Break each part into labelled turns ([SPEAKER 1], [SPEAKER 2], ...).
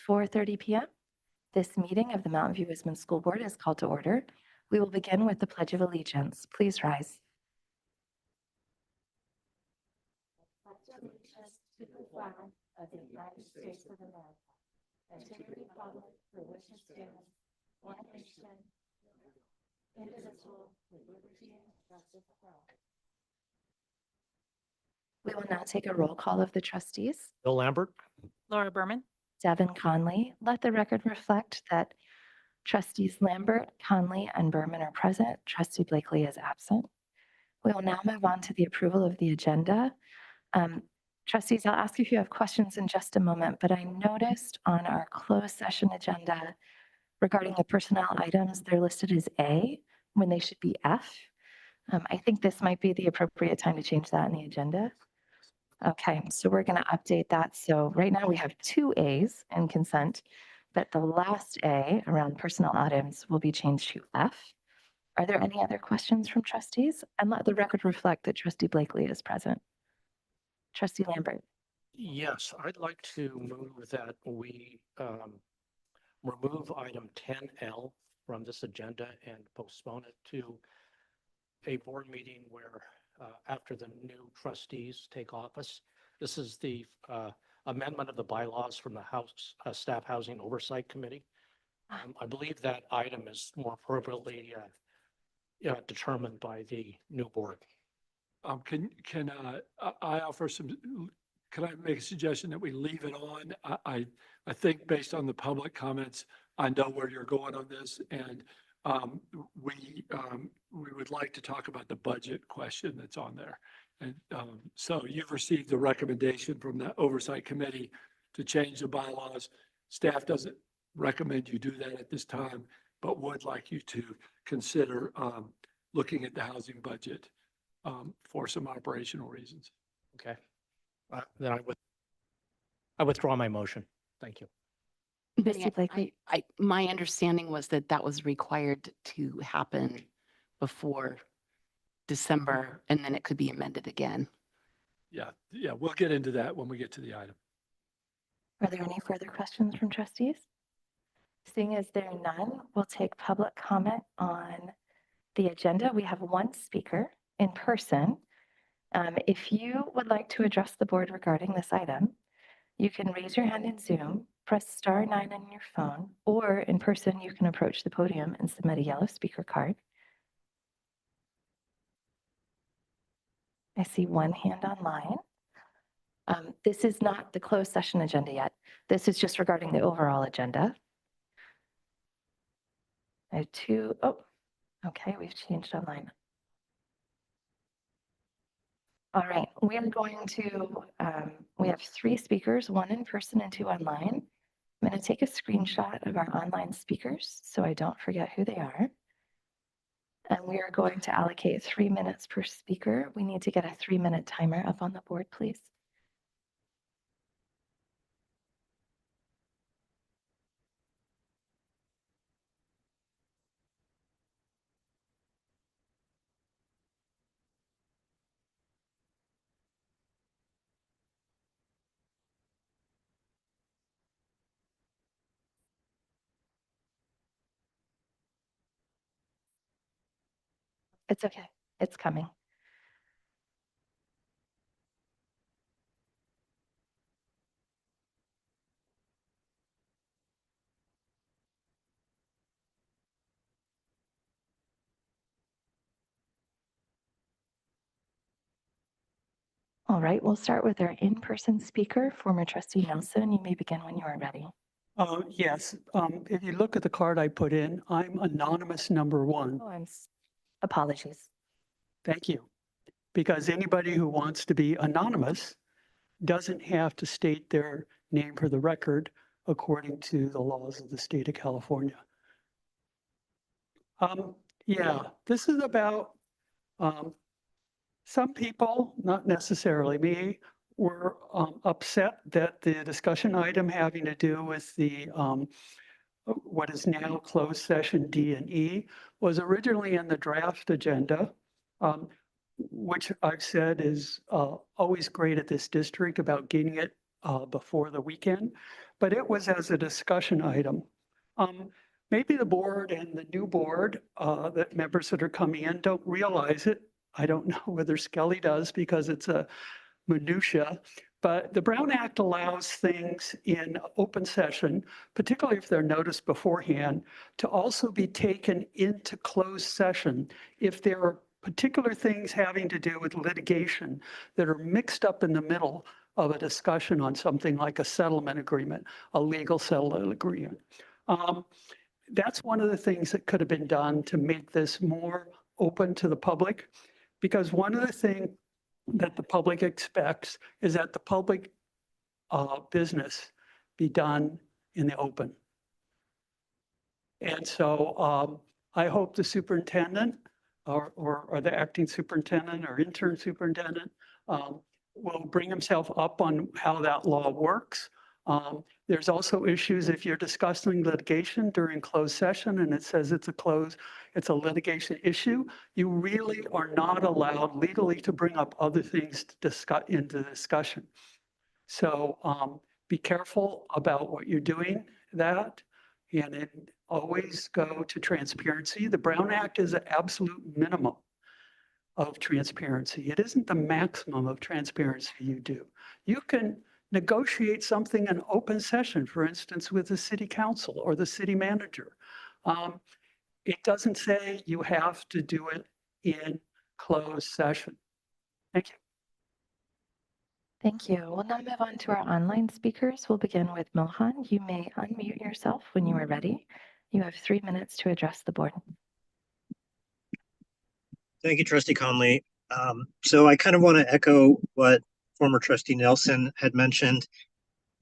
[SPEAKER 1] 4:30 p.m. This meeting of the Mountain View Wisdom School Board is called to order. We will begin with the Pledge of Allegiance. Please rise. Pledge allegiance to the flag of the United States of America and to the republic for which it stands, one nation, indivisible, with liberty and justice for all. We will now take a roll call of the trustees.
[SPEAKER 2] Bill Lambert.
[SPEAKER 3] Laura Berman.
[SPEAKER 1] Devin Conley. Let the record reflect that trustees Lambert, Conley, and Berman are present. Trustee Blakely is absent. We will now move on to the approval of the agenda. Trustees, I'll ask if you have questions in just a moment, but I noticed on our closed session agenda regarding the personnel items, they're listed as A when they should be F. I think this might be the appropriate time to change that in the agenda. Okay, so we're going to update that. So right now we have 2 A's in consent, but the last A around personnel items will be changed to F. Are there any other questions from trustees? And let the record reflect that Trustee Blakely is present. Trustee Lambert.
[SPEAKER 2] Yes, I'd like to move that we remove item 10L from this agenda and postpone it to a board meeting where after the new trustees take office. This is the amendment of the bylaws from the House Staff Housing Oversight Committee. I believe that item is more appropriately determined by the new board.
[SPEAKER 4] Can I offer some, can I make a suggestion that we leave it on? I think based on the public comments, I know where you're going on this, and we would like to talk about the budget question that's on there. And so you've received the recommendation from the Oversight Committee to change the bylaws. Staff doesn't recommend you do that at this time, but would like you to consider looking at the housing budget for some operational reasons.
[SPEAKER 2] Okay. Then I withdraw my motion. Thank you.
[SPEAKER 1] Trustee Blakely.
[SPEAKER 3] My understanding was that that was required to happen before December, and then it could be amended again.
[SPEAKER 4] Yeah, we'll get into that when we get to the item.
[SPEAKER 1] Are there any further questions from trustees? Seeing as there are none, we'll take public comment on the agenda. We have 1 speaker in person. If you would like to address the board regarding this item, you can raise your hand in Zoom, press *9 on your phone, or in person, you can approach the podium and submit a yellow speaker card. I see 1 hand online. This is not the closed session agenda yet. This is just regarding the overall agenda. I have 2. Oh, okay, we've changed online. All right, we are going to, we have 3 speakers, 1 in person and 2 online. I'm going to take a screenshot of our online speakers so I don't forget who they are. And we are going to allocate 3 minutes per speaker. We need to get a 3-minute timer up on the board, please. It's okay. It's coming. All right, we'll start with our in-person speaker, former trustee Nelson. You may begin when you are ready.
[SPEAKER 5] Yes, if you look at the card I put in, I'm anonymous number 1.
[SPEAKER 1] Oh, apologies.
[SPEAKER 5] Thank you. Because anybody who wants to be anonymous doesn't have to state their name for the record according to the laws of the state of California. Yeah, this is about some people, not necessarily me, were upset that the discussion item having to do with the what is now closed session D and E was originally in the draft agenda, which I've said is always great at this district about getting it before the weekend. but it was as a discussion item. Maybe the board and the new board, that members that are coming in don't realize it. I don't know whether Skelly does because it's a minutia, but the Brown Act allows things in open session, particularly if they're noticed beforehand, to also be taken into closed session if there are particular things having to do with litigation that are mixed up in the middle of a discussion on something like a settlement agreement, a legal settlement agreement. That's one of the things that could have been done to make this more open to the public, because one of the things that the public expects is that the public business be done in the open. And so I hope the superintendent or the acting superintendent or intern superintendent will bring himself up on how that law works. There's also issues if you're discussing litigation during closed session and it says it's a litigation issue, you really are not allowed legally to bring up other things to discuss into discussion. So be careful about what you're doing that, and always go to transparency. The Brown Act is an absolute minimum of transparency. It isn't the maximum of transparency you do. You can negotiate something in open session, for instance, with the city council or the city manager. It doesn't say you have to do it in closed session. Thank you.
[SPEAKER 1] Thank you. We'll now move on to our online speakers. We'll begin with Mohan. You may unmute yourself when you are ready. You have 3 minutes to address the board.
[SPEAKER 6] Thank you, Trustee Conley. So I kind of want to echo what former Trustee Nelson had mentioned.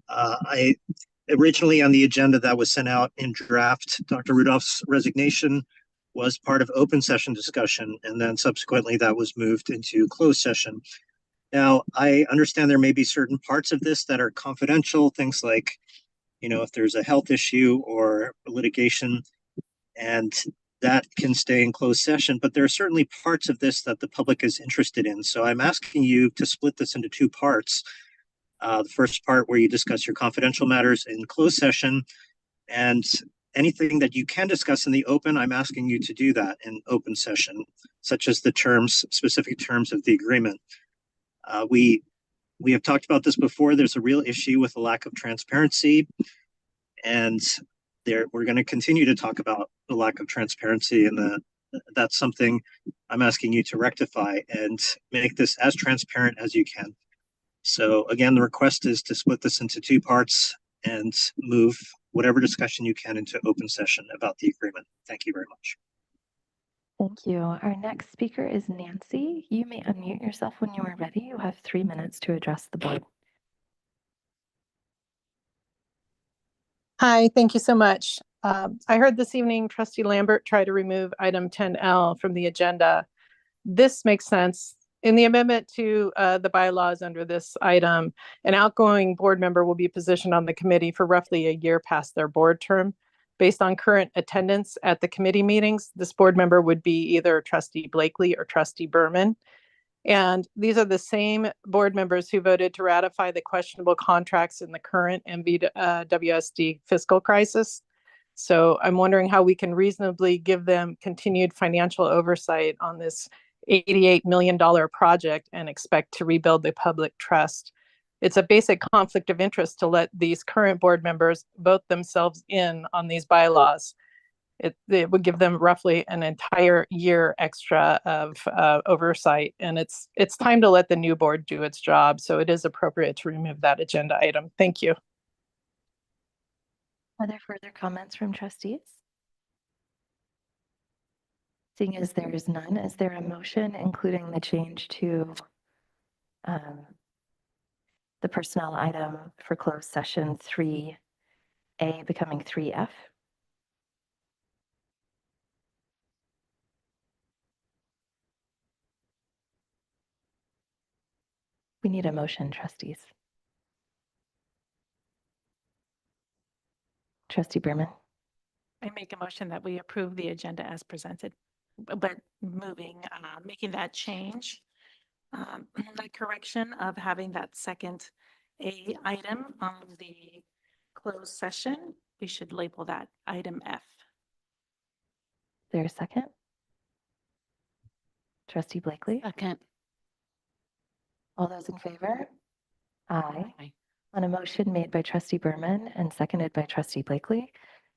[SPEAKER 6] I originally on the agenda that was sent out in draft, Dr. Rudolph's resignation was part of open session discussion, and then subsequently that was moved into closed session. Now, I understand there may be certain parts of this that are confidential, things like, if there's a health issue or litigation, and that can stay in closed session, but there are certainly parts of this that the public is interested in. So I'm asking you to split this into 2 parts. The first part where you discuss your confidential matters in closed session, and anything that you can discuss in the open, I'm asking you to do that in open session, such as the specific terms of the agreement. We have talked about this before. There's a real issue with the lack of transparency, and we're going to continue to talk about the lack of transparency, and that's something I'm asking you to rectify and make this as transparent as you can. So again, the request is to split this into 2 parts and move whatever discussion you can into open session about the agreement. Thank you very much.
[SPEAKER 1] Thank you. Our next speaker is Nancy. You may unmute yourself when you are ready. You have 3 minutes to address the board.
[SPEAKER 7] Hi, thank you so much. I heard this evening Trustee Lambert try to remove item 10L from the agenda. This makes sense. In the amendment to the bylaws under this item, an outgoing board member will be positioned on the committee for roughly a year past their board term. Based on current attendance at the committee meetings, this board member would be either Trustee Blakely or Trustee Berman. And these are the same board members who voted to ratify the questionable contracts in the current MVWSD fiscal crisis. So I'm wondering how we can reasonably give them continued financial oversight on this $88 million project and expect to rebuild the public trust. It's a basic conflict of interest to let these current board members vote themselves in on these bylaws. It would give them roughly an entire year extra of oversight, and it's time to let the new board do its job. So it is appropriate to remove that agenda item. Thank you.
[SPEAKER 1] Are there further comments from trustees? Seeing as there is none, is there a motion including the change to the personnel item for closed session 3A becoming 3F? We need a motion, trustees. Trustee Berman.
[SPEAKER 8] I make a motion that we approve the agenda as presented, but making that change, the correction of having that second A item on the closed session, we should label that item F.
[SPEAKER 1] Is there a second? Trustee Blakely,
[SPEAKER 3] Second.
[SPEAKER 1] all those in favor? Aye.
[SPEAKER 3] Aye.
[SPEAKER 1] On a motion made by Trustee Berman and seconded by Trustee Blakely,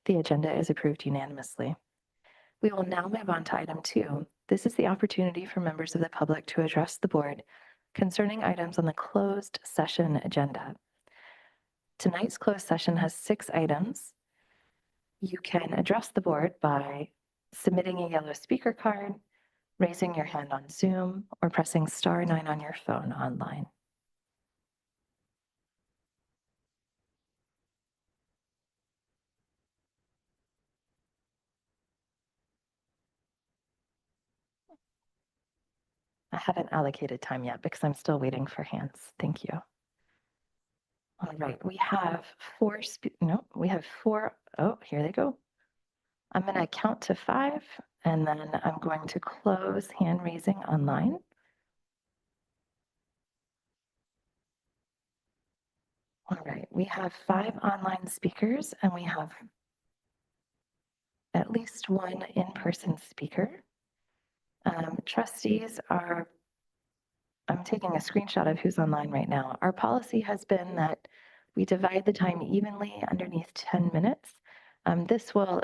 [SPEAKER 1] the agenda is approved unanimously. We will now move on to item 2. This is the opportunity for members of the public to address the board concerning items on the closed session agenda. Tonight's closed session has 6 items. You can address the board by submitting a yellow speaker card, raising your hand on Zoom, or pressing *9 on your phone online. I haven't allocated time yet because I'm still waiting for hands. Thank you. All right, we have 4, oh, here they go. I'm going to count to 5, and then I'm going to close hand raising online. All right, we have 5 online speakers, and we have at least 1 in-person speaker. Trustees are, I'm taking a screenshot of who's online right now. Our policy has been that we divide the time evenly underneath 10 minutes. This will,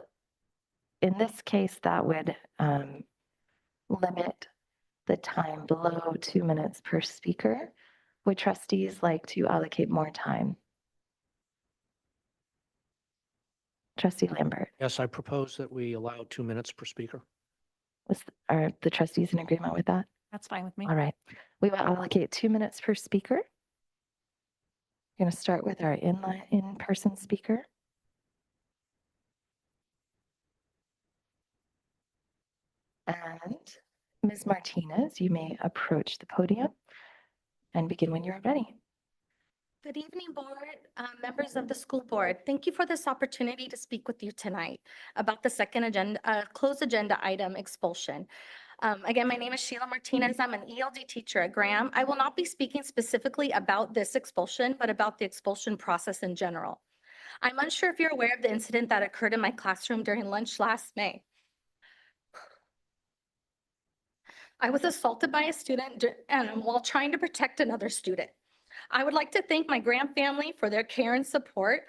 [SPEAKER 1] in this case, that would limit the time below 2 minutes per speaker. Would trustees like to allocate more time? Trustee Lambert,
[SPEAKER 2] Yes, I propose that we allow 2 minutes per speaker.
[SPEAKER 1] are the trustees in agreement with that?
[SPEAKER 8] That's fine with me.
[SPEAKER 1] All right, we will allocate 2 minutes per speaker. We're going to start with our in-person speaker. And Ms. Martinez, you may approach the podium and begin when you're ready.
[SPEAKER 9] Good evening, board, members of the school board. Thank you for this opportunity to speak with you tonight about the second agenda, closed agenda item, expulsion. Again, my name is Sheila Martinez. I'm an ELD teacher at Graham. I will not be speaking specifically about this expulsion, but about the expulsion process in general. I'm unsure if you're aware of the incident that occurred in my classroom during lunch last May. I was assaulted by a student while trying to protect another student. I would like to thank my Graham family for their care and support.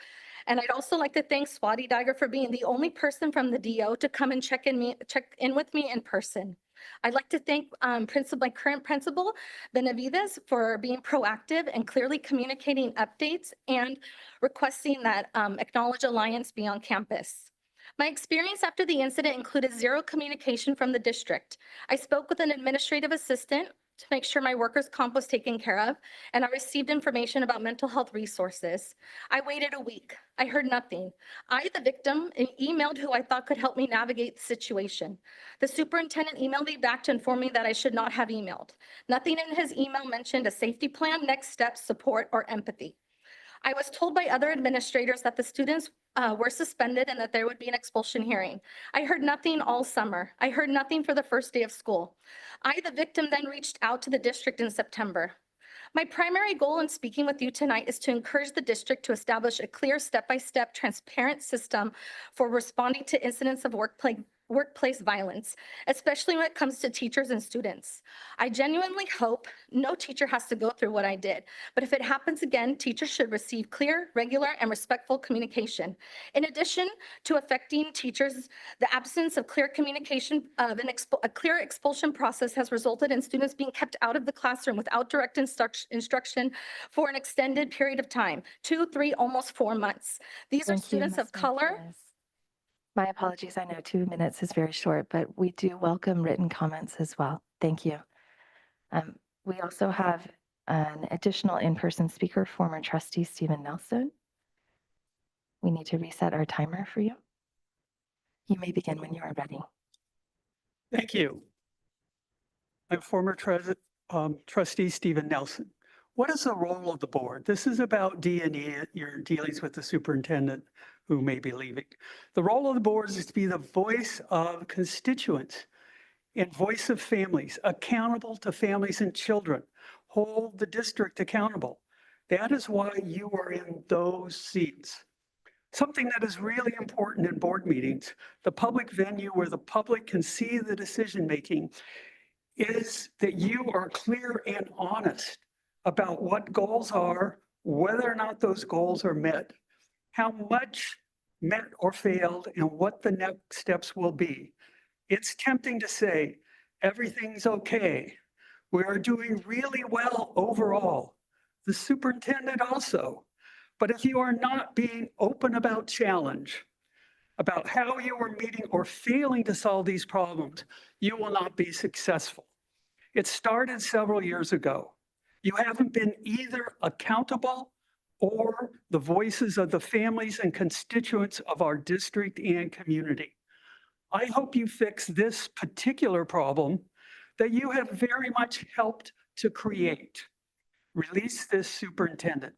[SPEAKER 9] And I'd also like to thank Swati Dagger for being the only person from the DO to come and check in with me in person. I'd like to thank my current principal, Benavides, for being proactive and clearly communicating updates and requesting that Acknowledge Alliance be on campus. My experience after the incident included 0 communication from the district. I spoke with an administrative assistant to make sure my workers' comp was taken care of, and I received information about mental health resources. I waited a week. I heard nothing. I, the victim, emailed who I thought could help me navigate the situation. The superintendent emailed me back to inform me that I should not have emailed. Nothing in his email mentioned a safety plan, next steps, support, or empathy. I was told by other administrators that the students were suspended and that there would be an expulsion hearing. I heard nothing all summer. I heard nothing for the first day of school. I, the victim, then reached out to the district in September. My primary goal in speaking with you tonight is to encourage the district to establish a clear step-by-step transparent system for responding to incidents of workplace violence, especially when it comes to teachers and students. I genuinely hope no teacher has to go through what I did, but if it happens again, teachers should receive clear, regular, and respectful communication. In addition to affecting teachers, the absence of clear communication of a clear expulsion process has resulted in students being kept out of the classroom without direct instruction for an extended period of time, 2, 3, almost 4 months. These are
[SPEAKER 1] Thank you,
[SPEAKER 9] students
[SPEAKER 1] Ms.
[SPEAKER 9] of color.
[SPEAKER 1] Martinez. My apologies. I know 2 minutes is very short, but we do welcome written comments as well. Thank you. We also have an additional in-person speaker, former trustee Stephen Nelson. We need to reset our timer for you. You may begin when you are ready.
[SPEAKER 5] Thank you. I'm former trustee Stephen Nelson. What is the role of the board? This is about D&E, your dealings with the superintendent who may be leaving. The role of the board is to be the voice of constituents and voice of families, accountable to families and children, hold the district accountable. That is why you are in those seats. Something that is really important in board meetings, the public venue where the public can see the decision-making, is that you are clear and honest about what goals are, whether or not those goals are met, how much met or failed, and what the next steps will be. It's tempting to say, everything's okay. We are doing really well overall. The superintendent also. But if you are not being open about challenge, about how you are meeting or failing to solve these problems, you will not be successful. It started several years ago. You haven't been either accountable or the voices of the families and constituents of our district and community. I hope you fix this particular problem that you have very much helped to create. Release this superintendent.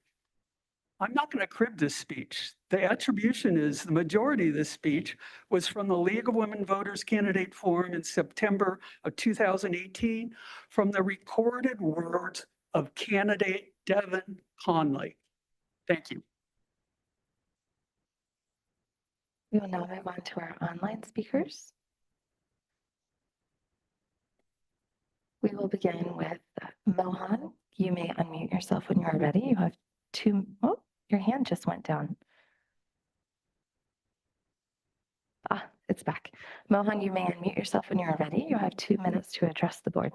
[SPEAKER 5] I'm not going to crib this speech. The attribution is the majority of this speech was from the League of Women Voters Candidate Forum in September of 2018 from the recorded words of candidate Devin Conley. Thank you.
[SPEAKER 1] We will now move on to our online speakers. We will begin with Mohan. You may unmute yourself when you are ready. You have oh, your hand just went down. It's back. Mohan, you may unmute yourself when you are ready. You have 2 minutes to address the board.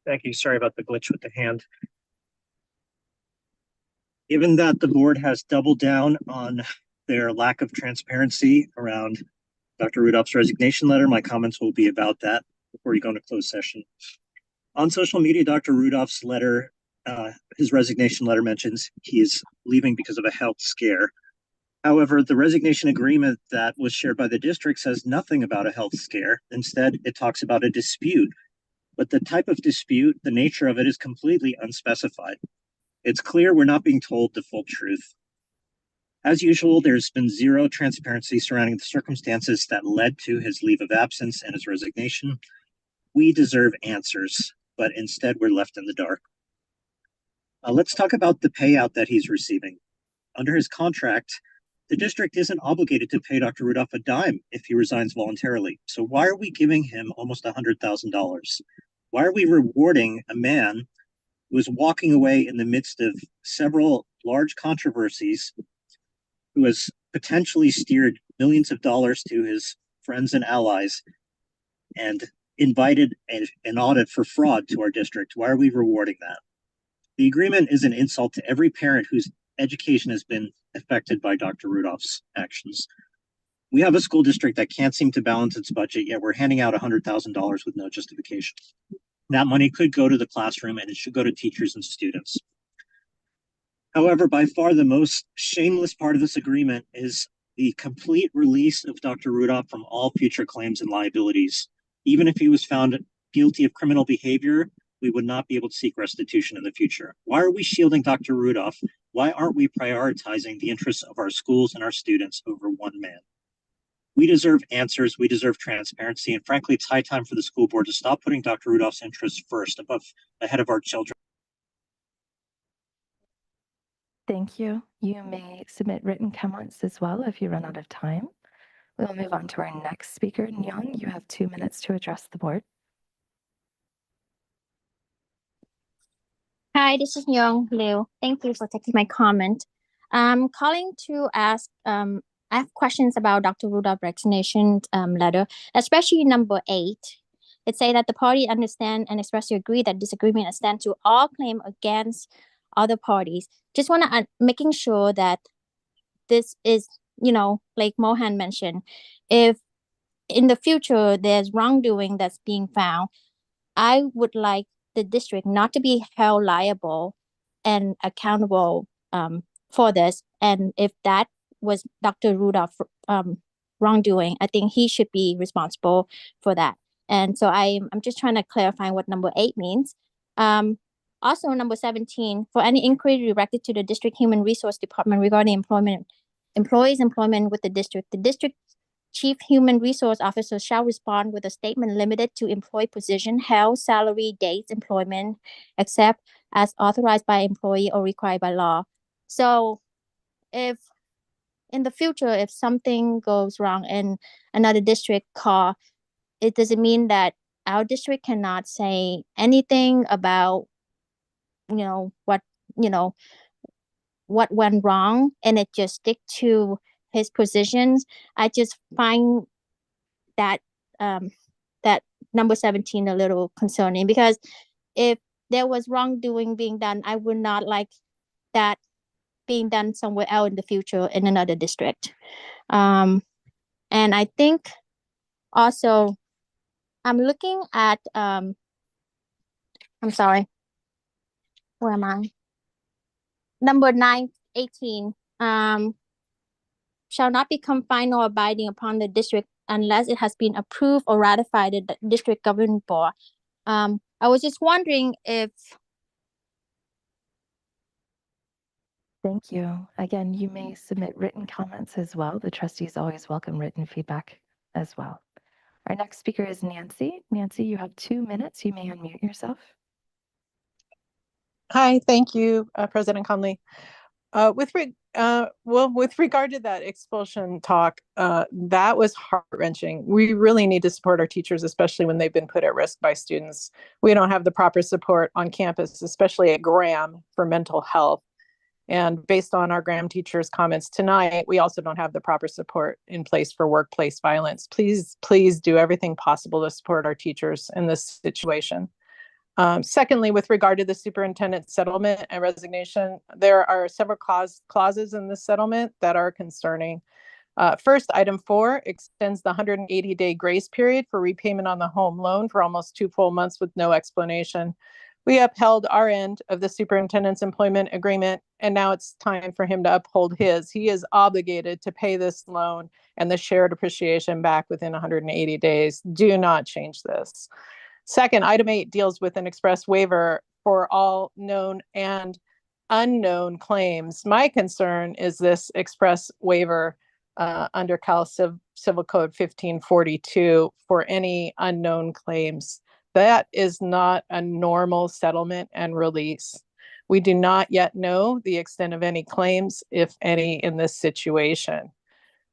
[SPEAKER 6] Thank you. Sorry about the glitch with the hand. Given that the board has doubled down on their lack of transparency around Dr. Rudolph's resignation letter, my comments will be about that before we go into closed session. On social media, Dr. Rudolph's letter, his resignation letter mentions he is leaving because of a health scare. However, the resignation agreement that was shared by the district says nothing about a health scare. Instead, it talks about a dispute. But the type of dispute, the nature of it is completely unspecified. It's clear we're not being told the full truth. As usual, there's been zero transparency surrounding the circumstances that led to his leave of absence and his resignation. We deserve answers, but instead we're left in the dark. Let's talk about the payout that he's receiving. Under his contract, the district isn't obligated to pay Dr. Rudolph a dime if he resigns voluntarily. So why are we giving him almost $100,000? Why are we rewarding a man who is walking away in the midst of several large controversies, who has potentially steered millions of dollars to his friends and allies and invited an audit for fraud to our district? Why are we rewarding that? The agreement is an insult to every parent whose education has been affected by Dr. Rudolph's actions. We have a school district that can't seem to balance its budget, yet we're handing out $100,000 with no justification. That money could go to the classroom and it should go to teachers and students. However, by far the most shameless part of this agreement is the complete release of Dr. Rudolph from all future claims and liabilities. Even if he was found guilty of criminal behavior, we would not be able to seek restitution in the future. Why are we shielding Dr. Rudolph? Why aren't we prioritizing the interests of our schools and our students over one man? We deserve answers, we deserve transparency, and frankly, it's high time for the school board to stop putting Dr. Rudolph's interests first, ahead of our children.
[SPEAKER 1] Thank you. You may submit written comments as well if you run out of time. We will move on to our next speaker, Nyong. You have 2 minutes to address the board.
[SPEAKER 10] Hi, this is Young Liu. Thank you for taking my comment. I'm calling to ask, I have questions about Dr. Rudolph's resignation letter, especially number 8. It says that the party understand and expressly agree that disagreement extends to all claim against other parties. Just want to making sure that this is, like Mohan mentioned, if in the future there's wrongdoing that's being found, I would like the district not to be held liable and accountable for this. And if that was Dr. Rudolph wrongdoing, I think he should be responsible for that. And so I'm just trying to clarify what number 8 means. Also, number 17, for any inquiry directed to the district human resource department regarding employees' employment with the district Chief Human Resource Officer shall respond with a statement limited to employee position, held, salary, dates, employment, except as authorized by employee or required by law. So if in the future, if something goes wrong and another district call, it doesn't mean that our district cannot say anything about, what, you know, what went wrong, and it just stick to his positions. I just find that that number 17 a little concerning, because if there was wrongdoing being done, I would not like that being done somewhere else in the future in another district. And I think also I'm looking at I'm sorry, where am I? Number 918. Shall not become final or binding upon the district unless it has been approved or ratified at the district governing board. I was just wondering if.
[SPEAKER 1] Thank you. Again, you may submit written comments as well. The trustees always welcome written feedback as well. Our next speaker is Nancy. Nancy, you have 2 minutes. You may unmute yourself.
[SPEAKER 7] Hi, thank you, President Conley. With regard to that expulsion talk, that was heart-wrenching. We really need to support our teachers, especially when they've been put at risk by students. We don't have the proper support on campus, especially at Graham, for mental health. And based on our Graham teachers' comments tonight, we also don't have the proper support in place for workplace violence. Please do everything possible to support our teachers in this situation. Secondly, with regard to the superintendent settlement and resignation, there are several clauses in this settlement that are concerning. First, item 4 extends the 180-day grace period for repayment on the home loan for almost 2 full months with no explanation. We upheld our end of the superintendent's employment agreement, and now it's time for him to uphold his. He is obligated to pay this loan and the shared appreciation back within 180 days. Do not change this. Second, item 8 deals with an express waiver for all known and unknown claims. My concern is this express waiver under Cal Civil Code 1542 for any unknown claims. That is not a normal settlement and release. We do not yet know the extent of any claims, if any, in this situation.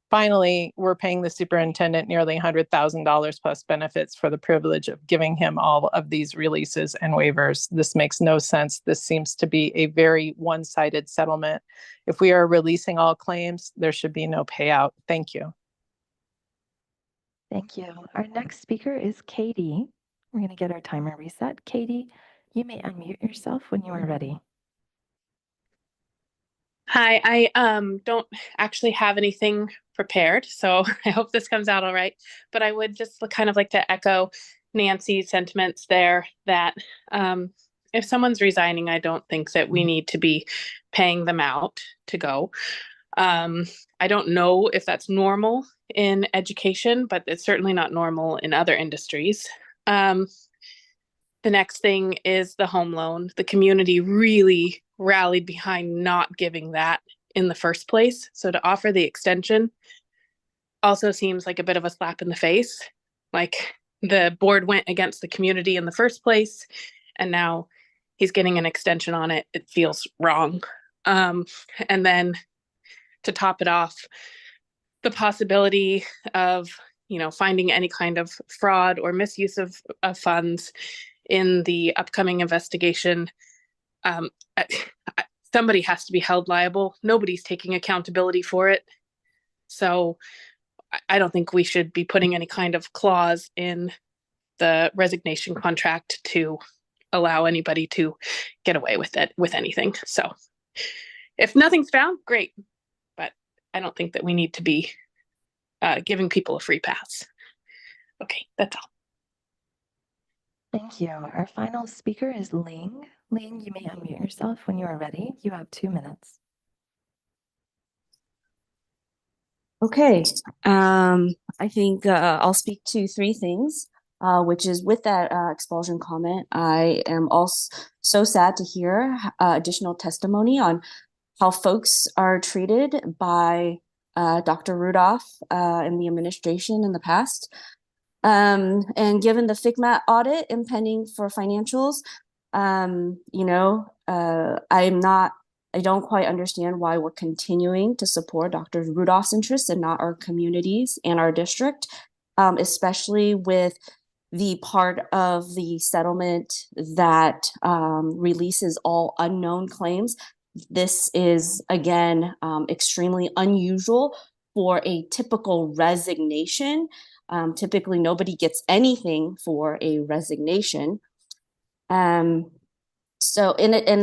[SPEAKER 7] Finally, we're paying the superintendent nearly $100,000 plus benefits for the privilege of giving him all of these releases and waivers. This makes no sense. This seems to be a very one-sided settlement. If we are releasing all claims, there should be no payout. Thank you.
[SPEAKER 1] Thank you. Our next speaker is Katie. We're going to get our timer reset. Katie, you may unmute yourself when you are ready.
[SPEAKER 11] Hi, I don't actually have anything prepared, so I hope this comes out all right. But I would just kind of like to echo Nancy's sentiments there that if someone's resigning, I don't think that we need to be paying them out to go. I don't know if that's normal in education, but it's certainly not normal in other industries. The next thing is the home loan. The community really rallied behind not giving that in the first place. So to offer the extension also seems like a bit of a slap in the face. Like the board went against the community in the first place, and now he's getting an extension on it. It feels wrong. And then to top it off, the possibility of, finding any kind of fraud or misuse of funds in the upcoming investigation. Somebody has to be held liable. Nobody's taking accountability for it. So I don't think we should be putting any kind of clause in the resignation contract to allow anybody to get away with it, with anything. So if nothing's found, great. But I don't think that we need to be giving people a free pass. Okay, that's all.
[SPEAKER 1] Thank you. Our final speaker is Ling. Ling, you may unmute yourself when you are ready. You have 2 minutes.
[SPEAKER 12] Okay, I think I'll speak to 3 things, which is with that expulsion comment. I am also so sad to hear additional testimony on how folks are treated by Dr. Rudolph and the administration in the past. And given the FICMAT audit impending for financials, I'm not I don't quite understand why we're continuing to support Dr. Rudolph's interests and not our communities and our district, especially with the part of the settlement that releases all unknown claims. This is, again, extremely unusual for a typical resignation. Typically, nobody gets anything for a resignation. And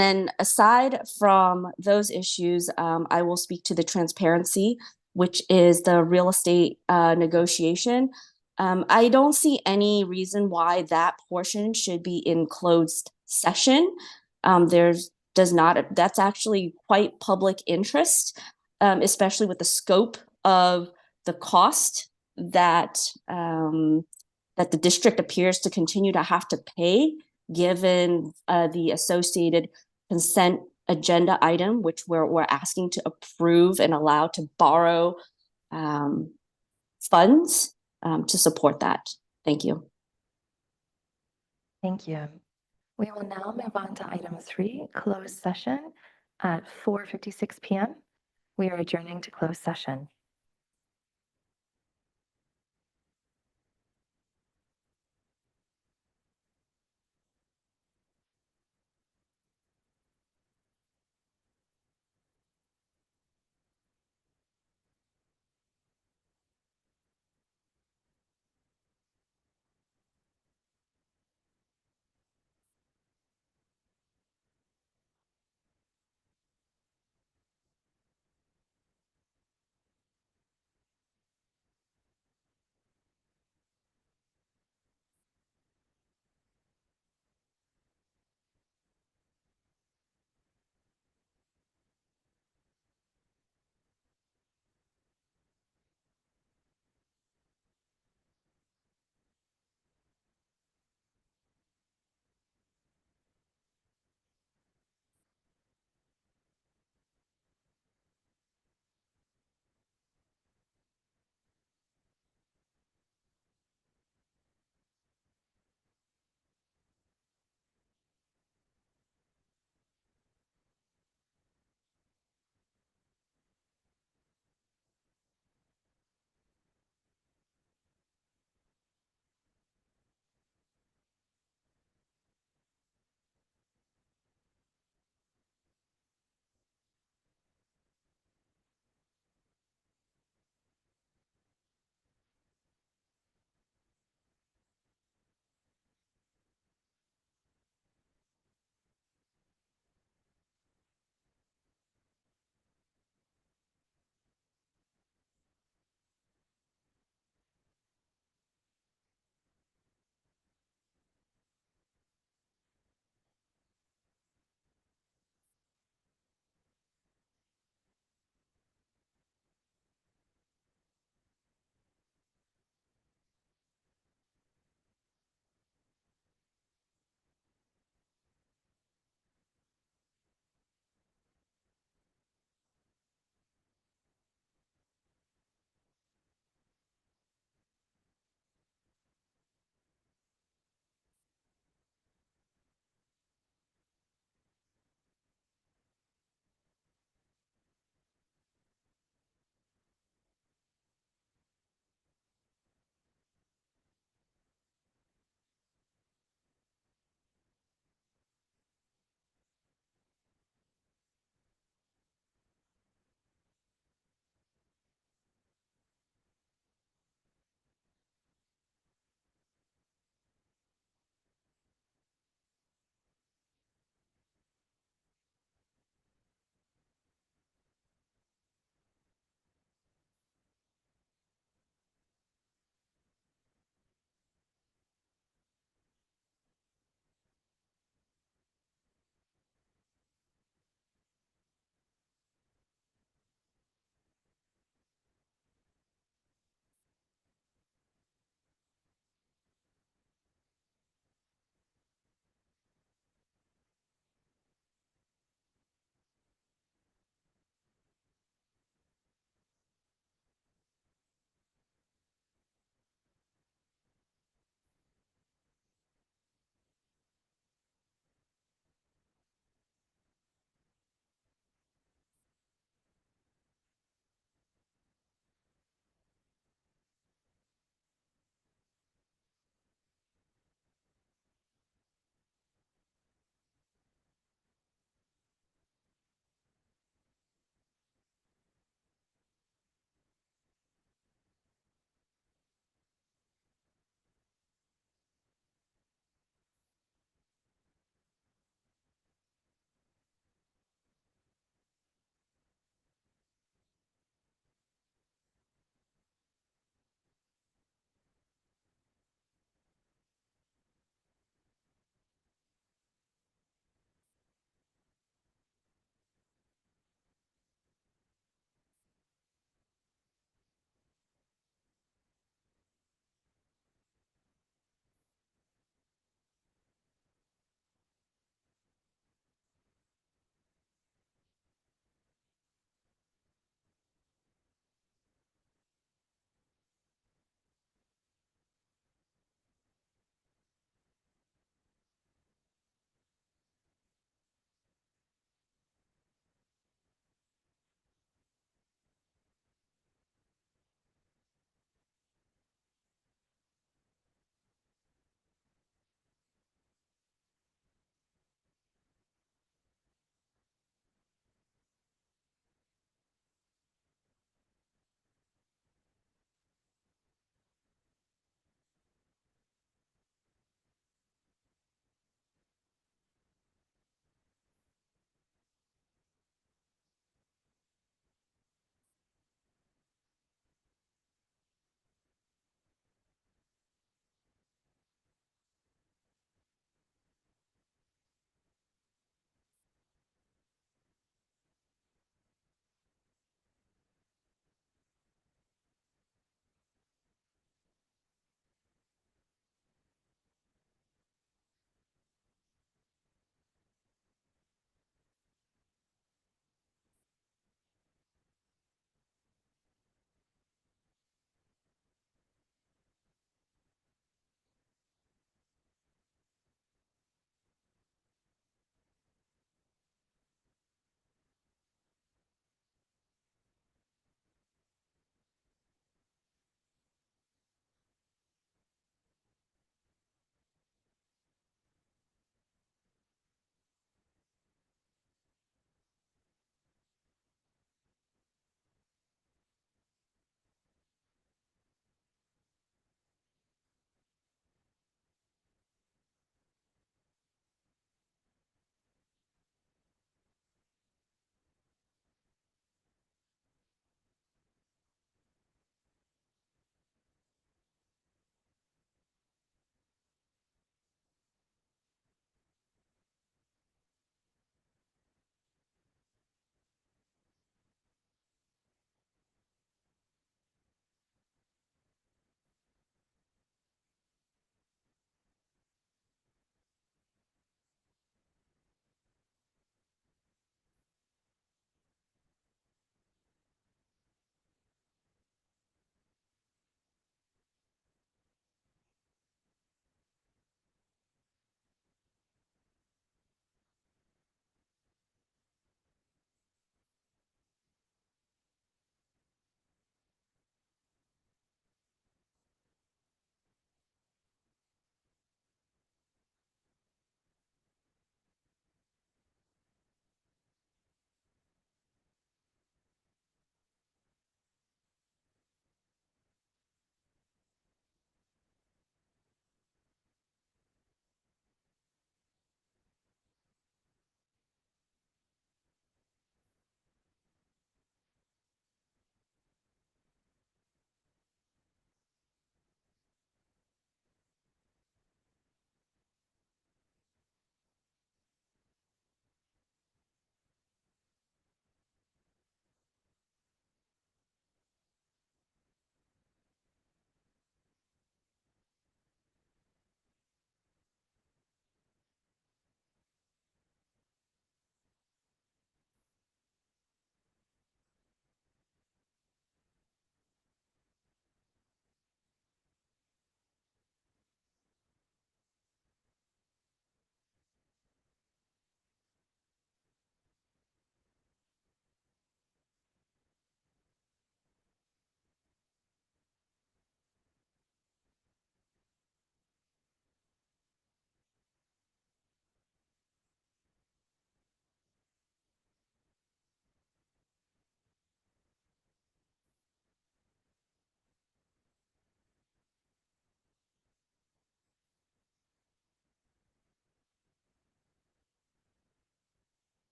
[SPEAKER 12] then aside from those issues, I will speak to the transparency, which is the real estate negotiation. I don't see any reason why that portion should be in closed session. That's actually quite public interest, especially with the scope of the cost that that the district appears to continue to have to pay, given the associated consent agenda item, which we're asking to approve and allow to borrow funds to support that. Thank you.
[SPEAKER 1] Thank you. We will now move on to item 3, closed session at 4:56 p.m. We are adjourning to closed session.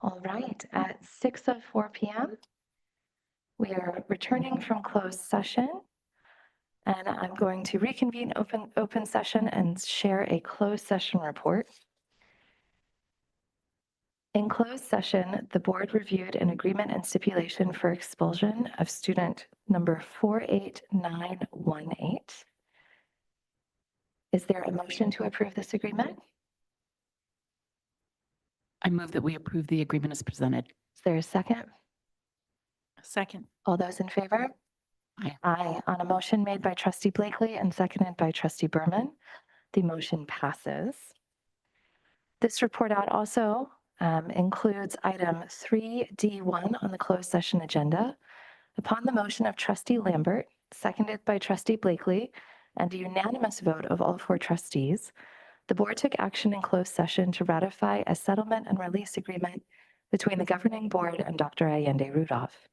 [SPEAKER 1] All right, at 6:04 p.m., we are returning from closed session. And I'm going to reconvene open session and share a closed session report. In closed session, the board reviewed an agreement and stipulation for expulsion of student number 48918. Is there a motion to approve this agreement?
[SPEAKER 3] I move that we approve the agreement as presented.
[SPEAKER 1] Is there a second?
[SPEAKER 8] Second.
[SPEAKER 1] All those in favor?
[SPEAKER 3] Aye.
[SPEAKER 1] Aye. On a motion made by trustee Blakely and seconded by trustee Berman, the motion passes. This report out also includes item 3D1 on the closed session agenda. Upon the motion of trustee Lambert, seconded by trustee Blakely, and a unanimous vote of all 4 trustees, the board took action in closed session to ratify a settlement and release agreement between the governing board and Dr. Allende Rudolph.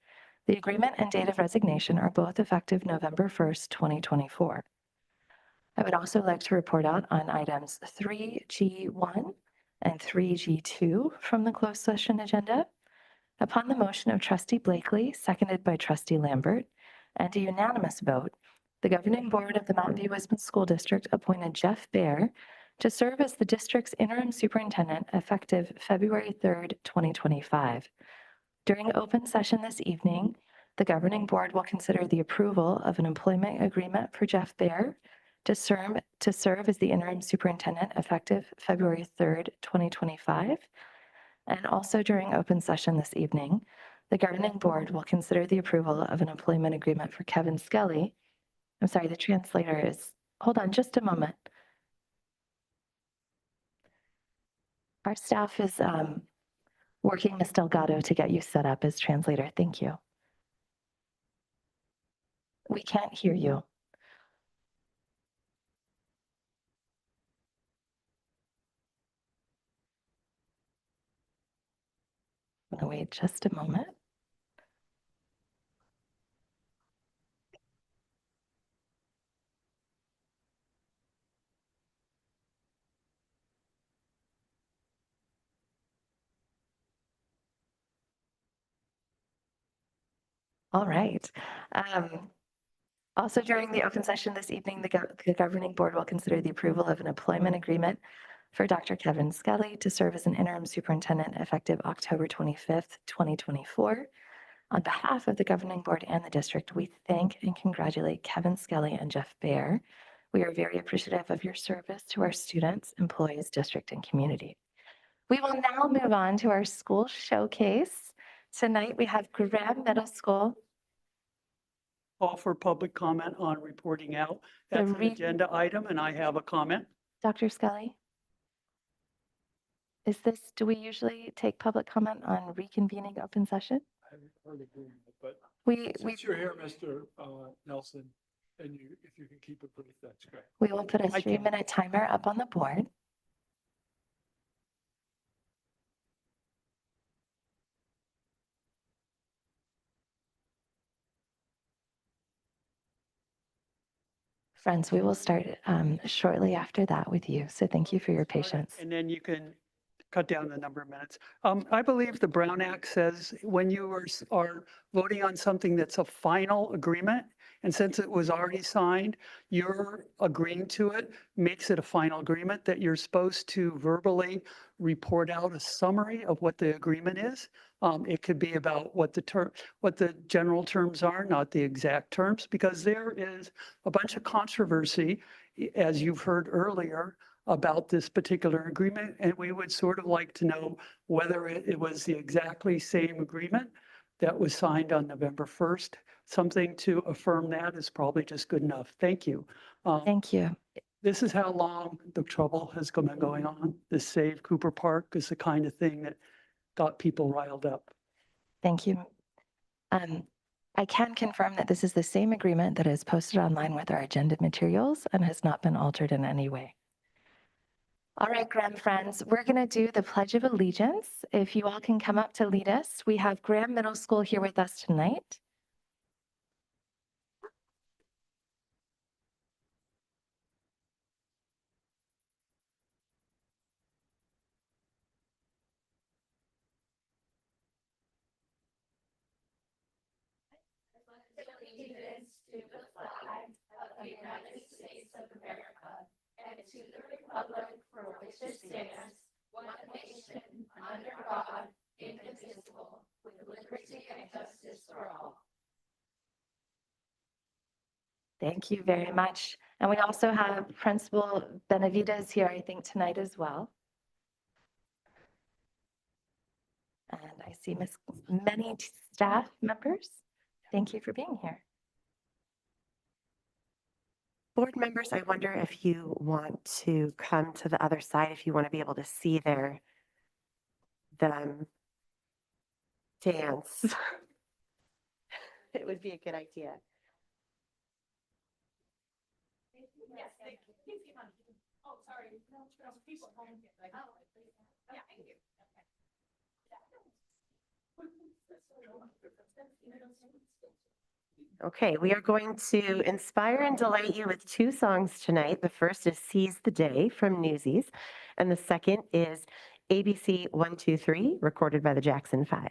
[SPEAKER 1] The agreement and date of resignation are both effective November 1st, 2024. I would also like to report out on items 3G1 and 3G2 from the closed session agenda. Upon the motion of trustee Blakely, seconded by trustee Lambert, and a unanimous vote, the governing board of the Mountain View Westminster School District appointed Jeff Baer to serve as the district's interim superintendent effective February 3rd, 2025. During open session this evening, the governing board will consider the approval of an employment agreement for Jeff Baer to serve as the interim superintendent effective February 3rd, 2025. And also during open session this evening, the governing board will consider the approval of an employment agreement for Kevin Skelly. I'm sorry, the translator is, hold on just a moment. Our staff is working Ms. Delgado to get you set up as translator. Thank you. We can't hear you. I'm gonna wait just a moment. All right. Also during the open session this evening, the governing board will consider the approval of an employment agreement for Dr. Kevin Skelly to serve as an interim superintendent effective October 25th, 2024. On behalf of the governing board and the district, we thank and congratulate Kevin Skelly and Jeff Baer. We are very appreciative of your service to our students, employees, district, and community. We will now move on to our school showcase. Tonight we have Graham Middle School.
[SPEAKER 5] Call for public comment on reporting out. That's an agenda item, and I have a comment.
[SPEAKER 1] Dr. Skelly? Do we usually take public comment on reconvening open session?
[SPEAKER 4] I haven't heard of doing it, but
[SPEAKER 1] We
[SPEAKER 4] since you're here, Mr. Nelson, and if you can keep it brief, that's great.
[SPEAKER 1] we will put a 3-minute timer up on the board. Friends, we will start shortly after that with you. So thank you for your patience.
[SPEAKER 5] And then you can cut down the number of minutes. I believe the Brown Act says when you are voting on something that's a final agreement, and since it was already signed, you're agreeing to it, makes it a final agreement, that you're supposed to verbally report out a summary of what the agreement is. It could be about what the general terms are, not the exact terms, because there is a bunch of controversy, as you've heard earlier, about this particular agreement, and we would sort of like to know whether it was the exactly same agreement that was signed on November 1st. Something to affirm that is probably just good enough. Thank you.
[SPEAKER 1] Thank you.
[SPEAKER 5] This is how long the trouble has been going on. This Save Cooper Park is the kind of thing that got people riled up.
[SPEAKER 1] Thank you. I can confirm that this is the same agreement that is posted online with our agenda materials and has not been altered in any way. All right, Graham friends, we're going to do the Pledge of Allegiance. If you all can come up to lead us. We have Graham Middle School here with us tonight. Thank you very much. And we also have Principal Benavides here, I think, tonight as well. And I see many staff members. Thank you for being here.
[SPEAKER 13] Board members, I wonder if you want to come to the other side, if you want to be able to see them dance. It would be a good idea.
[SPEAKER 8] Oh, sorry. People. Yeah, thank you.
[SPEAKER 13] Okay, we are going to inspire and delight you with two songs tonight. The first is Seize the Day from Newsies, and the second is ABC 123, recorded by the Jackson 5.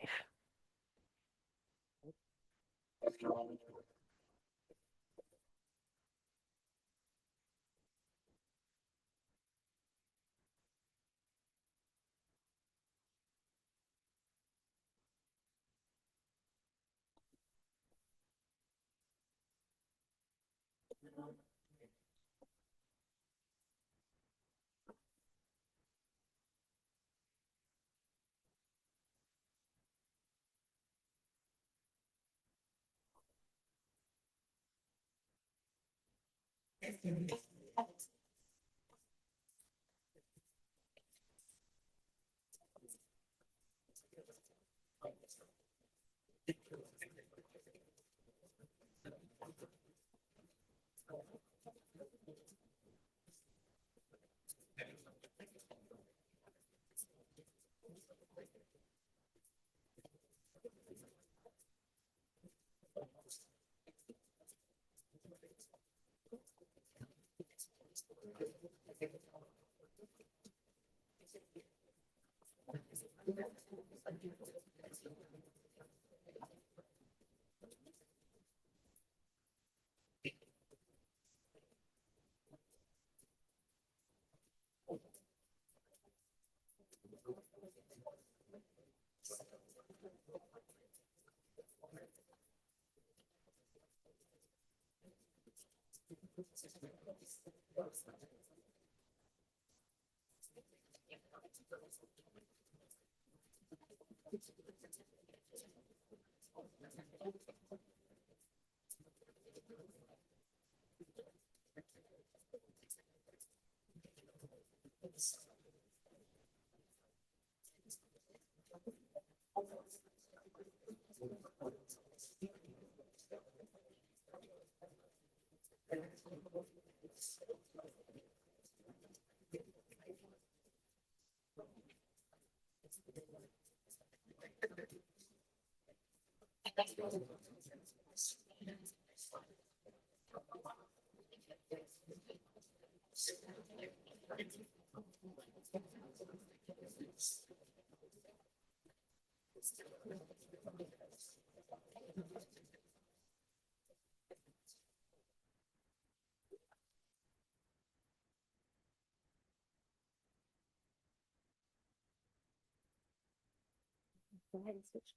[SPEAKER 13] Go ahead and switch.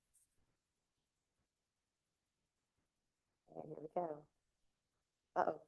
[SPEAKER 13] And here we go. Uh-oh.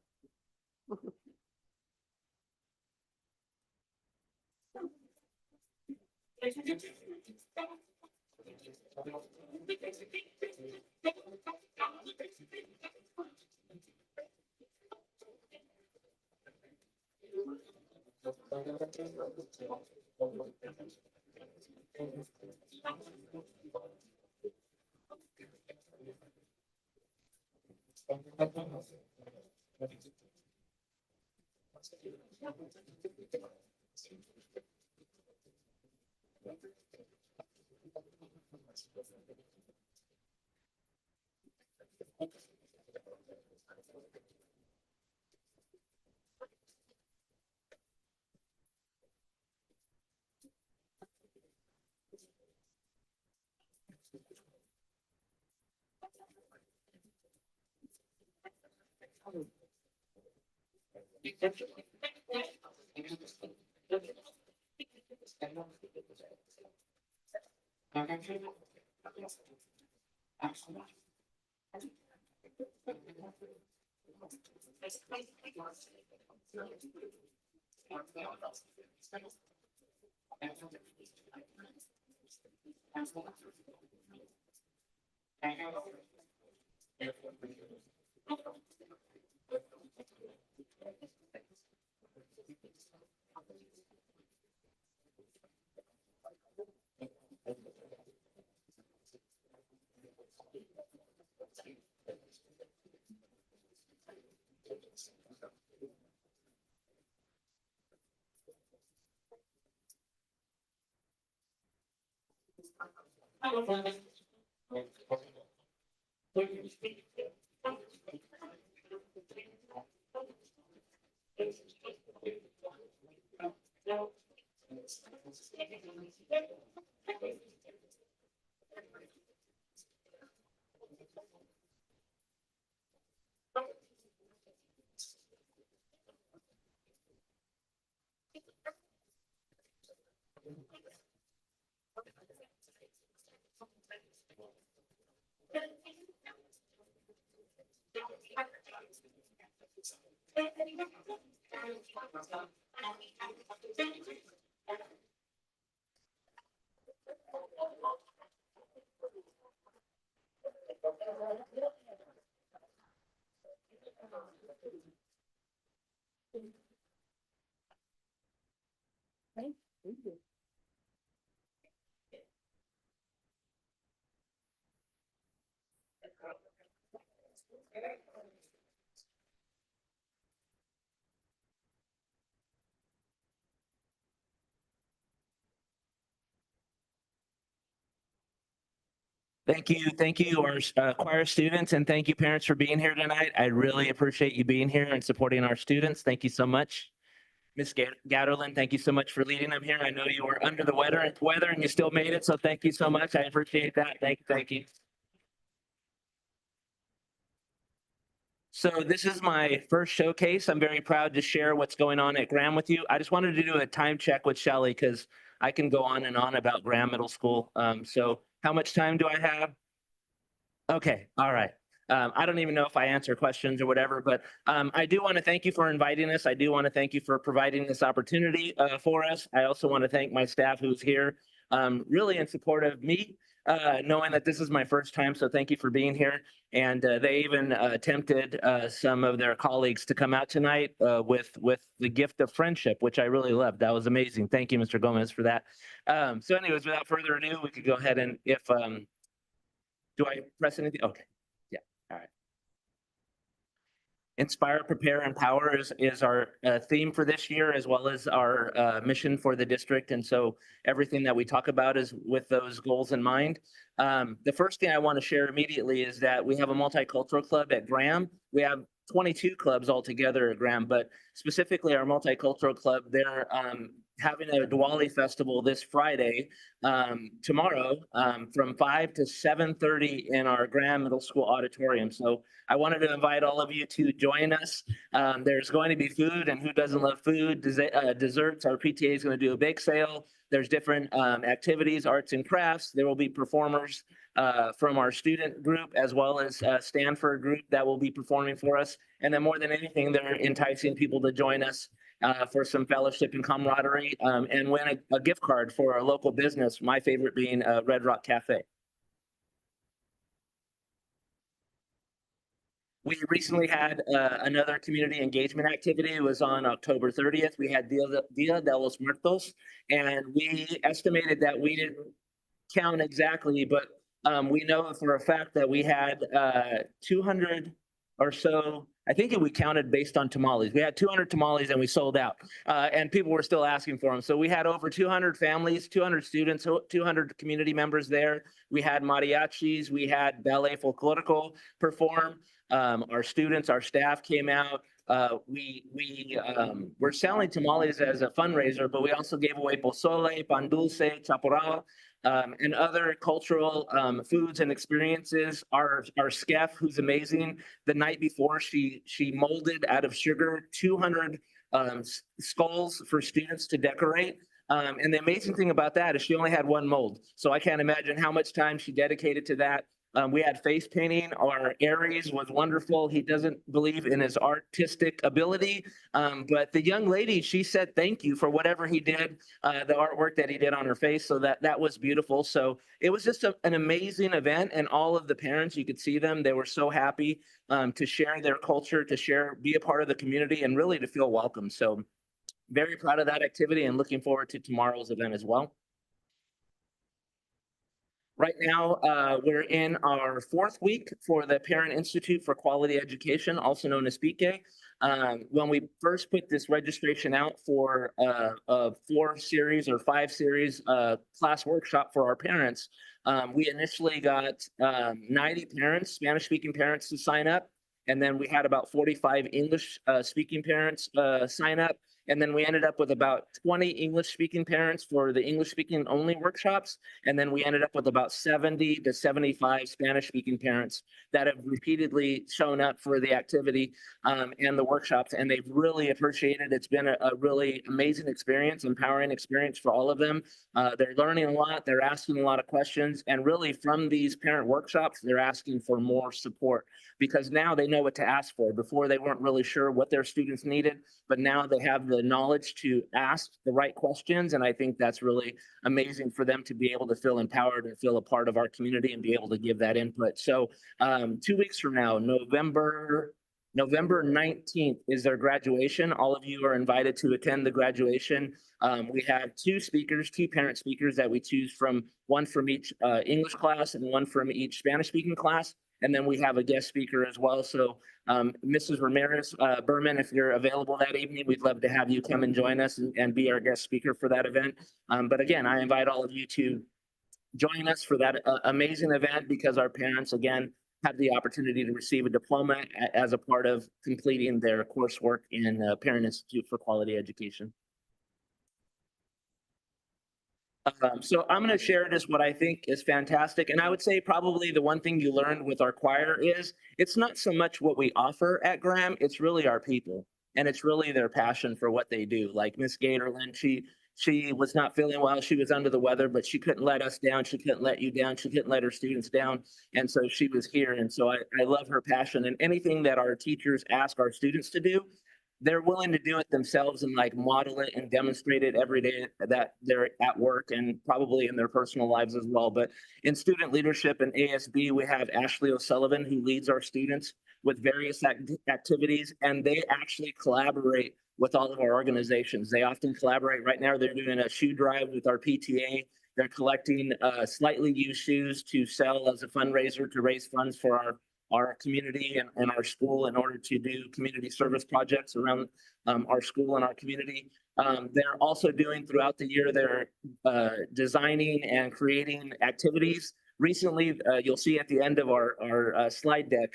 [SPEAKER 14] Thank you, our choir students, and thank you, parents, for being here tonight. I really appreciate you being here and supporting our students. Thank you so much. Ms. Gatterlin, thank you so much for leading them here. I know you were under the weather and you still made it, so thank you so much. I appreciate that. Thank you. So this is my first showcase. I'm very proud to share what's going on at Graham with you. I just wanted to do a time check with Shelley because I can go on and on about Graham Middle School. So how much time do I have? Okay, all right. I don't even know if I answer questions or whatever, but I do want to thank you for inviting us. I do want to thank you for providing this opportunity for us. I also want to thank my staff who's here really in support of me, knowing that this is my first time. So thank you for being here. And they even tempted some of their colleagues to come out tonight with the gift of friendship, which I really loved. That was amazing. Thank you, Mr. Gomez, for that. So anyways, without further ado, we could go ahead and do I press anything? Okay. Yeah. All right. Inspire, prepare, empower is our theme for this year, as well as our mission for the district. And so everything that we talk about is with those goals in mind. The first thing I want to share immediately is that we have a multicultural club at Graham. We have 22 clubs altogether at Graham, but specifically our multicultural club, they're having a Diwali festival this Friday, tomorrow, from 5 to 7:30 in our Graham Middle School auditorium. So I wanted to invite all of you to join us. There's going to be food, and who doesn't love food? Desserts. Our PTA is going to do a bake sale. There's different activities, arts and crafts. There will be performers from our student group, as well as Stanford group that will be performing for us. And then more than anything, they're enticing people to join us for some fellowship and camaraderie, and win a gift card for a local business, my favorite being Red Rock Cafe. We recently had another community engagement activity. It was on October 30th. We had Dia de los Muertos, and we estimated that we didn't count exactly, but we know for a fact that we had 200 or so. I think we counted based on tamales. We had 200 tamales and we sold out, and people were still asking for them. So we had over 200 families, 200 students, 200 community members there. We had mariachis, we had ballet folklorico perform. Our students, our staff came out. We're selling tamales as a fundraiser, but we also gave away pozole, pan dulce, chaparral, and other cultural foods and experiences. Our chef, who's amazing, the night before she molded out of sugar 200 skulls for students to decorate. And the amazing thing about that is she only had one mold. So I can't imagine how much time she dedicated to that. We had face painting. Our Aries was wonderful. He doesn't believe in his artistic ability, but the young lady, she said thank you for whatever he did, the artwork that he did on her face. So that was beautiful. So it was just an amazing event, and all of the parents, you could see them. They were so happy to share their culture, to share, be a part of the community, and really to feel welcome. So very proud of that activity and looking forward to tomorrow's event as well. Right now, we're in our 4th week for the Parent Institute for Quality Education, also known as PIQUE. When we first put this registration out for a 4 series or 5 series class workshop for our parents, we initially got 90 parents, Spanish-speaking parents, to sign up. And then we had about 45 English-speaking parents sign up. And then we ended up with about 20 English-speaking parents for the English-speaking only workshops. And then we ended up with about 70 to 75 Spanish-speaking parents that have repeatedly shown up for the activity and the workshops. And they've really appreciated it. It's been a really amazing experience, empowering experience for all of them. They're learning a lot. They're asking a lot of questions. And really from these parent workshops, they're asking for more support because now they know what to ask for. Before they weren't really sure what their students needed, but now they have the knowledge to ask the right questions. And I think that's really amazing for them to be able to feel empowered and feel a part of our community and be able to give that input. So 2 weeks from now, November 19th is their graduation. All of you are invited to attend the graduation. We have 2 speakers, 2 parent speakers that we choose from, one from each English class and one from each Spanish-speaking class. And then we have a guest speaker as well. So Mrs. Ramirez Berman, if you're available that evening, we'd love to have you come and join us and be our guest speaker for that event. But again, I invite all of you to join us for that amazing event because our parents, again, have the opportunity to receive a diploma as a part of completing their coursework in Parent Institute for Quality Education. So I'm going to share just what I think is fantastic. And I would say probably the one thing you learned with our choir is it's not so much what we offer at Graham, it's really our people. And it's really their passion for what they do. Like Miss Gatorland, she was not feeling well. She was under the weather, but she couldn't let us down. She couldn't let you down. She couldn't let her students down. And so she was here. And so I love her passion, and anything that our teachers ask our students to do, they're willing to do it themselves and like model it and demonstrate it every day that they're at work and probably in their personal lives as well. But in student leadership and ASB, we have Ashley O'Sullivan, who leads our students with various activities, and they actually collaborate with all of our organizations. They often collaborate. Right now, they're doing a shoe drive with our PTA. They're collecting slightly used shoes to sell as a fundraiser to raise funds for our community and our school in order to do community service projects around our school and our community. They're also doing throughout the year, they're designing and creating activities. Recently, you'll see at the end of our slide deck,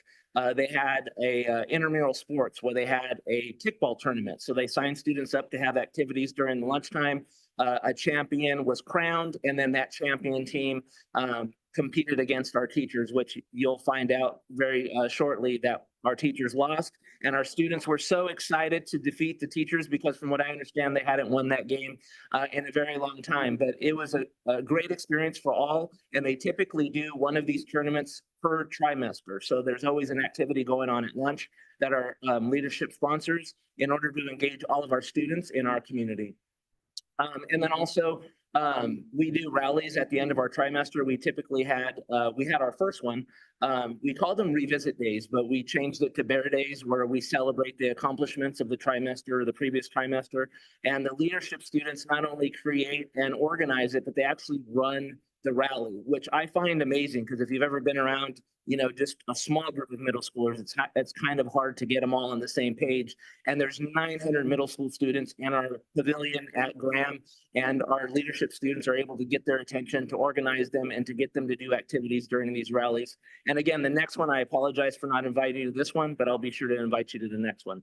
[SPEAKER 14] they had a intramural sports where they had a kickball tournament. So they signed students up to have activities during lunchtime. A champion was crowned, and then that champion team competed against our teachers, which you'll find out very shortly that our teachers lost. And our students were so excited to defeat the teachers because from what I understand, they hadn't won that game in a very long time. But it was a great experience for all. And they typically do one of these tournaments per trimester. So there's always an activity going on at lunch that our leadership sponsors in order to engage all of our students in our community. And then also, we do rallies at the end of our trimester. We typically had, we had our first one. We called them revisit days, but we changed it to bear days where we celebrate the accomplishments of the trimester or the previous trimester. And the leadership students not only create and organize it, but they actually run the rally, which I find amazing because if you've ever been around, you know, just a small group of middle schoolers, it's kind of hard to get them all on the same page. And there's 900 middle school students in our pavilion at Graham, and our leadership students are able to get their attention, to organize them, and to get them to do activities during these rallies. And again, the next one, I apologize for not inviting you to this one, but I'll be sure to invite you to the next one.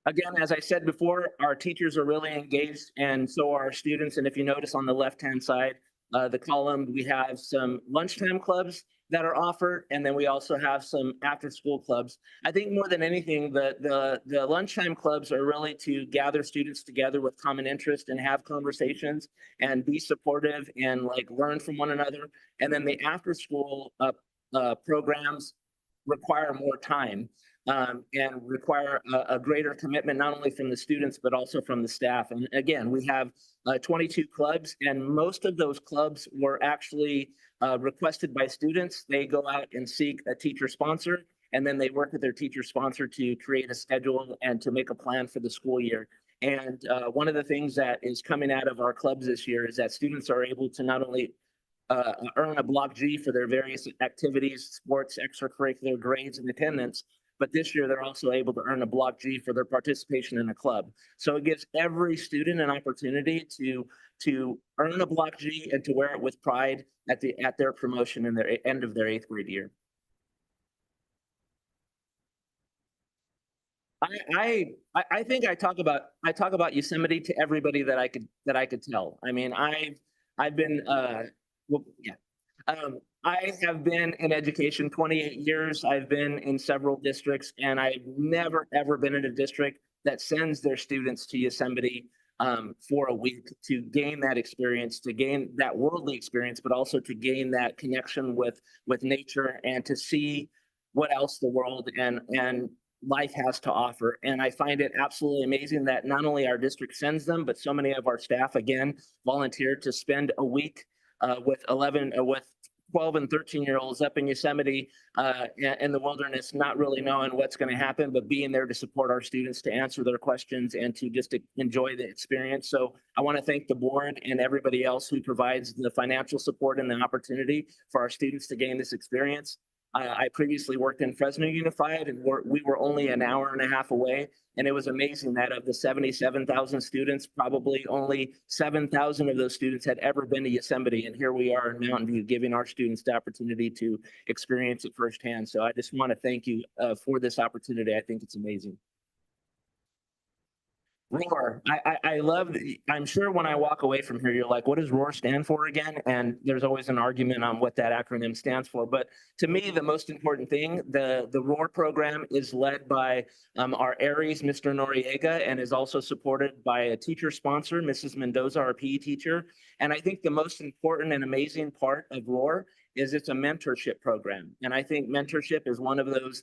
[SPEAKER 14] Again, as I said before, our teachers are really engaged, and so are our students. And if you notice on the left-hand side, the column, we have some lunchtime clubs that are offered, and then we also have some after-school clubs. I think more than anything, the lunchtime clubs are really to gather students together with common interest and have conversations and be supportive and like learn from one another. And then the after-school programs require more time and require a greater commitment, not only from the students, but also from the staff. And again, we have 22 clubs, and most of those clubs were actually requested by students. They go out and seek a teacher sponsor, and then they work with their teacher sponsor to create a schedule and to make a plan for the school year. And one of the things that is coming out of our clubs this year is that students are able to not only earn a block G for their various activities, sports, extracurricular grades, and attendance, but this year they're also able to earn a block G for their participation in a club. So it gives every student an opportunity to earn a block G and to wear it with pride at their promotion in their end of their 8th grade year. I think I talk about Yosemite to everybody that I could tell. I mean, I've been well, yeah. I have been in education 28 years. I've been in several districts, and I've never, ever been in a district that sends their students to Yosemite for a week to gain that experience, to gain that worldly experience, but also to gain that connection with nature and to see what else the world and life has to offer. And I find it absolutely amazing that not only our district sends them, but so many of our staff, again, volunteer to spend a week with 12 and 13-year-olds up in Yosemite in the wilderness, not really knowing what's going to happen, but being there to support our students, to answer their questions, and to just enjoy the experience. So I want to thank the board and everybody else who provides the financial support and the opportunity for our students to gain this experience. I previously worked in Fresno Unified, and we were only an hour and a half away. And it was amazing that of the 77,000 students, probably only 7,000 of those students had ever been to Yosemite. And here we are in Mountain View, giving our students the opportunity to experience it firsthand. So I just want to thank you for this opportunity. I think it's amazing. ROAR. I love, I'm sure when I walk away from here, you're like, what does ROAR stand for again? And there's always an argument on what that acronym stands for. But to me, the most important thing, the ROAR program is led by our Aries, Mr. Noriega, and is also supported by a teacher sponsor, Mrs. Mendoza, our PE teacher. And I think the most important and amazing part of ROAR is it's a mentorship program. And I think mentorship is one of those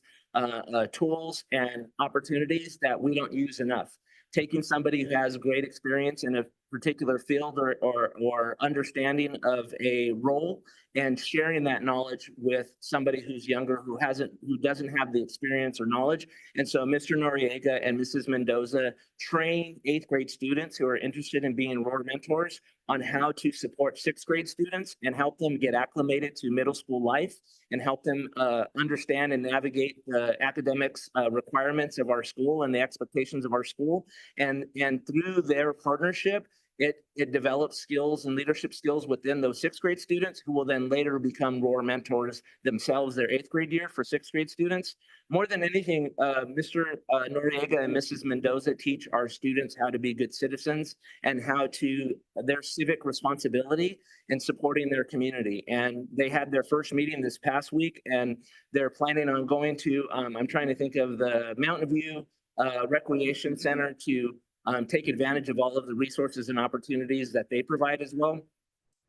[SPEAKER 14] tools and opportunities that we don't use enough. Taking somebody who has great experience in a particular field or understanding of a role and sharing that knowledge with somebody who's younger, who doesn't have the experience or knowledge. And so Mr. Noriega and Mrs. Mendoza train 8th grade students who are interested in being ROAR mentors on how to support 6th grade students and help them get acclimated to middle school life and help them understand and navigate the academics requirements of our school and the expectations of our school. And through their partnership, it develops skills and leadership skills within those 6th grade students, who will then later become ROAR mentors themselves their 8th grade year for 6th grade students. More than anything, Mr. Noriega and Mrs. Mendoza teach our students how to be good citizens and their civic responsibility in supporting their community. And they had their first meeting this past week, and they're planning on going to, I'm trying to think of the Mountain View Recreation Center to take advantage of all of the resources and opportunities that they provide as well.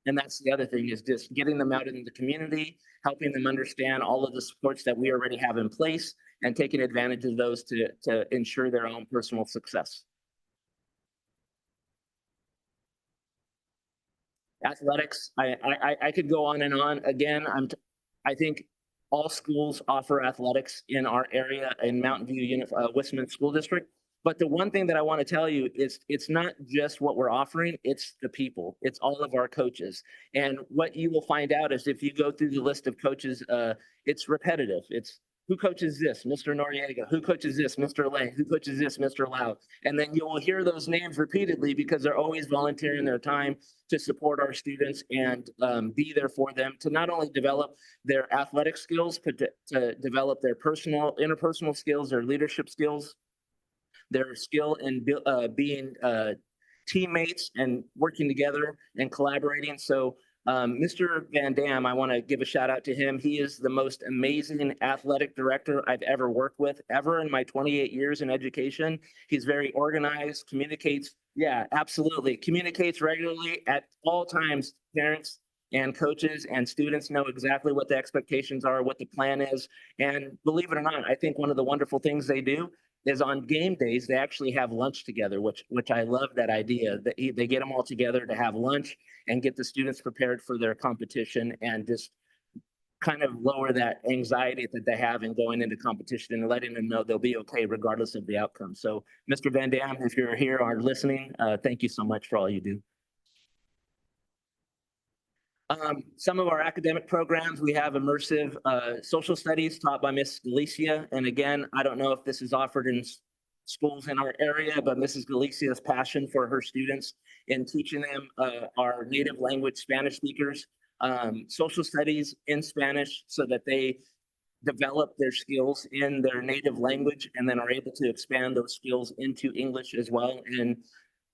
[SPEAKER 14] And that's the other thing, is just getting them out in the community, helping them understand all of the supports that we already have in place, and taking advantage of those to ensure their own personal success. Athletics, I could go on and on. Again, I think all schools offer athletics in our area in Mountain View Westman School District. But the one thing that I want to tell you is it's not just what we're offering, it's the people. It's all of our coaches. And what you will find out is if you go through the list of coaches, it's repetitive. It's who coaches this, Mr. Noriega, who coaches this, Mr. Lay, who coaches this, Mr. Lau. And then you will hear those names repeatedly because they're always volunteering their time to support our students and be there for them, to not only develop their athletic skills, but to develop their interpersonal skills, their leadership skills, their skill in being teammates and working together and collaborating. So Mr. Van Dam, I want to give a shout out to him. He is the most amazing athletic director I've ever worked with, ever in my 28 years in education. He's very organized, communicates, yeah, absolutely, communicates regularly at all times. Parents and coaches and students know exactly what the expectations are, what the plan is. And believe it or not, I think one of the wonderful things they do is on game days, they actually have lunch together, which I love that idea. That they get them all together to have lunch and get the students prepared for their competition and just kind of lower that anxiety that they have in going into competition and letting them know they'll be okay regardless of the outcome. So Mr. Van Dam, if you're here or listening, thank you so much for all you do. Some of our academic programs, we have immersive social studies taught by Miss Galicia. And again, I don't know if this is offered in schools in our area, but Mrs. Galicia's passion for her students in teaching them our native language Spanish speakers, social studies in Spanish so that they develop their skills in their native language and then are able to expand those skills into English as well. And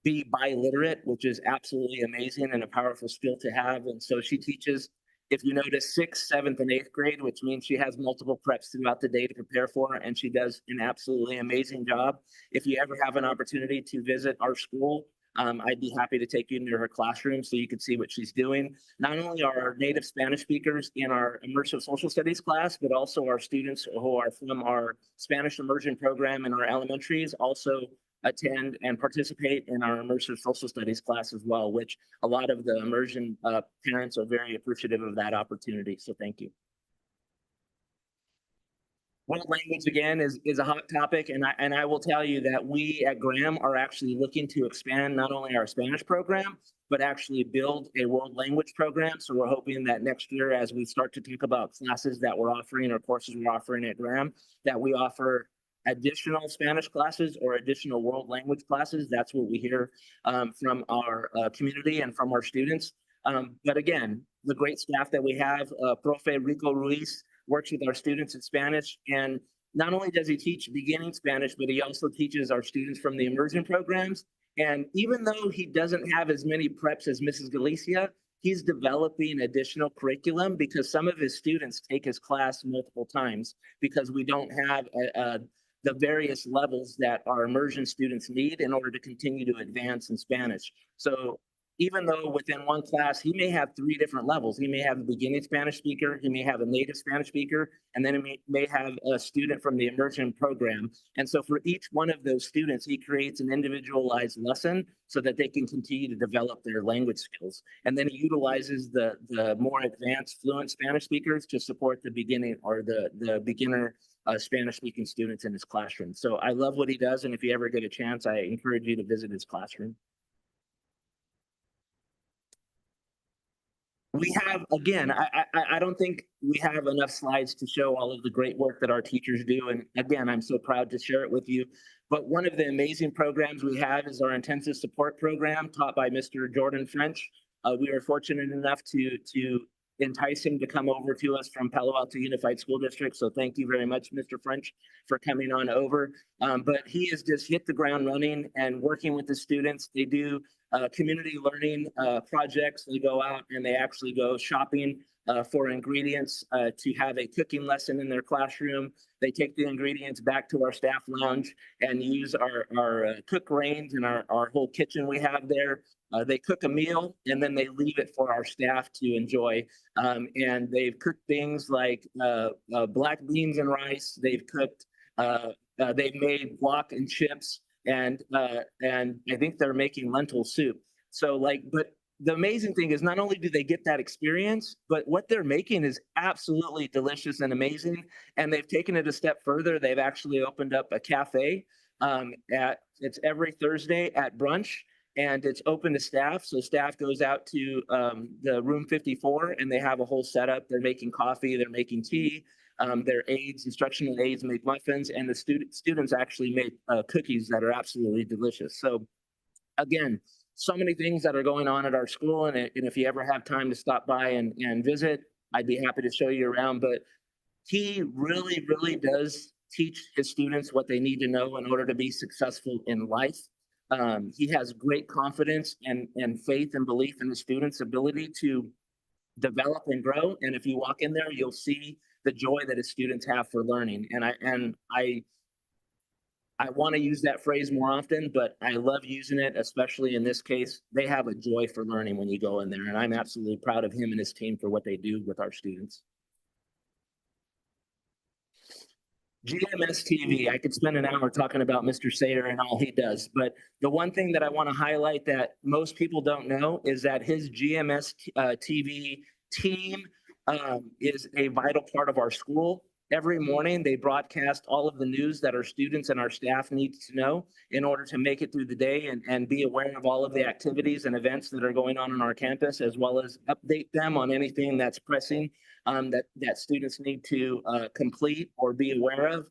[SPEAKER 14] be biliterate, which is absolutely amazing and a powerful skill to have. And so she teaches, if you notice, 6th, 7th, and 8th grade, which means she has multiple preps throughout the day to prepare for, and she does an absolutely amazing job. If you ever have an opportunity to visit our school, I'd be happy to take you into her classroom so you can see what she's doing. Not only are our native Spanish speakers in our immersive social studies class, but also our students who are from our Spanish immersion program in our elementaries also attend and participate in our immersive social studies class as well, which a lot of the immersion parents are very appreciative of that opportunity. So thank you. World language again is a hot topic, and I will tell you that we at Graham are actually looking to expand not only our Spanish program, but actually build a world language program. So we're hoping that next year, as we start to talk about classes that we're offering or courses we're offering at Graham, that we offer additional Spanish classes or additional world language classes. That's what we hear from our community and from our students. But again, the great staff that we have, Profe Rico Ruiz works with our students in Spanish. And not only does he teach beginning Spanish, but he also teaches our students from the immersion programs. And even though he doesn't have as many preps as Mrs. Galicia, he's developing additional curriculum because some of his students take his class multiple times because we don't have the various levels that our immersion students need in order to continue to advance in Spanish. So even though within one class, he may have 3 different levels. He may have a beginning Spanish speaker, he may have a native Spanish speaker, and then he may have a student from the immersion program. And so for each one of those students, he creates an individualized lesson so that they can continue to develop their language skills. And then he utilizes the more advanced fluent Spanish speakers to support the beginning or the beginner Spanish speaking students in his classroom. So I love what he does. And if you ever get a chance, I encourage you to visit his classroom. We have, again, I don't think we have enough slides to show all of the great work that our teachers do. And again, I'm so proud to share it with you. But one of the amazing programs we have is our intensive support program taught by Mr. Jordan French. We are fortunate enough to entice him to come over to us from Palo Alto Unified School District. So thank you very much, Mr. French, for coming on over. But he has just hit the ground running and working with the students. They do community learning projects. They go out and they actually go shopping for ingredients to have a cooking lesson in their classroom. They take the ingredients back to our staff lounge and use our cook range and our whole kitchen we have there. They cook a meal and then they leave it for our staff to enjoy. And they've cooked things like black beans and rice. They've cooked, they've made guac and chips. And I think they're making lentil soup. So but the amazing thing is not only do they get that experience, but what they're making is absolutely delicious and amazing. And they've taken it a step further. They've actually opened up a cafe it's every Thursday at brunch. And it's open to staff. So staff goes out to the room 54 and they have a whole setup. They're making coffee, they're making tea. Their aides, instructional aides make muffins, and the students actually make cookies that are absolutely delicious. So again, so many things that are going on at our school. And if you ever have time to stop by and visit, I'd be happy to show you around. But he really, really does teach his students what they need to know in order to be successful in life. He has great confidence and faith and belief in the students' ability to develop and grow. And if you walk in there, you'll see the joy that his students have for learning. And I want to use that phrase more often, but I love using it, especially in this case. They have a joy for learning when you go in there, and I'm absolutely proud of him and his team for what they do with our students. GMS TV, I could spend an hour talking about Mr. Sayer and all he does, but the one thing that I want to highlight that most people don't know is that his GMS TV team is a vital part of our school. Every morning, they broadcast all of the news that our students and our staff need to know in order to make it through the day and be aware of all of the activities and events that are going on our campus, as well as update them on anything that's pressing that students need to complete or be aware of.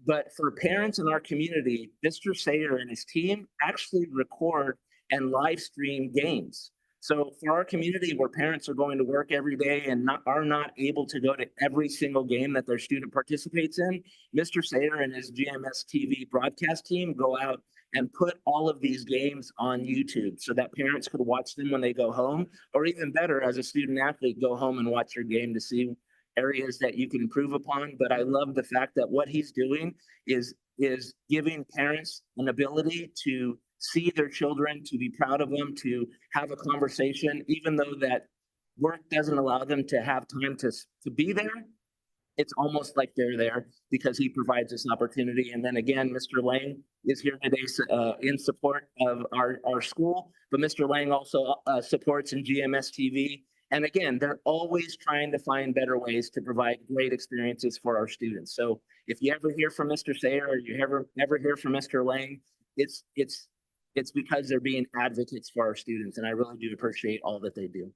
[SPEAKER 14] But for parents in our community, Mr. Sayer and his team actually record and live stream games. So for our community where parents are going to work every day and are not able to go to every single game that their student participates in, Mr. Sayer and his GMS TV broadcast team go out and put all of these games on YouTube so that parents could watch them when they go home, or even better, as a student athlete, go home and watch your game to see areas that you can improve upon. But I love the fact that what he's doing is giving parents an ability to see their children, to be proud of them, to have a conversation, even though that work doesn't allow them to have time to be there. It's almost like they're there because he provides this opportunity. And then again, Mr. Lang is here today in support of our school, but Mr. Lang also supports in GMS TV. And again, they're always trying to find better ways to provide great experiences for our students. So if you ever hear from Mr. Sayer or you ever hear from Mr. Lang, it's because they're being advocates for our students, and I really do appreciate all that they do.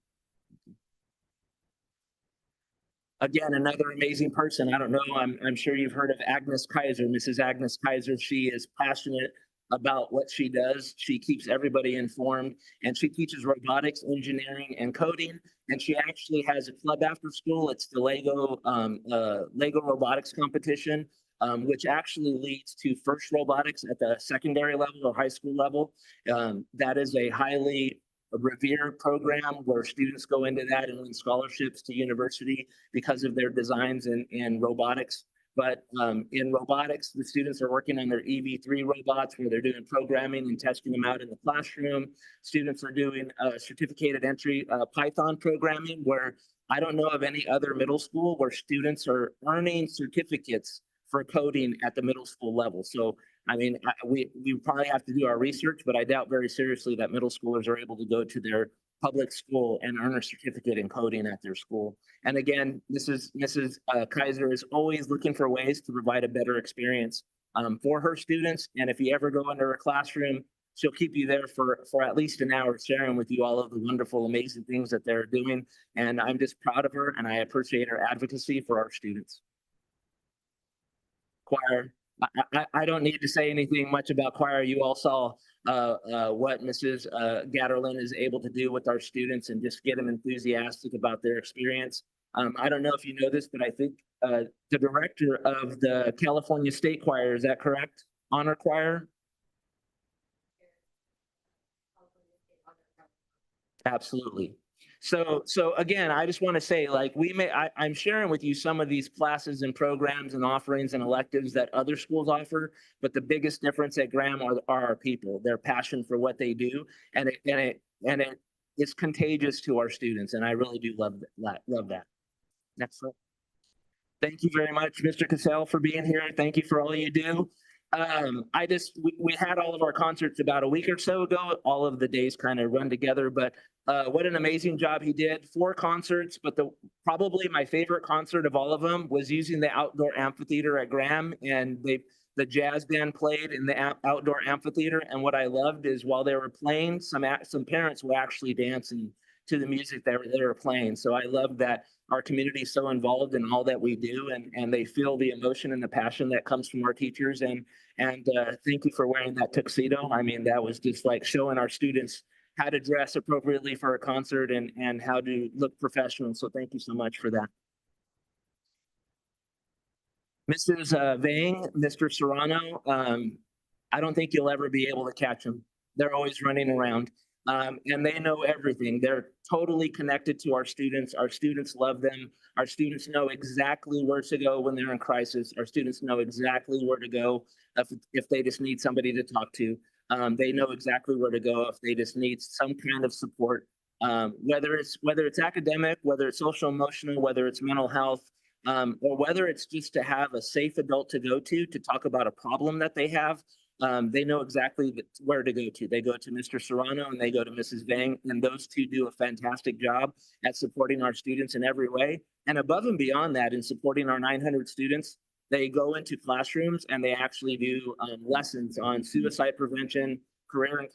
[SPEAKER 14] Again, another amazing person. I don't know, I'm sure you've heard of Agnes Kaiser, Mrs. Agnes Kaiser. She is passionate about what she does. She keeps everybody informed, and she teaches robotics, engineering, and coding. And she actually has a club after school. It's the Lego robotics competition, which actually leads to FIRST Robotics at the secondary level or high school level. That is a highly revered program where students go into that and win scholarships to university because of their designs in robotics. But in robotics, the students are working on their EV3 robots where they're doing programming and testing them out in the classroom. Students are doing certificated entry Python programming, where I don't know of any other middle school where students are earning certificates for coding at the middle school level. So, I mean, we probably have to do our research, but I doubt very seriously that middle schoolers are able to go to their public school and earn a certificate in coding at their school. And again, Mrs. Kaiser is always looking for ways to provide a better experience for her students. And if you ever go into her classroom, she'll keep you there for at least an hour, sharing with you all of the wonderful, amazing things that they're doing. And I'm just proud of her, and I appreciate her advocacy for our students. Choir. I don't need to say anything much about choir. You all saw what Mrs. Gatterlin is able to do with our students and just get them enthusiastic about their experience. I don't know if you know this, but I think the director of the California State Choir, is that correct? Honor Choir? Absolutely. So again, I just want to say, like, I'm sharing with you some of these classes and programs and offerings and electives that other schools offer, but the biggest difference at Graham are our people, their passion for what they do, and it is contagious to our students, and I really do love that. Next slide. Thank you very much, Mr. Cassell, for being here. Thank you for all you do. We had all of our concerts about a week or so ago. All of the days kind of run together, but what an amazing job he did. 4 concerts, but probably my favorite concert of all of them was using the outdoor amphitheater at Graham, and the jazz band played in the outdoor amphitheater. And what I loved is while they were playing, some parents were actually dancing to the music that they were playing. So I love that our community is so involved in all that we do, and they feel the emotion and the passion that comes from our teachers. And thank you for wearing that tuxedo. I mean, that was just like showing our students how to dress appropriately for a concert and how to look professional. So thank you so much for that. Mrs. Vang, Mr. Serrano, I don't think you'll ever be able to catch them. They're always running around. and they know everything. They're totally connected to our students. Our students love them. Our students know exactly where to go when they're in crisis. Our students know exactly where to go if they just need somebody to talk to. They know exactly where to go if they just need some kind of support, whether it's academic, whether it's social emotional, whether it's mental health, or whether it's just to have a safe adult to go to talk about a problem that they have. They know exactly where to go to. They go to Mr. Serrano and they go to Mrs. Vang, and those two do a fantastic job at supporting our students in every way. And above and beyond that, in supporting our 900 students, they go into classrooms and they actually do lessons on suicide prevention, career and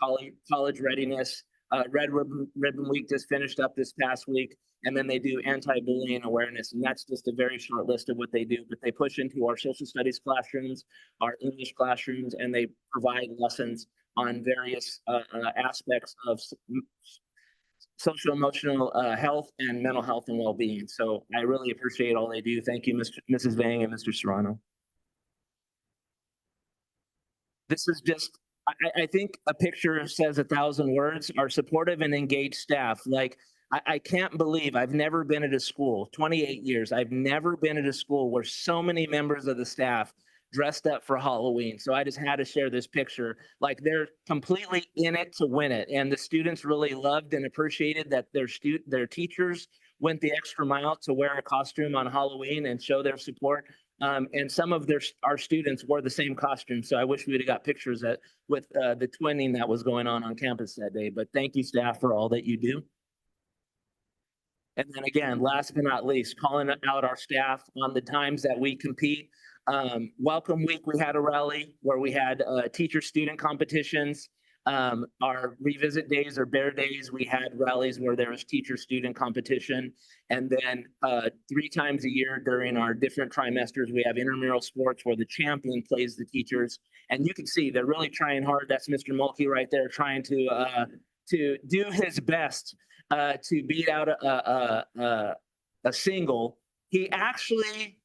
[SPEAKER 14] college readiness. Red Ribbon Week just finished up this past week. And then they do anti-bullying awareness. And that's just a very short list of what they do. But they push into our social studies classrooms, our English classrooms, and they provide lessons on various aspects of social emotional health and mental health and well-being. So I really appreciate all they do. Thank you, Mrs. Vang and Mr. Serrano. This is just, I think a picture says 1,000 words. Our supportive and engaged staff. Like, I can't believe I've never been at a school, 28 years, I've never been at a school where so many members of the staff dressed up for Halloween. So I just had to share this picture. Like, they're completely in it to win it. And the students really loved and appreciated that their teachers went the extra mile to wear a costume on Halloween and show their support. And some of our students wore the same costume. So I wish we'd have got pictures with the twinning that was going on campus that day. But thank you, staff, for all that you do. And then again, last but not least, calling out our staff on the times that we compete. Welcome week, we had a rally where we had teacher-student competitions. Our revisit days or bear days, we had rallies where there was teacher-student competition. And then 3 times a year during our different trimesters, we have intramural sports where the champion plays the teachers. And you can see they're really trying hard. That's Mr. Mulkey right there trying to do his best to beat out a single. He actually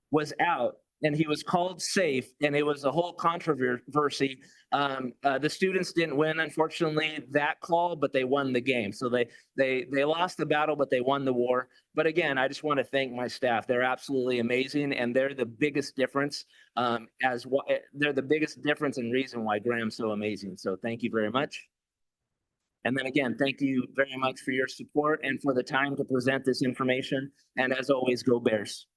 [SPEAKER 14] was out and he was called safe, and it was a whole controversy. The students didn't win, unfortunately, that call, but they won the game. So they lost the battle, but they won the war. But again, I just want to thank my staff. They're absolutely amazing, and they're the biggest difference they're the biggest difference and reason why Graham's so amazing. So thank you very much. And then again, thank you very much for your support and for the time to present this information. And as always, go Bears.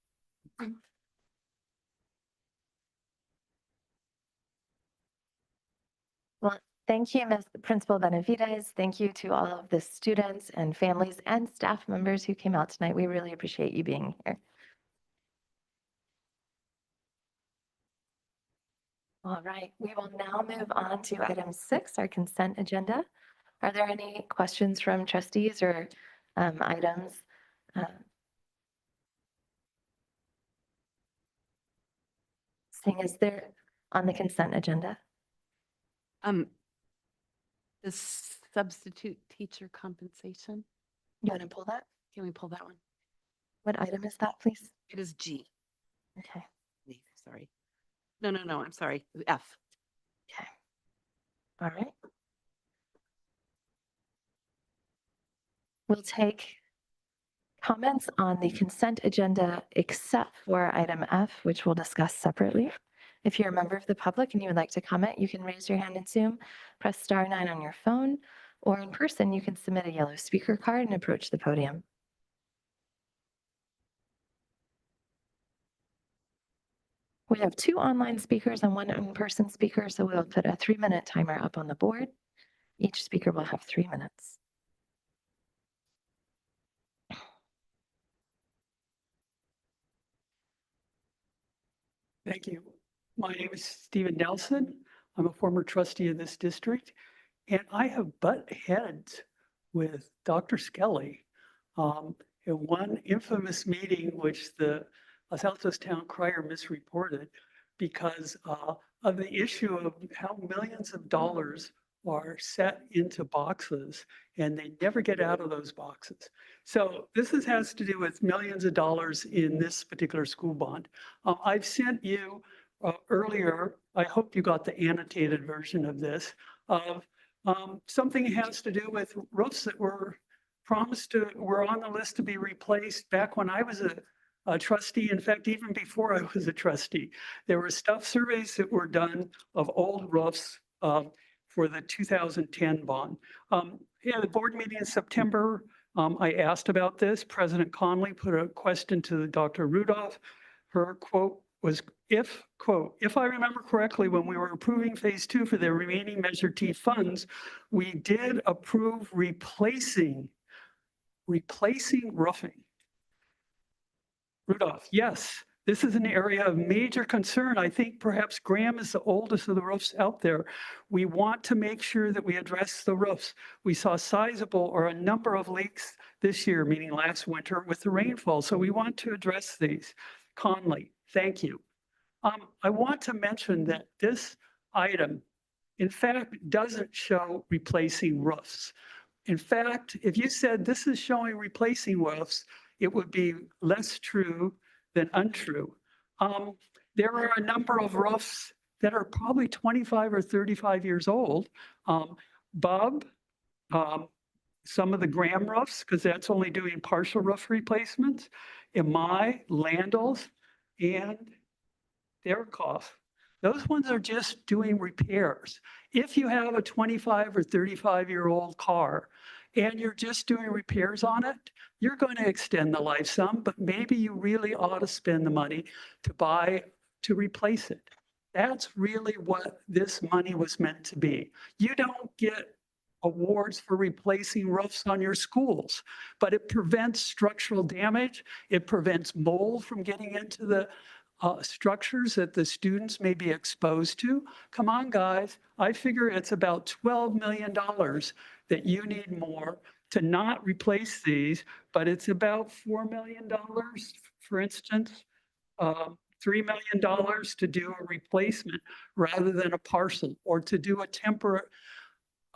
[SPEAKER 1] Well, thank you, Ms. Principal Benavides. Thank you to all of the students and families and staff members who came out tonight. We really appreciate you being here. All right, we will now move on to item 6, our consent agenda. Are there any questions from trustees or items? Seeing as they're on the consent agenda.
[SPEAKER 3] The substitute teacher compensation.
[SPEAKER 1] You want to pull that?
[SPEAKER 3] Can we pull that one?
[SPEAKER 1] What item is that, please?
[SPEAKER 3] It is G.
[SPEAKER 1] Okay.
[SPEAKER 3] Sorry. No, I'm sorry. F.
[SPEAKER 1] Okay. All right. We'll take comments on the consent agenda except for item F, which we'll discuss separately. If you're a member of the public and you would like to comment, you can raise your hand in Zoom, press *9 on your phone, or in person, you can submit a yellow speaker card and approach the podium. We have 2 online speakers and 1 in-person speaker, so we'll put a 3-minute timer up on the board. Each speaker will have 3 minutes.
[SPEAKER 5] Thank you. My name is Stephen Nelson. I'm a former trustee of this district, and I have butt heads with Dr. Skelly in one infamous meeting which the Southwest Town Crier misreported because of the issue of how millions of dollars are set into boxes and they never get out of those boxes. So this has to do with millions of dollars in this particular school bond. I've sent you earlier, I hope you got the annotated version of this, of Something has to do with roofs that were were on the list to be replaced back when I was a trustee. In fact, even before I was a trustee, there were stuff surveys that were done of old roofs for the 2010 bond. Yeah, the board meeting in September, I asked about this. President Conley put a question to Dr. Rudolph. Her quote was, if I remember correctly, when we were approving phase 2 for the remaining Measure T funds, we did approve replacing roofing. Rudolph, yes, this is an area of major concern. I think perhaps Graham is the oldest of the roofs out there. We want to make sure that we address the roofs. We saw sizable or a number of leaks this year, meaning last winter with the rainfall. So we want to address these. Conley, thank you. I want to mention that this item, in fact, doesn't show replacing roofs. In fact, if you said this is showing replacing roofs, it would be less true than untrue. There are a number of roofs that are probably 25 or 35 years old. Bob, some of the Graham roofs, because that's only doing partial roof replacements. Emai, Landals, and Derikoff. Those ones are just doing repairs. If you have a 25 or 35-year-old car and you're just doing repairs on it, you're going to extend the life some, but maybe you really ought to spend the money to replace it. That's really what this money was meant to be. You don't get awards for replacing roofs on your schools, but it prevents structural damage. It prevents mold from getting into the structures that the students may be exposed to. Come on, guys. I figure it's about $12 million that you need more to not replace these, but it's about $4 million, for instance, $3 million to do a replacement rather than a parcel, or to do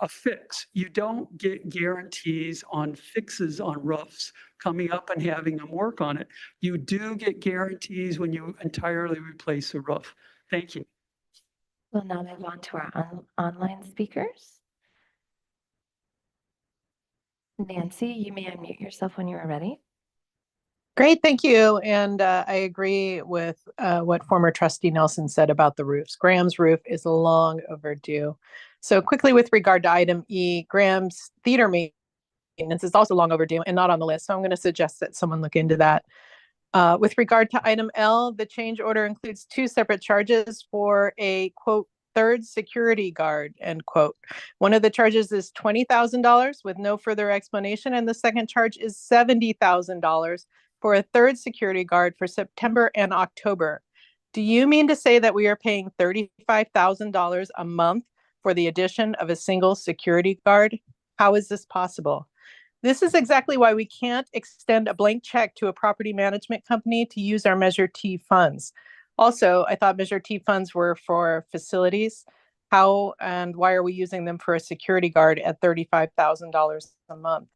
[SPEAKER 5] a fix. You don't get guarantees on fixes on roofs coming up and having them work on it. You do get guarantees when you entirely replace a roof. Thank you.
[SPEAKER 1] We'll now move on to our online speakers. Nancy, you may unmute yourself when you are ready.
[SPEAKER 7] Great, thank you. And I agree with what former trustee Nelson said about the roofs. Graham's roof is long overdue. So quickly with regard to item E, Graham's theater maintenance is also long overdue and not on the list. So I'm going to suggest that someone look into that. With regard to item L, the change order includes 2 separate charges for a, quote, third security guard, end quote. One of the charges is $20,000 with no further explanation, and the second charge is $70,000 for a third security guard for September and October. Do you mean to say that we are paying $35,000 a month for the addition of a single security guard? How is this possible? This is exactly why we can't extend a blank check to a property management company to use our Measure T funds. Also, I thought Measure T funds were for facilities. How and why are we using them for a security guard at $35,000 a month?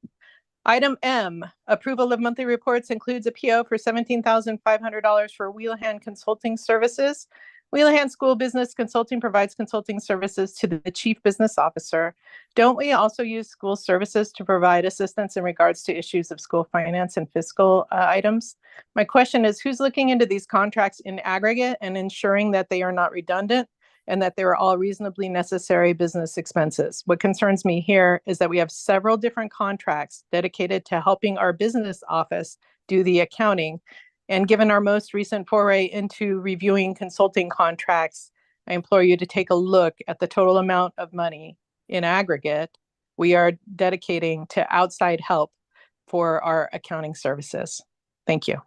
[SPEAKER 7] Item M, approval of monthly reports includes a PO for $17,500 for Wheelahan Consulting Services. Wheelahan School Business Consulting provides consulting services to the Chief Business Officer. Don't we also use school services to provide assistance in regards to issues of school finance and fiscal items? My question is, who's looking into these contracts in aggregate and ensuring that they are not redundant and that they are all reasonably necessary business expenses? What concerns me here is that we have several different contracts dedicated to helping our business office do the accounting. And given our most recent foray into reviewing consulting contracts, I implore you to take a look at the total amount of money in aggregate we are dedicating to outside help for our accounting services. Thank you.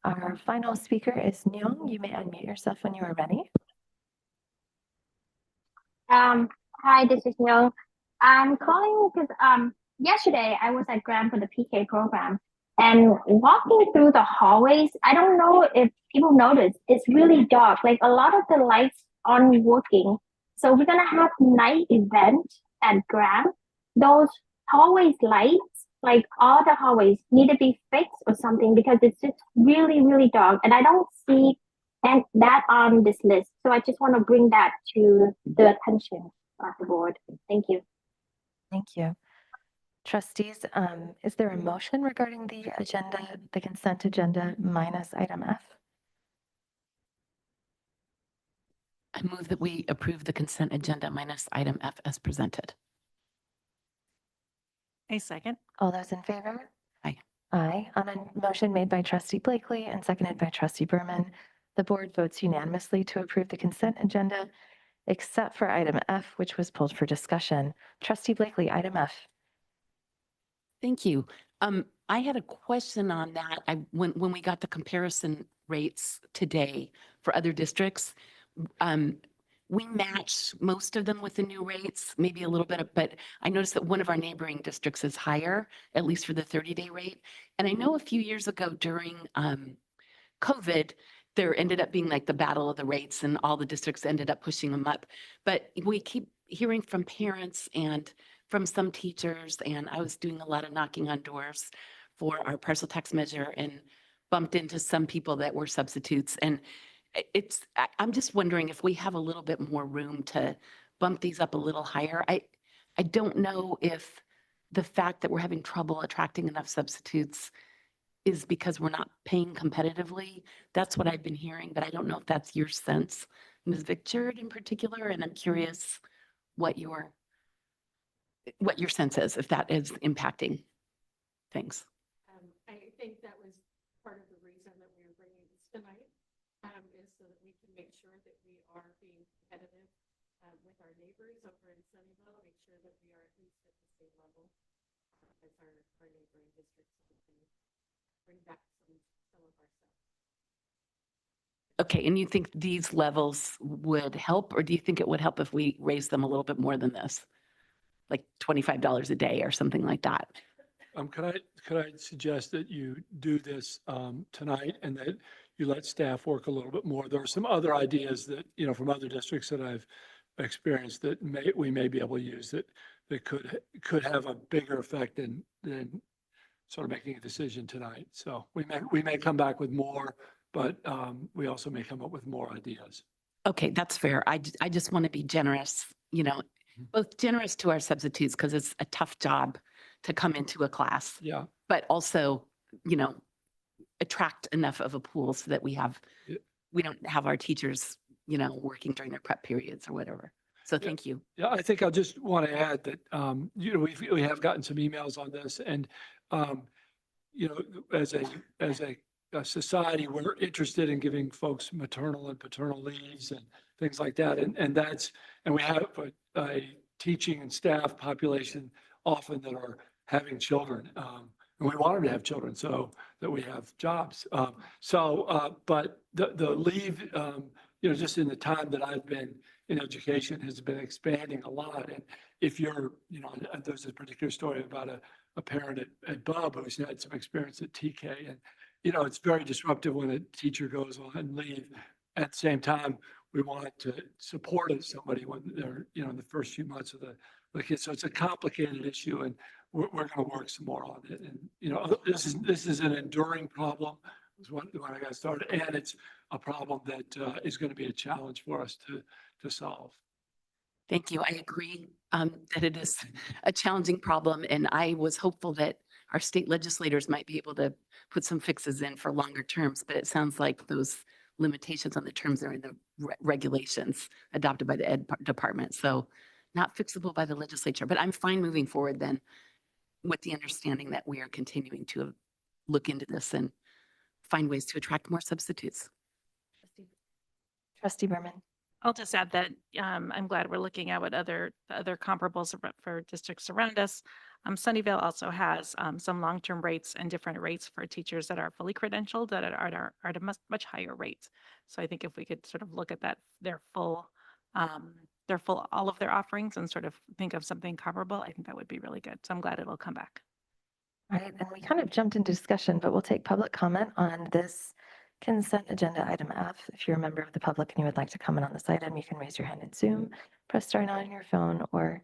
[SPEAKER 1] Our final speaker is Nyong. You may unmute yourself when you are ready.
[SPEAKER 10] Hi, this is Young. I'm calling because yesterday I was at Graham for the PK program, and walking through the hallways, I don't know if people noticed, it's really dark. Like a lot of the lights aren't working. So we're gonna have night event at Graham. Those hallways lights, like all the hallways, need to be fixed or something because it's just really, really dark, and I don't see and that on this list. So I just want to bring that to the attention of the board. Thank you.
[SPEAKER 1] Thank you. Trustees, is there a motion regarding the agenda, the consent agenda minus item F?
[SPEAKER 3] I move that we approve the consent agenda minus item F as presented.
[SPEAKER 8] A second.
[SPEAKER 1] All those in favor?
[SPEAKER 3] Aye.
[SPEAKER 1] Aye. On a motion made by trustee Blakely and seconded by trustee Berman, the board votes unanimously to approve the consent agenda, except for item F, which was pulled for discussion. Trustee Blakely, item F.
[SPEAKER 3] Thank you. I had a question on that. When we got the comparison rates today for other districts, we matched most of them with the new rates, maybe a little bit, but I noticed that one of our neighboring districts is higher, at least for the 30-day rate. And I know a few years ago during COVID, there ended up being like the battle of the rates and all the districts ended up pushing them up. But we keep hearing from parents and from some teachers, and I was doing a lot of knocking on doors for our partial tax measure and bumped into some people that were substitutes. And I'm just wondering if we have a little bit more room to bump these up a little higher. I don't know if the fact that we're having trouble attracting enough substitutes is because we're not paying competitively. That's what I've been hearing, but I don't know if that's your sense, Ms. Vicchard in particular, and I'm curious what your sense is, if that is impacting things.
[SPEAKER 15] I think that was part of the reason that we were bringing this tonight, is so that we can make sure that we are being competitive with our neighbors over in Sunnyvale, make sure that we are at least at the same level as our neighboring districts, and bring back some of our stuff.
[SPEAKER 3] Okay, and you think these levels would help, or do you think it would help if we raise them a little bit more than this? Like $25 a day or something like that?
[SPEAKER 4] Could I suggest that you do this tonight and that you let staff work a little bit more? There are some other ideas that, from other districts that I've experienced that we may be able to use that could have a bigger effect than sort of making a decision tonight. So we may come back with more, but we also may come up with more ideas.
[SPEAKER 3] Okay, that's fair. I just want to be generous, both generous to our substitutes because it's a tough job to come into a class.
[SPEAKER 4] Yeah.
[SPEAKER 3] But also, attract enough of a pool so that we don't have our teachers, working during their prep periods or whatever. So thank you.
[SPEAKER 4] Yeah, I think I'll just want to add that, we have gotten some emails on this and, as a society, we're interested in giving folks maternal and paternal leaves and things like that. And we have a teaching and staff population often that are having children. And we want them to have children so that we have jobs. But the leave, just in the time that I've been in education has been expanding a lot. And if you're, there's a particular story about a parent at Bub who's had some experience at TK. And, it's very disruptive when a teacher goes on leave. At the same time, we want to support somebody when they're, in the first few months of the kids. So it's a complicated issue and we're going to work some more on it. And, this is an enduring problem. Is when I got started, and it's a problem that is going to be a challenge for us to solve.
[SPEAKER 3] Thank you. I agree that it is a challenging problem, and I was hopeful that our state legislators might be able to put some fixes in for longer terms, but it sounds like those limitations on the terms are in the regulations adopted by the Ed Department. So not fixable by the legislature, but I'm fine moving forward then with the understanding that we are continuing to look into this and find ways to attract more substitutes.
[SPEAKER 1] Trustee Berman.
[SPEAKER 8] I'll just add that I'm glad we're looking at what other comparables for districts around us. Sunnyvale also has some long-term rates and different rates for teachers that are fully credentialed that are at a much higher rate. So I think if we could sort of look at that, their full all of their offerings and sort of think of something comparable, I think that would be really good. So I'm glad it'll come back.
[SPEAKER 1] All right, and we kind of jumped into discussion, but we'll take public comment on this consent agenda item F. If you're a member of the public and you would like to comment on this item, you can raise your hand in Zoom, press star 9 on your phone, or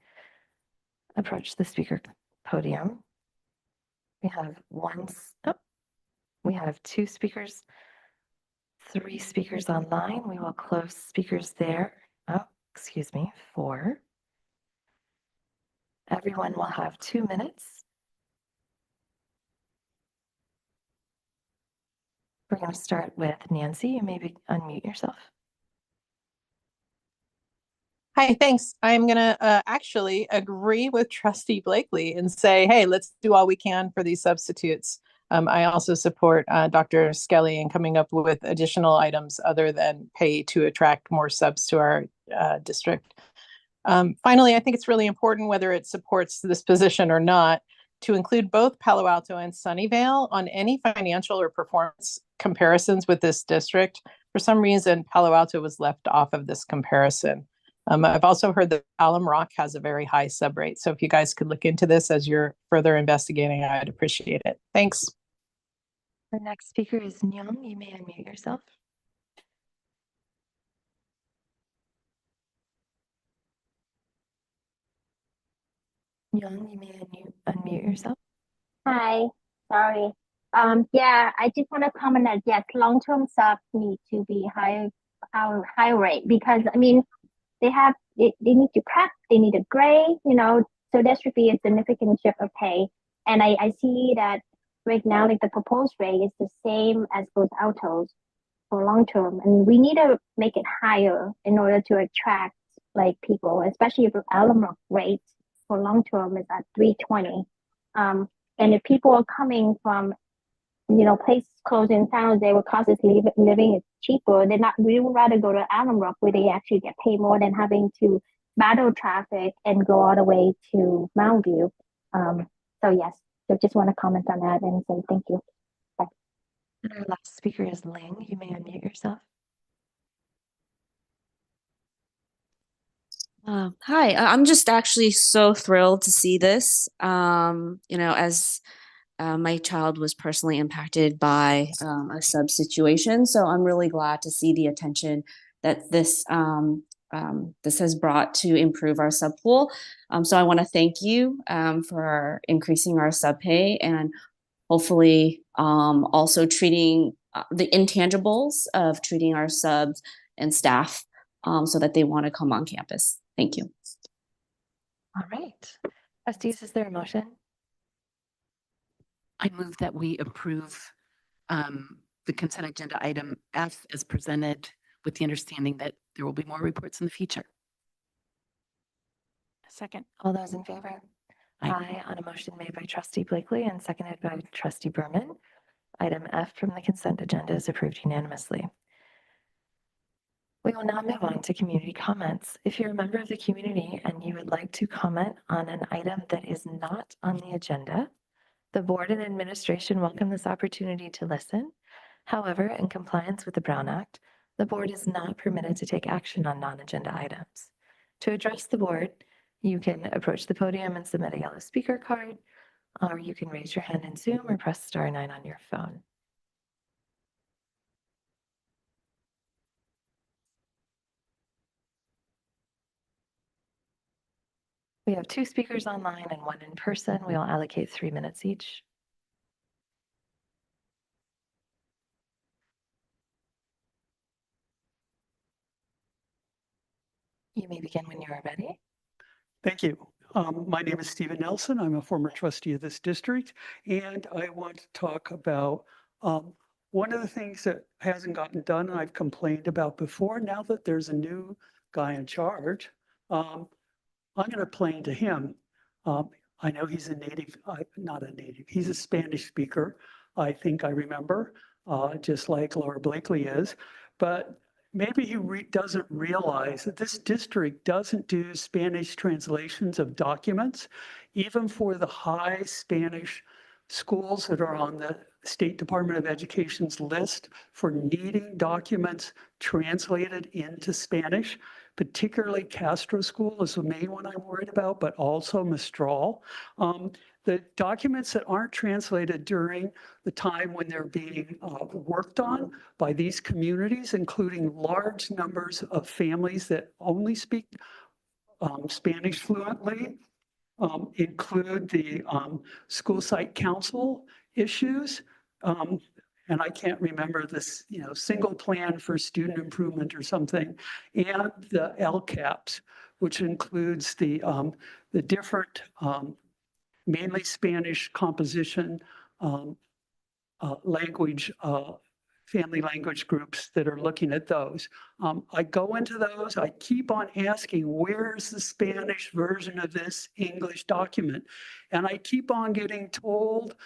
[SPEAKER 1] approach the speaker podium. We have we have 2 speakers 3 speakers online. We will close speakers there. Oh, excuse me, 4. Everyone will have 2 minutes. We're going to start with Nancy. You may unmute yourself.
[SPEAKER 7] Hi, thanks. I'm going to actually agree with Trustee Blakely and say, hey, let's do all we can for these substitutes. I also support Dr. Skelly in coming up with additional items other than pay to attract more subs to our district. Finally, I think it's really important, whether it supports this position or not, to include both Palo Alto and Sunnyvale on any financial or performance comparisons with this district. For some reason, Palo Alto was left off of this comparison. I've also heard that Alum Rock has a very high sub rate. So if you guys could look into this as you're further investigating, I'd appreciate it. Thanks.
[SPEAKER 1] Our next speaker is Nyong. You may unmute yourself. Nyong, you may unmute yourself.
[SPEAKER 10] Hi, sorry. Yeah, I just want to comment that yes, long-term subs need to be high rate because I mean they need to prep, they need a grade, so there should be a significant shift of pay. And I see that right now, like the proposed rate is the same as both autos for long term, and we need to make it higher in order to attract like people, especially if the alum rate for long term is at 320. And if people are coming from places close in town, they will cost us living is cheaper. We would rather go to Alum Rock where they actually get paid more than having to battle traffic and go all the way to Mountain View. So yes, so just want to comment on that and say thank you. Bye.
[SPEAKER 1] And our last speaker is Ling. You may unmute yourself.
[SPEAKER 12] Hi, I'm just actually so thrilled to see this. As my child was personally impacted by a sub situation, so I'm really glad to see the attention that this has brought to improve our sub pool. So I want to thank you for increasing our sub pay and hopefully also treating the intangibles of treating our subs and staff so that they want to come on campus. Thank you.
[SPEAKER 1] All right. Trustees, is there a motion?
[SPEAKER 3] I move that we approve the consent agenda item F as presented with the understanding that there will be more reports in the future.
[SPEAKER 8] Second.
[SPEAKER 1] All those in favor? Aye. On a motion made by Trustee Blakely and seconded by Trustee Berman. Item F from the consent agenda is approved unanimously. We will now move on to community comments. If you're a member of the community and you would like to comment on an item that is not on the agenda, the board and administration welcome this opportunity to listen. However, in compliance with the Brown Act, the board is not permitted to take action on non-agenda items. To address the board, you can approach the podium and submit a yellow speaker card, or you can raise your hand in Zoom or press *9 on your phone. We have 2 speakers online and 1 in person. We'll allocate 3 minutes each. You may begin when you are ready.
[SPEAKER 5] Thank you. My name is Stephen Nelson. I'm a former trustee of this district, and I want to talk about one of the things that hasn't gotten done and I've complained about before. Now that there's a new guy in charge, I'm going to play to him. I know he's a native, not a native, he's a Spanish speaker. I think I remember, just like Laura Blakely is, but maybe he doesn't realize that this district doesn't do Spanish translations of documents, even for the high Spanish schools that are on the State Department of Education's list for needing documents translated into Spanish. Particularly Castro School is the main one I'm worried about, but also Mistral. The documents that aren't translated during the time when they're being worked on by these communities, including large numbers of families that only speak Spanish fluently, include the school site council issues. and I can't remember this, single plan for student improvement or something, and the LCAPs, which includes the different mainly Spanish composition language, family language groups that are looking at those. I go into those, I keep on asking, where's the Spanish version of this English document? And I keep on getting told,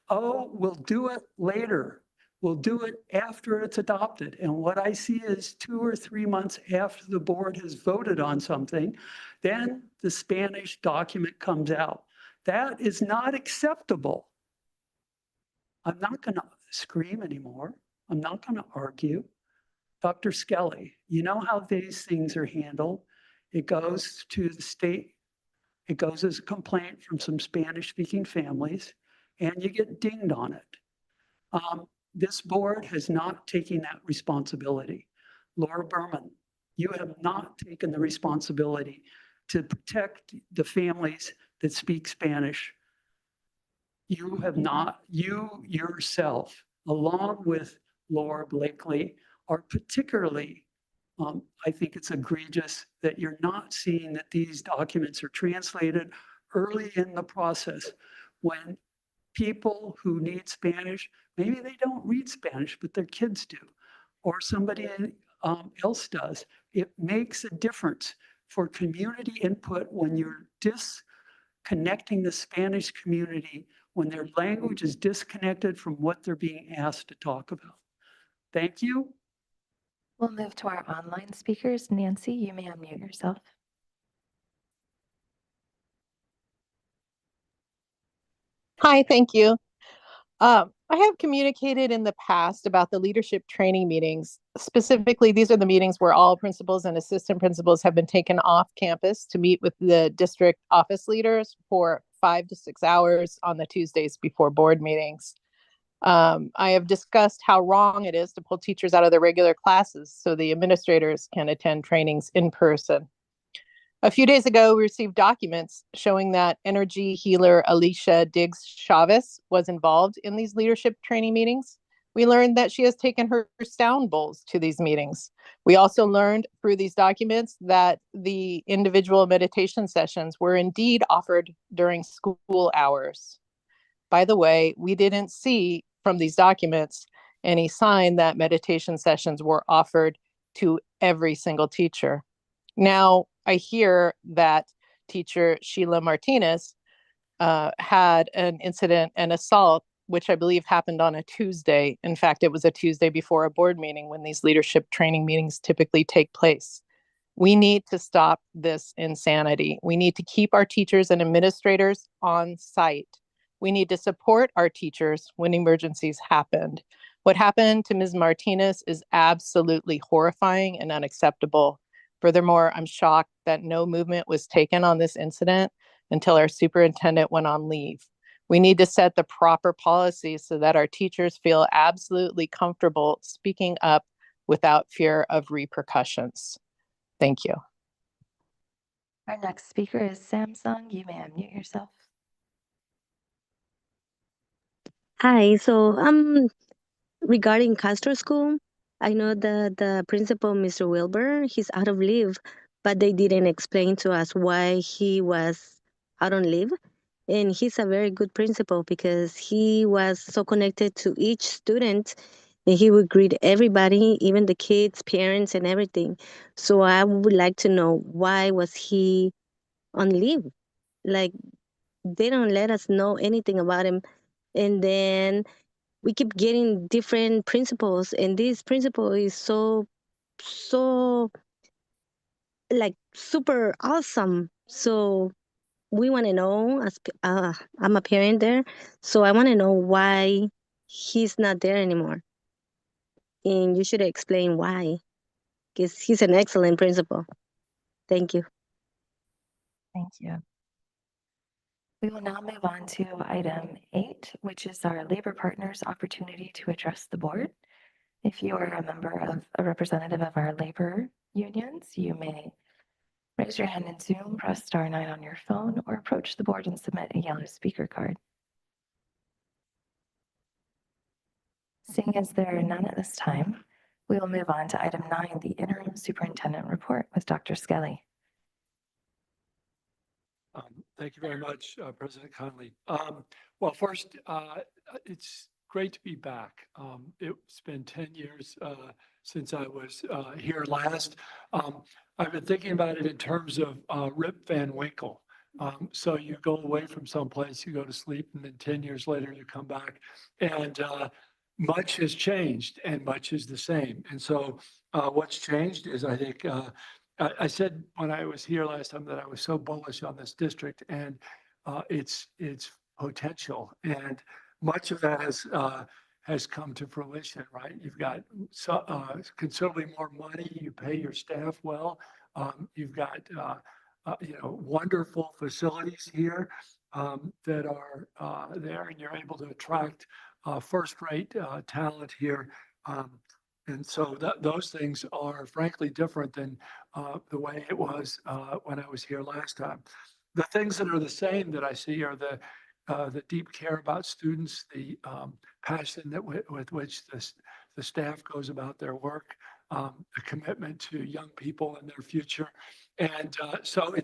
[SPEAKER 5] oh, we'll do it later. We'll do it after it's adopted. And what I see is 2 or 3 months after the board has voted on something, then the Spanish document comes out. That is not acceptable. I'm not going to scream anymore. I'm not going to argue. Dr. Skelly, you know how these things are handled. It goes to the state. It goes as a complaint from some Spanish-speaking families, and you get dinged on it. This board has not taken that responsibility. Laura Berman, you have not taken the responsibility to protect the families that speak Spanish. You have not, you yourself, along with Laura Blakely, are particularly, I think it's egregious that you're not seeing that these documents are translated early in the process when people who need Spanish, maybe they don't read Spanish, but their kids do, or somebody else does. It makes a difference for community input when you're disconnecting the Spanish community, when their language is disconnected from what they're being asked to talk about. Thank you.
[SPEAKER 1] We'll move to our online speakers. Nancy, you may unmute yourself.
[SPEAKER 7] Hi, thank you. I have communicated in the past about the leadership training meetings. Specifically, these are the meetings where all principals and assistant principals have been taken off campus to meet with the district office leaders for 5 to 6 hours on the Tuesdays before board meetings. I have discussed how wrong it is to pull teachers out of their regular classes so the administrators can attend trainings in person. A few days ago, we received documents showing that energy healer Alicia Diggs Chavez was involved in these leadership training meetings. We learned that she has taken her sound bowls to these meetings. We also learned through these documents that the individual meditation sessions were indeed offered during school hours. By the way, we didn't see from these documents any sign that meditation sessions were offered to every single teacher. Now, I hear that teacher Sheila Martinez had an incident, an assault, which I believe happened on a Tuesday. In fact, it was a Tuesday before a board meeting when these leadership training meetings typically take place. We need to stop this insanity. We need to keep our teachers and administrators on site. We need to support our teachers when emergencies happened. What happened to Ms. Martinez is absolutely horrifying and unacceptable. Furthermore, I'm shocked that no movement was taken on this incident until our superintendent went on leave. We need to set the proper policies so that our teachers feel absolutely comfortable speaking up without fear of repercussions. Thank you.
[SPEAKER 1] Our next speaker is Samsung. You may unmute yourself.
[SPEAKER 16] Hi, so regarding Castro School, I know that the principal, Mr. Wilbur, he's out of leave, but they didn't explain to us why he was out on leave. And he's a very good principal because he was so connected to each student and he would greet everybody, even the kids, parents, and everything. So I would like to know, why was he on leave? Like, they don't let us know anything about him. And then we keep getting different principles, and this principal is so like super awesome. So we want to know, as I'm a parent there, so I want to know why he's not there anymore, and you should explain why, because he's an excellent principal. Thank you.
[SPEAKER 1] Thank you. We will now move on to item 8, which is our labor partners' opportunity to address the board. If you are a member of a representative of our labor unions, you may raise your hand in Zoom, press *9 on your phone, or approach the board and submit a yellow speaker card. Seeing as there are none at this time, we will move on to item 9, the interim superintendent report with Dr. Skelly.
[SPEAKER 4] Thank you very much, President Conley. Well, first, it's great to be back. It's been 10 years since I was here last. I've been thinking about it in terms of Rip Van Winkle. So you go away from someplace, you go to sleep, and then 10 years later you come back, and much has changed and much is the same. And so what's changed is, I think, I said when I was here last time that I was so bullish on this district and its potential, and much of that has come to fruition. Right, you've got considerably more money. You pay your staff well. You've got wonderful facilities here that are there, and you're able to attract first-rate talent here. And so those things are frankly different than the way it was when I was here last time. The things that are the same that I see are the deep care about students, the passion with which the staff goes about their work, the commitment to young people and their future. And so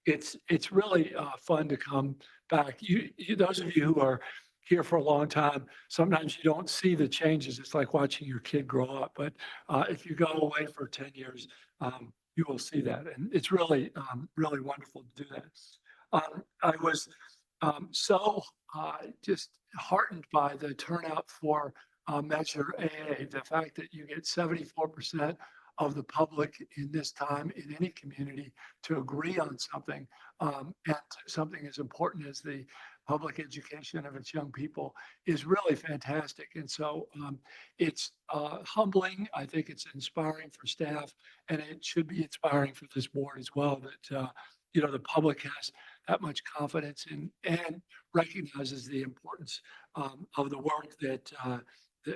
[SPEAKER 4] it's really fun to come back. Those of you who are here for a long time, sometimes you don't see the changes. It's like watching your kid grow up. But if you go away for 10 years, you will see that. And it's really, really wonderful to do that. I was so just heartened by the turnout for Measure AA, the fact that you get 74% of the public in this time in any community to agree on something, and something as important as the public education of its young people is really fantastic. And so it's humbling. I think it's inspiring for staff, and it should be inspiring for this board as well, that the public has that much confidence in and recognizes the importance of the work that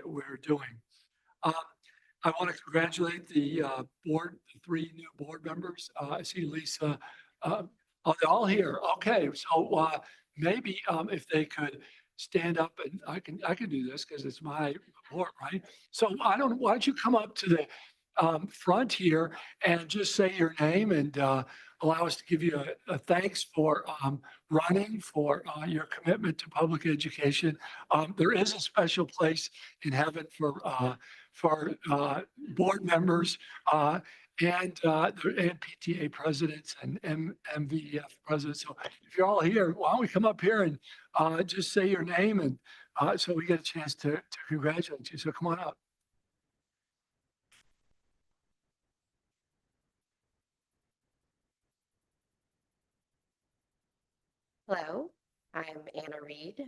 [SPEAKER 4] we're doing. I want to congratulate the board, the 3 new board members. I see Lisa. Oh, they're all here. Okay, so maybe if they could stand up, and I can do this because it's my report, right? So why don't you come up to the front here and just say your name and allow us to give you a thanks for running, for your commitment to public education. There is a special place in heaven for board members and PTA presidents and MVF presidents. So if you're all here, why don't we come up here and just say your name, and so we get a chance to congratulate you. So come on up.
[SPEAKER 17] Hello, I'm Anna Reed.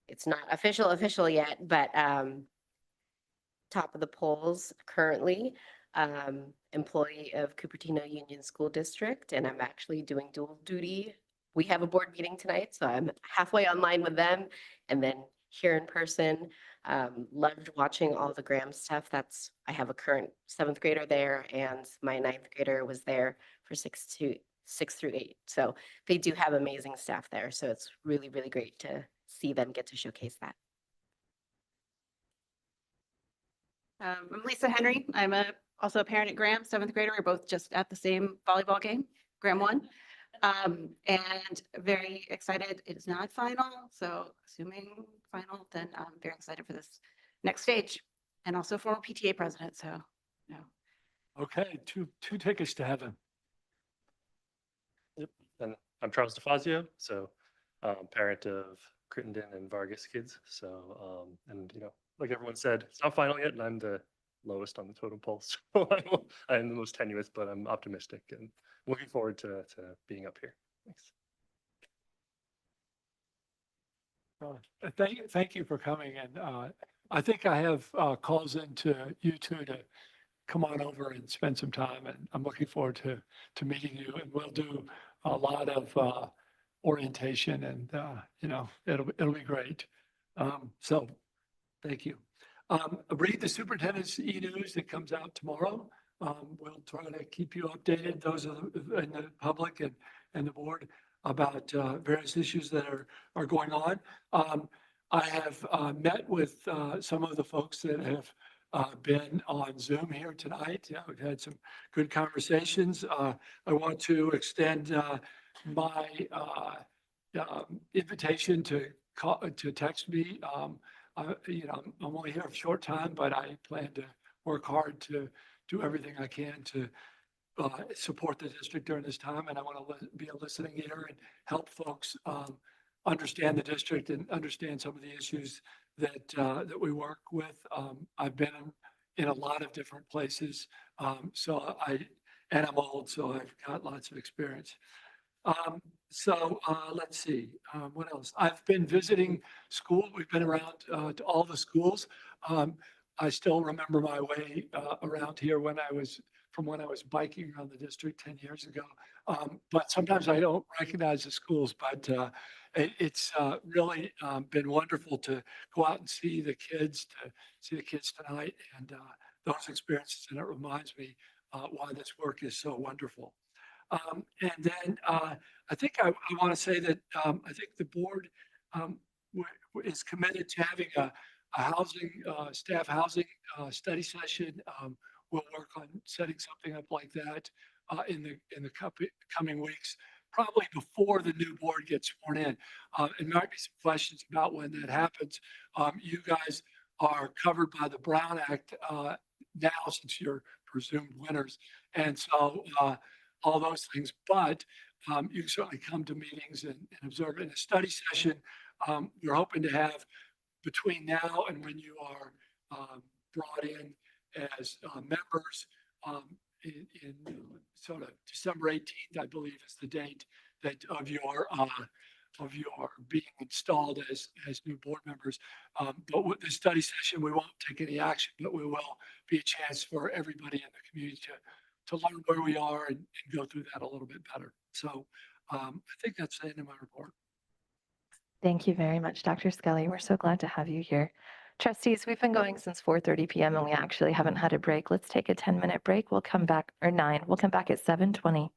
[SPEAKER 17] It's not official yet, but top of the polls currently, employee of Cupertino Union School District, and I'm actually doing dual duty. We have a board meeting tonight, so I'm halfway online with them and then here in person. Loved watching all the Graham stuff. I have a current 7th grader there, and my 9th grader was there for 6 through 8. So they do have amazing staff there. So it's really, really great to see them get to showcase that.
[SPEAKER 18] I'm Lisa Henry. I'm also a parent at Graham, 7th grader. We're both just at the same volleyball game, Graham won. And very excited. It is not final. So assuming final, then I'm very excited for this next stage, and also former PTA president. So, no.
[SPEAKER 4] Okay, two tickets to heaven.
[SPEAKER 19] Yep, and I'm Charles DeFazio, so parent of Crittenden and Vargas kids. So, and like everyone said, it's not final yet, and I'm the lowest on the totem pole, so I'm the most tenuous, but I'm optimistic and looking forward to being up here. Thanks.
[SPEAKER 4] Thank you for coming, and I think I have calls into you two to come on over and spend some time, and I'm looking forward to meeting you, and we'll do a lot of orientation, and it'll be great. So thank you. Read the superintendent's e-news that comes out tomorrow. We'll try to keep you updated, those in the public and the board, about various issues that are going on. I have met with some of the folks that have been on Zoom here tonight. Yeah, we've had some good conversations. I want to extend my invitation to call, to text me. I'm only here a short time, but I plan to work hard to do everything I can to support the district during this time. And I want to be a listening ear and help folks understand the district and understand some of the issues that that we work with. I've been in a lot of different places, and I'm old, so I've got lots of experience. Let's see, what else? I've been visiting school. We've been around to all the schools. I still remember my way around here when I was biking around the district 10 years ago. But sometimes I don't recognize the schools, but it's really been wonderful to go out and see the kids, tonight, and those experiences. And it reminds me why this work is so wonderful. And then I think I want to say that I think the board is committed to having a housing, staff housing study session. We'll work on setting something up like that in the coming weeks, probably before the new board gets sworn in. And there might be some questions about when that happens. You guys are covered by the Brown Act now, since you're presumed winners. And so all those things, but you can certainly come to meetings and observe. In a study session, we're hoping to have between now and when you are brought in as members in sort of December 18th, I believe is the date that of your being installed as new board members. But with the study session, we won't take any action, but we will be a chance for everybody in the community to learn where we are and go through that a little bit better. So I think that's the end of my report.
[SPEAKER 1] Thank you very much, Dr. Scully. We're so glad to have you here. Trustees, we've been going since 4:30 p.m. and we actually haven't had a break. Let's take a 10-minute break. We'll come back, or 9. We'll come back at 7:20.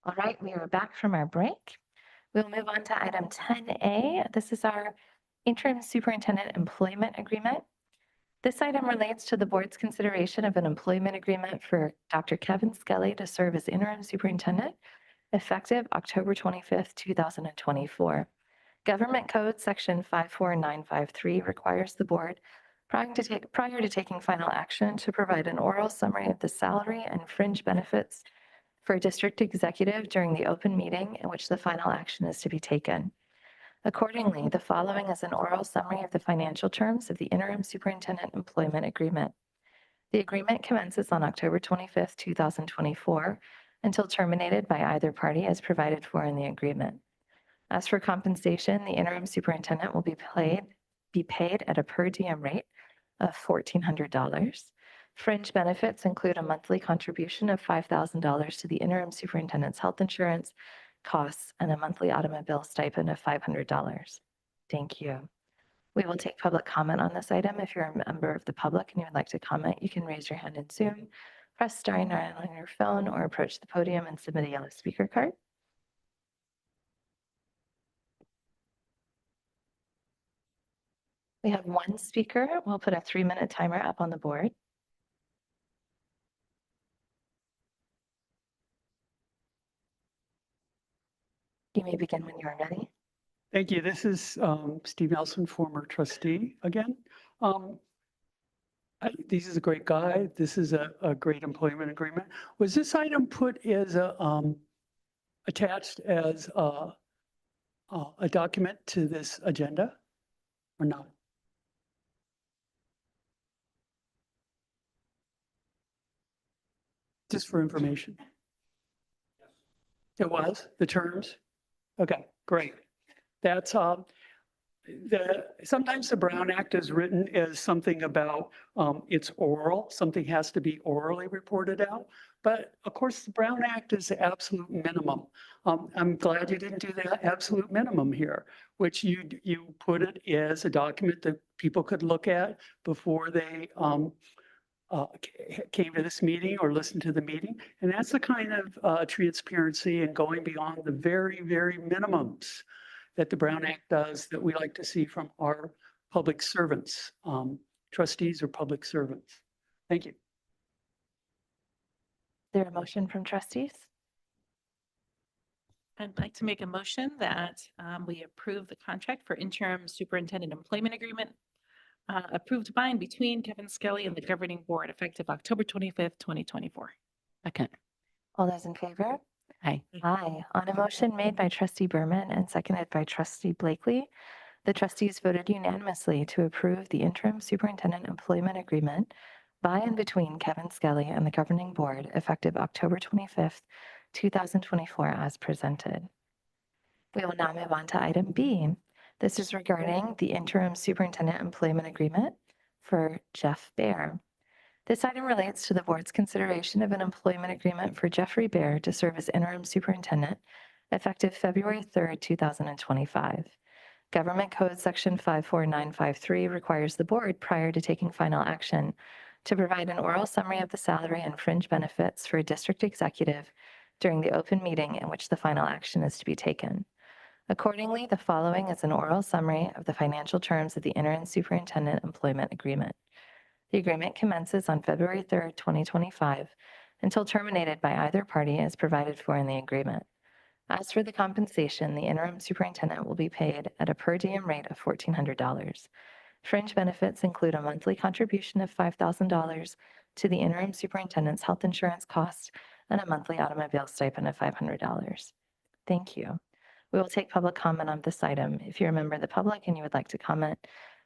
[SPEAKER 1] All right, we are back from our break. We'll move on to item 10A. This is our interim superintendent employment agreement. This item relates to the board's consideration of an employment agreement for Dr. Kevin Skelly to serve as interim superintendent effective October 25th, 2024. Government Code Section 54953 requires the board, prior to taking final action, to provide an oral summary of the salary and fringe benefits for a district executive during the open meeting in which the final action is to be taken. Accordingly, the following is an oral summary of the financial terms of the interim superintendent employment agreement. The agreement commences on October 25th, 2024, until terminated by either party as provided for in the agreement. As for compensation, the interim superintendent will be paid at a per diem rate of $1,400. Fringe benefits include a monthly contribution of $5,000 to the interim superintendent's health insurance costs and a monthly automobile stipend of $500. Thank you. We will take public comment on this item. If you're a member of the public and you would like to comment, you can raise your hand in Zoom, press star 9 on your phone, or approach the podium and submit a yellow speaker card. We have one speaker. We'll put a 3-minute timer up on the board. You may begin when you are ready.
[SPEAKER 5] Thank you. This is Steve Nelson, former trustee again. This is a great guy. This is a great employment agreement. Was this item put as attached as a document to this agenda or not? Just for information. It was, the terms? Okay, great. That's sometimes the Brown Act is written as something about it's oral, something has to be orally reported out. But of course, the Brown Act is the absolute minimum. I'm glad you didn't do that absolute minimum here, which you put it as a document that people could look at before they came to this meeting or listened to the meeting. And that's the kind of transparency and going beyond the very, very minimums that the Brown Act does that we like to see from our public servants, trustees or public servants. Thank you.
[SPEAKER 1] Is there a motion from trustees?
[SPEAKER 8] I'd like to make a motion that we approve the contract for interim superintendent employment agreement approved by and between Kevin Skelly and the governing board effective October 25th, 2024.
[SPEAKER 3] Second.
[SPEAKER 1] All those in favor?
[SPEAKER 3] Aye.
[SPEAKER 1] Aye. On a motion made by trustee Berman and seconded by trustee Blakely, the trustees voted unanimously to approve the interim superintendent employment agreement by and between Kevin Skelly and the governing board effective October 25th, 2024 as presented. We will now move on to item B. This is regarding the interim superintendent employment agreement for Jeff Baer. This item relates to the board's consideration of an employment agreement for Jeffrey Baer to serve as interim superintendent effective February 3rd, 2025. Government Code Section 54953 requires the board, prior to taking final action, to provide an oral summary of the salary and fringe benefits for a district executive during the open meeting in which the final action is to be taken. Accordingly, the following is an oral summary of the financial terms of the interim superintendent employment agreement. The agreement commences on February 3rd, 2025, until terminated by either party as provided for in the agreement. As for the compensation, the interim superintendent will be paid at a per diem rate of $1,400. Fringe benefits include a monthly contribution of $5,000 to the interim superintendent's health insurance costs and a monthly automobile stipend of $500. Thank you. We will take public comment on this item. If you're a member of the public and you would like to comment,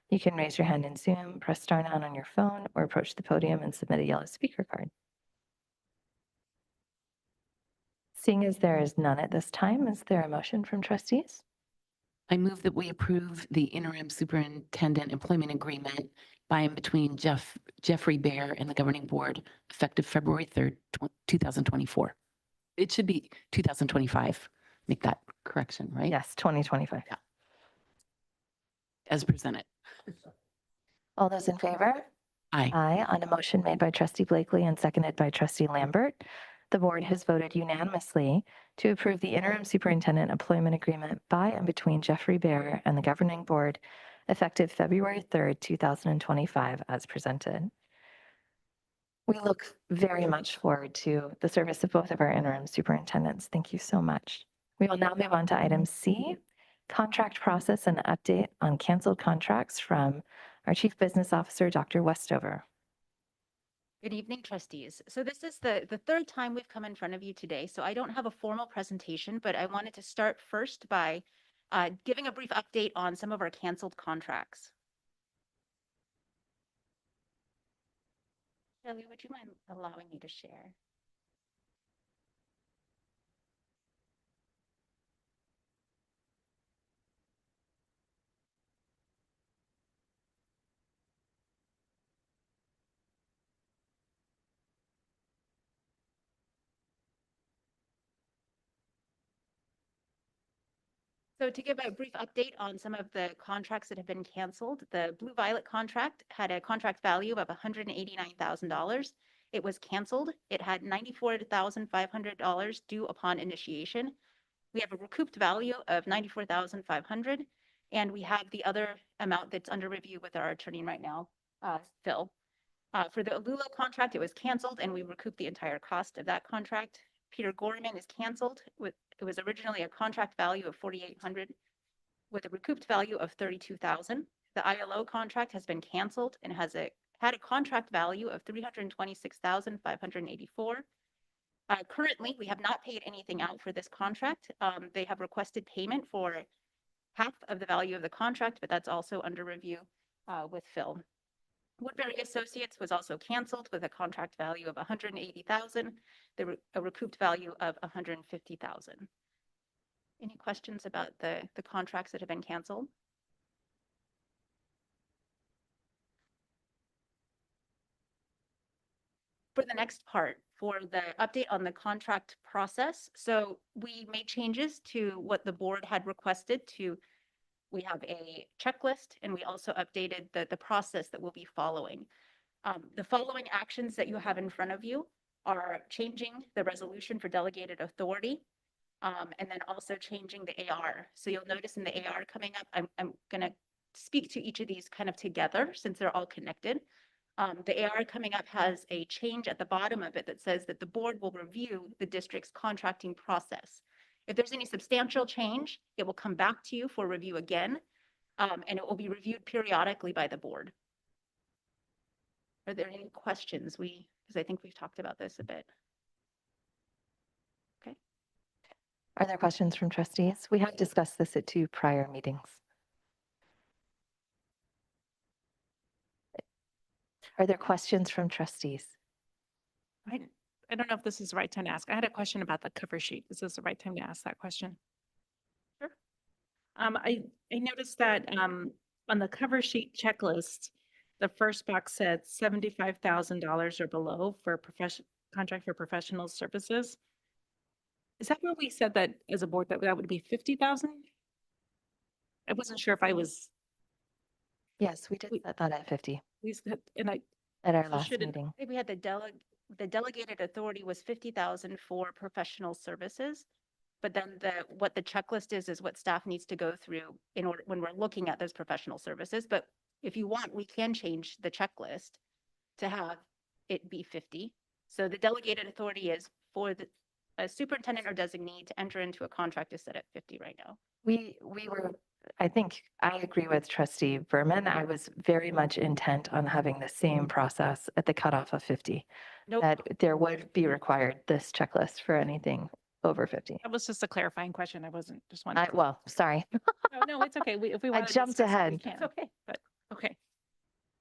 [SPEAKER 1] you can raise your hand in Zoom, press star 9 on your phone, or approach the podium and submit a yellow speaker card. Seeing as there is none at this time, is there a motion from trustees?
[SPEAKER 3] I move that we approve the interim superintendent employment agreement by and between Jeffrey Baer and the governing board effective February 3rd, 2024. It should be 2025. Make that correction, right?
[SPEAKER 1] Yes, 2025.
[SPEAKER 3] Yeah. As presented.
[SPEAKER 1] All those in favor?
[SPEAKER 3] Aye.
[SPEAKER 1] Aye. On a motion made by trustee Blakely and seconded by trustee Lambert, the board has voted unanimously to approve the interim superintendent employment agreement by and between Jeffrey Bear and the governing board effective February 3rd, 2025 as presented. We look very much forward to the service of both of our interim superintendents. Thank you so much. We will now move on to item C, contract process and update on canceled contracts from our Chief Business Officer, Dr. Westover.
[SPEAKER 20] Good evening, trustees. So this is the third time we've come in front of you today. So I don't have a formal presentation, but I wanted to start first by giving a brief update on some of our canceled contracts. Shelley, would you mind allowing me to share? So to give a brief update on some of the contracts that have been canceled, the Blue Violet contract had a contract value of $189,000. It was canceled. It had $94,500 due upon initiation. We have a recouped value of $94,500, and we have the other amount that's under review with our attorney right now, Phil. For the Alula contract, it was canceled, and we recouped the entire cost of that contract. Peter Gorman is canceled. It was originally a contract value of $4,800 with a recouped value of $32,000. The ILO contract has been canceled and had a contract value of $326,584. Currently, we have not paid anything out for this contract. They have requested payment for half of the value of the contract, but that's also under review with Phil. Woodbury Associates was also canceled with a contract value of $180,000, a recouped value of $150,000. Any questions about the contracts that have been canceled? For the next part, for the update on the contract process, so we made changes to what the board had requested to. We have a checklist, and we also updated the process that we'll be following. The following actions that you have in front of you are changing the resolution for delegated authority, and then also changing the AR. So you'll notice in the AR coming up, I'm going to speak to each of these kind of together since they're all connected. The AR coming up has a change at the bottom of it that says that the board will review the district's contracting process. If there's any substantial change, it will come back to you for review again, and it will be reviewed periodically by the board. Are there any questions? Because I think we've talked about this a bit. Okay.
[SPEAKER 1] Are there questions from trustees? We have discussed this at 2 prior meetings. Are there questions from trustees?
[SPEAKER 8] I don't know if this is the right time to ask. I had a question about the cover sheet. Is this the right time to ask that question? Sure. I noticed that on the cover sheet checklist, the first box said $75,000 or below for contract for professional services. Is that where we said that as a board that would be 50,000? I wasn't sure if I was.
[SPEAKER 1] Yes, we did set that at 50.
[SPEAKER 8] We said, and I.
[SPEAKER 1] At our last meeting.
[SPEAKER 20] I think we had the delegated authority was 50,000 for professional services, but then what the checklist is what staff needs to go through in order when we're looking at those professional services. But if you want, we can change the checklist to have it be 50. So the delegated authority is for a superintendent or designee to enter into a contract is set at 50 right now.
[SPEAKER 1] We were, I think I agree with Trustee Berman. I was very much intent on having the same process at the cutoff of 50.
[SPEAKER 8] Nope.
[SPEAKER 1] That there would be required this checklist for anything over 50.
[SPEAKER 8] That was just a clarifying question. I wasn't just wondering.
[SPEAKER 1] Well, sorry.
[SPEAKER 8] No, it's okay. If we want
[SPEAKER 1] I jumped ahead.
[SPEAKER 8] It's okay, but okay.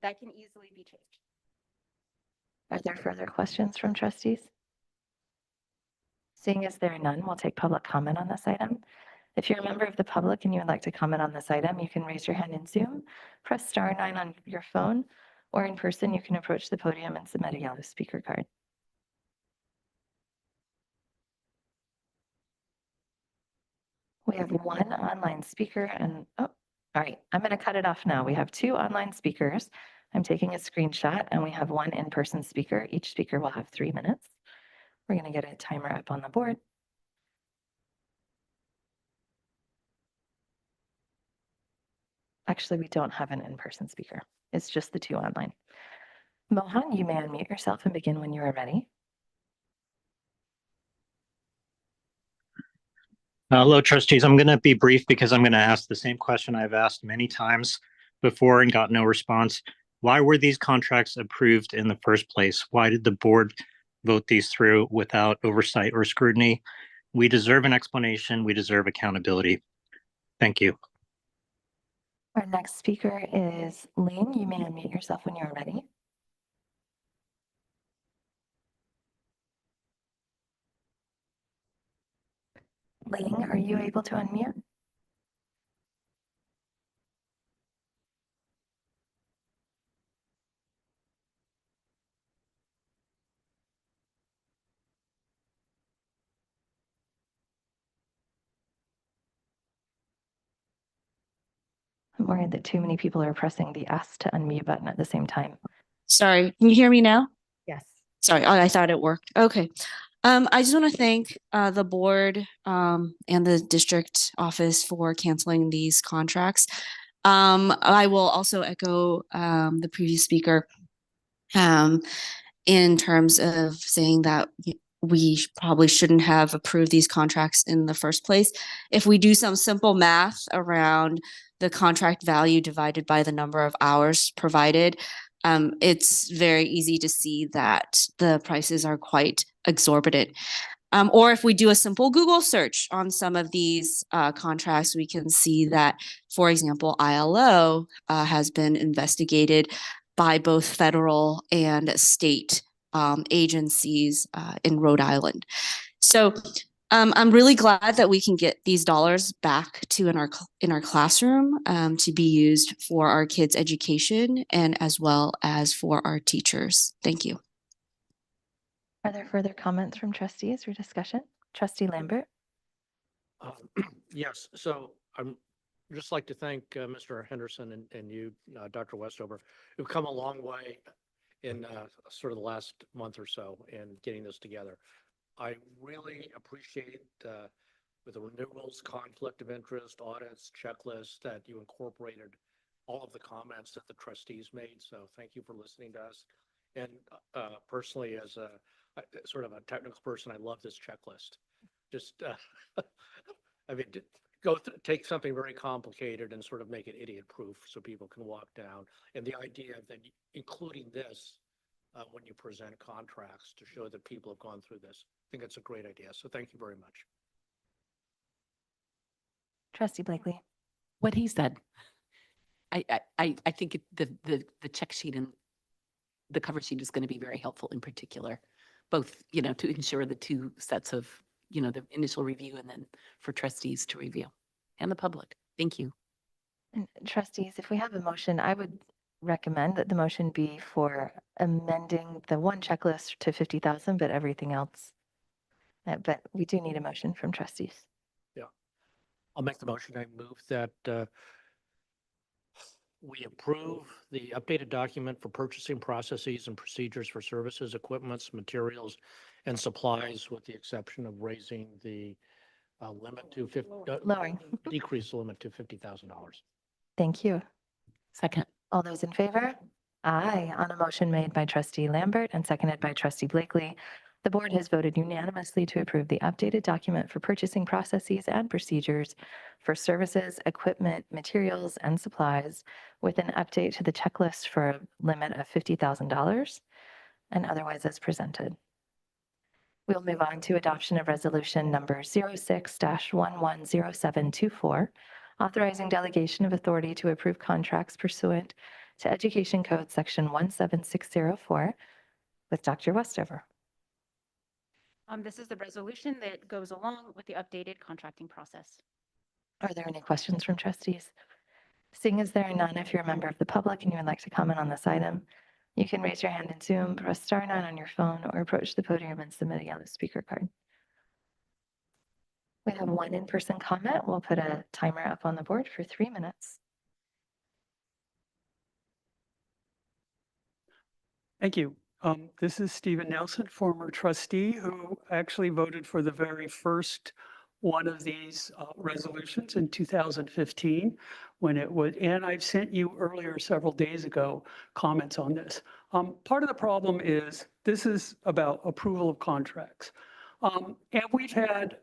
[SPEAKER 20] That can easily be changed.
[SPEAKER 1] Are there further questions from trustees? Seeing as there are none, we'll take public comment on this item. If you're a member of the public and you would like to comment on this item, you can raise your hand in Zoom, press *9 on your phone, or in person, you can approach the podium and submit a yellow speaker card. We have 1 online speaker and, oh, all right, I'm going to cut it off now. We have 2 online speakers. I'm taking a screenshot and we have 1 in-person speaker. Each speaker will have 3 minutes. We're going to get a timer up on the board. Actually, we don't have an in-person speaker. It's just the two online. Mohan, you may unmute yourself and begin when you are ready.
[SPEAKER 6] Hello, trustees. I'm going to be brief because I'm going to ask the same question I've asked many times before and got no response. Why were these contracts approved in the first place? Why did the board vote these through without oversight or scrutiny? We deserve an explanation. We deserve accountability. Thank you.
[SPEAKER 1] Our next speaker is Ling. You may unmute yourself when you are ready. Ling, are you able to unmute? I'm worried that too many people are pressing the ask to unmute button at the same time.
[SPEAKER 12] Sorry, can you hear me now?
[SPEAKER 1] Yes.
[SPEAKER 12] Sorry, I thought it worked. Okay. I just want to thank the board and the district office for canceling these contracts. I will also echo the previous speaker in terms of saying that we probably shouldn't have approved these contracts in the first place. If we do some simple math around the contract value divided by the number of hours provided, it's very easy to see that the prices are quite exorbitant. Or if we do a simple Google search on some of these contracts, we can see that, for example, ILO has been investigated by both federal and state agencies in Rhode Island. So I'm really glad that we can get these dollars back to in our classroom to be used for our kids' education and as well as for our teachers. Thank you.
[SPEAKER 1] Are there further comments from trustees or discussion? Trustee Lambert?
[SPEAKER 2] Yes, so I'm just like to thank Mr. Henderson and you, Dr. Westover, who've come a long way in sort of the last month or so in getting this together. I really appreciate with the renewals, conflict of interest, audits, checklists, that you incorporated all of the comments that the trustees made. So thank you for listening to us. And personally, as a sort of a technical person, I love this checklist. Just, I mean, take something very complicated and sort of make it idiot-proof so people can walk down. And the idea of then including this when you present contracts to show that people have gone through this, I think it's a great idea. So thank you very much.
[SPEAKER 1] Trustee Blakely?
[SPEAKER 3] What he said. I think the check sheet and the cover sheet is going to be very helpful in particular, both, to ensure the two sets of, the initial review and then for trustees to review and the public. Thank you.
[SPEAKER 1] And trustees, if we have a motion, I would recommend that the motion be for amending the one checklist to 50,000, but everything else. But we do need a motion from trustees.
[SPEAKER 2] Yeah, I'll make the motion. I move that we approve the updated document for purchasing processes and procedures for services, equipments, materials, and supplies, with the exception of raising the limit to
[SPEAKER 1] lowering,
[SPEAKER 2] decrease the limit to $50,000.
[SPEAKER 1] Thank you.
[SPEAKER 3] Second.
[SPEAKER 1] All those in favor? Aye. On a motion made by Trustee Lambert and seconded by Trustee Blakely, the board has voted unanimously to approve the updated document for purchasing processes and procedures for services, equipment, materials, and supplies, with an update to the checklist for a limit of $50,000 and otherwise as presented. We'll move on to adoption of resolution number 06-110724, authorizing delegation of authority to approve contracts pursuant to Education Code Section 17604 with Dr. Westover.
[SPEAKER 20] This is the resolution that goes along with the updated contracting process.
[SPEAKER 1] Are there any questions from trustees? Seeing as there are none, if you're a member of the public and you would like to comment on this item, you can raise your hand in Zoom, press *9 on your phone, or approach the podium and submit a yellow speaker card. We have one in-person comment. We'll put a timer up on the board for 3 minutes.
[SPEAKER 5] Thank you. This is Stephen Nelson, former trustee, who actually voted for the very first one of these resolutions in 2015 when it would, and I've sent you earlier several days ago comments on this. Part of the problem is this is about approval of contracts. And we've had